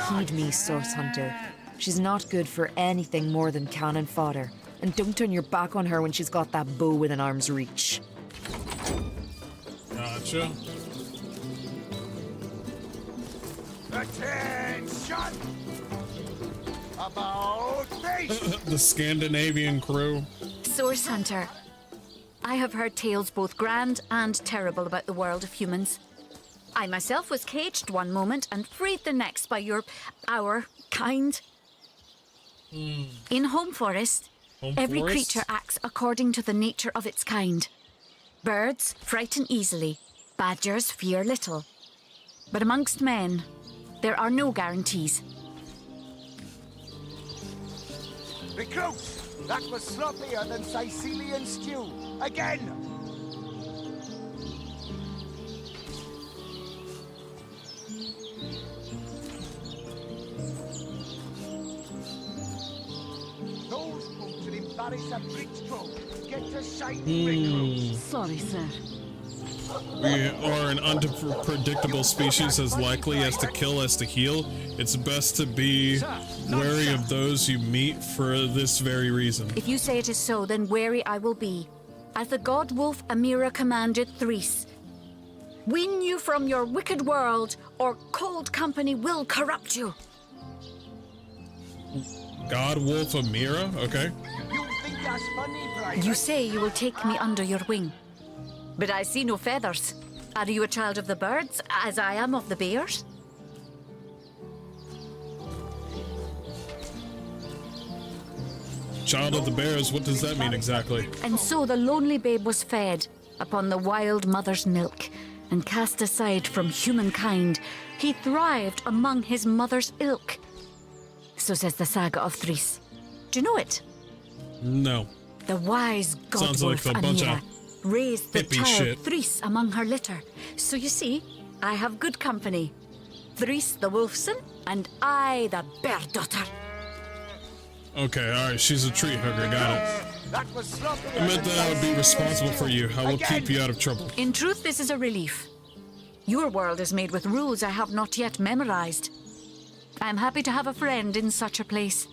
Heed me, Source Hunter. She's not good for anything more than cannon fodder. And don't turn your back on her when she's got that bow within arm's reach. Gotcha. Attention! About face! The Scandinavian crew. Source Hunter. I have heard tales both grand and terrible about the world of humans. I myself was caged one moment and freed the next by our kind. In Home Forest, every creature acts according to the nature of its kind. Birds frighten easily, badgers fear little. But amongst men, there are no guarantees. Recruits! That was sloppier than Sicilian stew. Again! Those boots will embarrass a bridge troll. Get to shiny recruits. Sorry, sir. We are an unpredictable species as likely as to kill as to heal. It's best to be wary of those you meet for this very reason. If you say it is so, then wary I will be. As the god wolf Amira commanded Threes. Wean you from your wicked world, or cold company will corrupt you. God Wolf Amira? Okay. You think that's funny, Private? You say you will take me under your wing. But I see no feathers. Are you a child of the birds, as I am of the bears? Child of the bears, what does that mean exactly? And so the lonely babe was fed upon the wild mother's milk, and cast aside from humankind, he thrived among his mother's ilk. So says the saga of Threes. Do you know it? No. The wise Sounds like godwolf a bunch of Amira raised the hippie child shit. Threes among her litter. So you see, I have good company. Threes the wolfson, and I the bear daughter. Okay, alright, she's a tree hugger, got it. I meant that I would be responsible for you. I will keep you out of trouble. In truth, this is a relief. Your world is made with rules I have not yet memorized. I am happy to have a friend in such a place.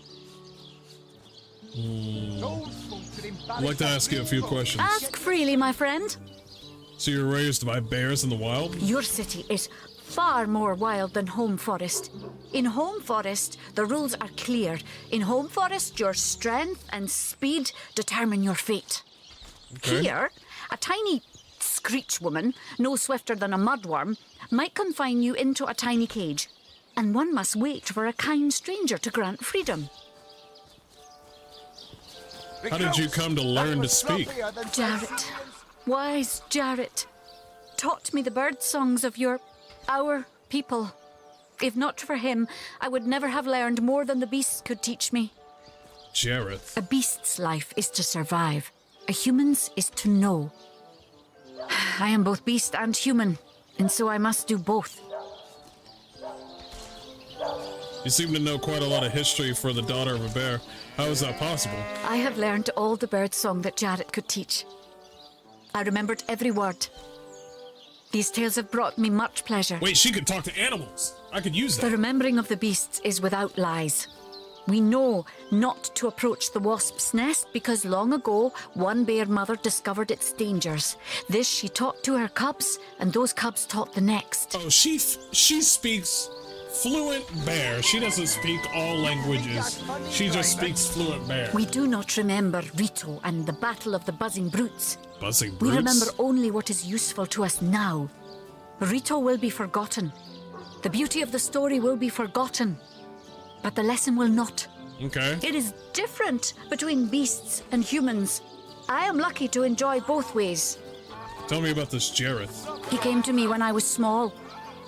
I'd like to ask you a few questions. Ask freely, my friend. So you were raised by bears in the wild? Your city is far more wild than Home Forest. In Home Forest, the rules are clear. In Home Forest, your strength and speed determine your fate. Okay. Here, a tiny screech woman, no swifter than a mudworm, might confine you into a tiny cage, and one must wait for a kind stranger to grant freedom. How did you come to learn to speak? Jarrett, wise Jarrett, taught me the bird songs of our people. If not for him, I would never have learned more than the beasts could teach me. Jareth. A beast's life is to survive. A human's is to know. I am both beast and human, and so I must do both. You seem to know quite a lot of history for the daughter of a bear. How is that possible? I have learned all the bird song that Jarrett could teach. I remembered every word. These tales have brought me much pleasure. Wait, she could talk to animals. I could use that. The remembering of the beasts is without lies. We know not to approach the wasp's nest because long ago one bear mother discovered its dangers. This she taught to her cubs, and those cubs taught the next. Oh, she speaks fluent bear. She doesn't speak all languages. She just speaks fluent bear. We do not remember Rito and the battle of the buzzing brutes. Buzzing brutes? We remember only what is useful to us now. Rito will be forgotten. The beauty of the story will be forgotten. But the lesson will not. Okay. It is different between beasts and humans. I am lucky to enjoy both ways. Tell me about this Jareth. He came to me when I was small.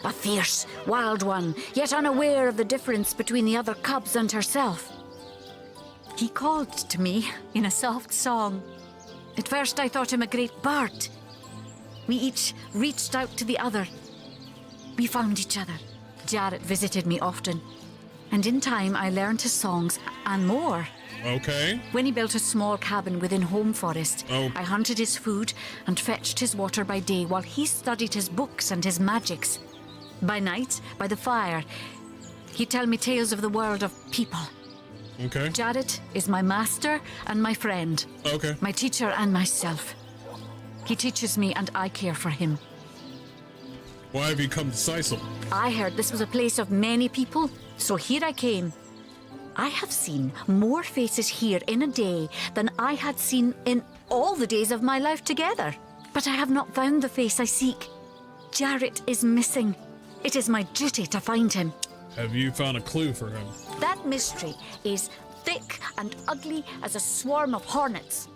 A fierce, wild one, yet unaware of the difference between the other cubs and herself. He called to me in a soft song. At first I thought him a great bird. We each reached out to the other. We found each other. Jarrett visited me often. And in time I learned his songs and more. Okay. When he built a small cabin within Home Forest, I hunted his food and fetched his water by day while he studied his books and his magics. By night, by the fire, he'd tell me tales of the world of people. Okay. Jarrett is my master and my friend. Okay. My teacher and myself. He teaches me and I care for him. Why have you come to Sisal? I heard this was a place of many people, so here I came. I have seen more faces here in a day than I had seen in all the days of my life together. But I have not found the face I seek. Jarrett is missing. It is my duty to find him. Have you found a clue for him? That mystery is thick and ugly as a swarm of hornets.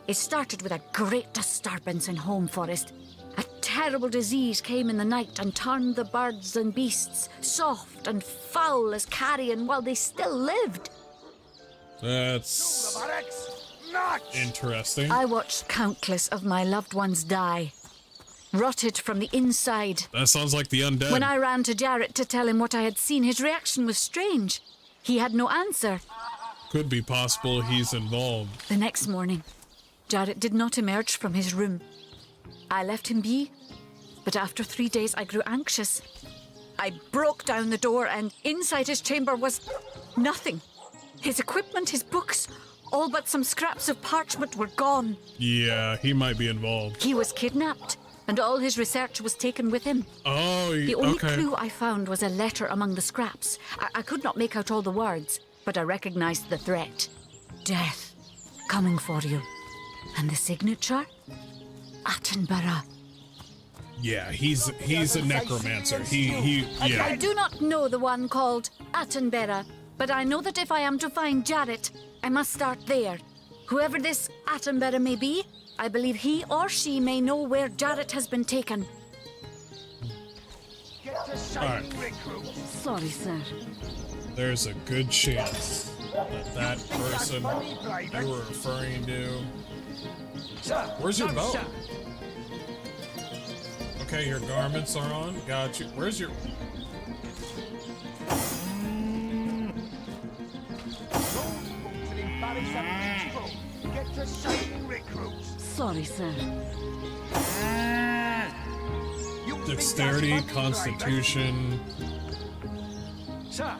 It started with a great disturbance in Home Forest. A terrible disease came in the night and turned the birds and beasts soft and foul as carrion while they still lived. That's interesting. I watched countless of my loved ones die, rotted from the inside. That sounds like the undead. When I ran to Jarrett to tell him what I had seen, his reaction was strange. He had no answer. Could be possible he's involved. The next morning, Jarrett did not emerge from his room. I left him be, but after 3 days I grew anxious. I broke down the door and inside his chamber was nothing. His equipment, his books, all but some scraps of parchment were gone. Yeah, he might be involved. He was kidnapped and all his research was taken with him. Oh, The only okay. clue I found was a letter among the scraps. I could not make out all the words, but I recognized the threat. Death, coming for you. And the signature? Attenborough. Yeah, he's a necromancer. Yeah. I do not know the one called Attenborough, but I know that if I am to find Jarrett, I must start there. Whoever this atom bearer may be, I believe he or she may know where Jarrett has been taken. Alright. Sorry, sir. There's a good chance that that person you were referring to... Where's your bow? Okay, your garments are on. Got you. Where's your... Sorry, sir. Dexterity, Constitution.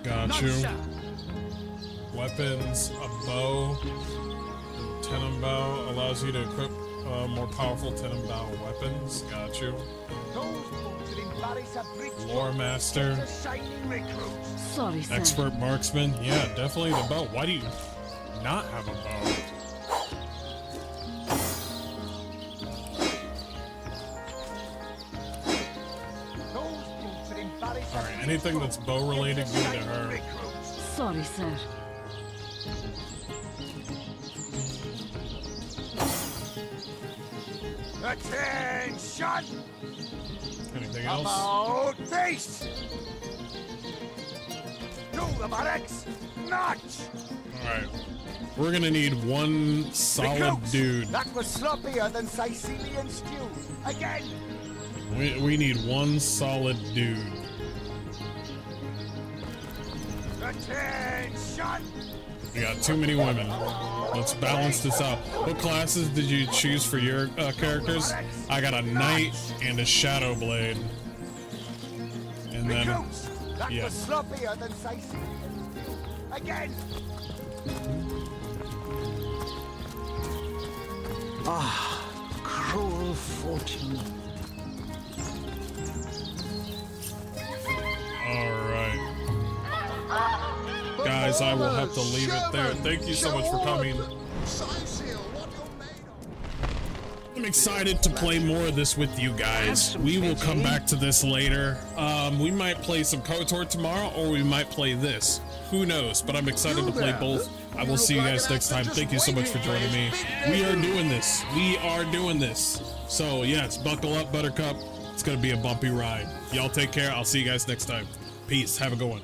Got you. Weapons, a bow. Tenon bow allows you to equip more powerful Tenon bow weapons. Got you. Lore master. Sorry, sir. Expert marksman. Yeah, definitely the bow. Why do you not have a bow? Alright, anything that's bow related, give it to her. Sorry, sir. Attention! Anything else? About face! To the barracks! March! Alright. We're gonna need one solid Recruits, dude. That was sloppier than Sicilian stew. Again! We need one solid dude. Attention! We got too many women. Let's balance this out. What classes did you choose for your characters? I got a knight and a shadow blade. And then, That yeah. was sloppier than Sicilian stew. Again! Ah, cruel fortune. Alright. Guys, I will have to leave it there. Thank you so much for coming. I'm excited to play more of this with you guys. We will come back to this later. We might play some KOTOR tomorrow, or we might play this. Who knows? But I'm excited to play both. I will see you guys next time. Thank you so much for joining me. We are doing this. We are doing this. So yes, buckle up, Buttercup. It's gonna be a bumpy ride. Y'all take care. I'll see you guys next time. Peace. Have a good one.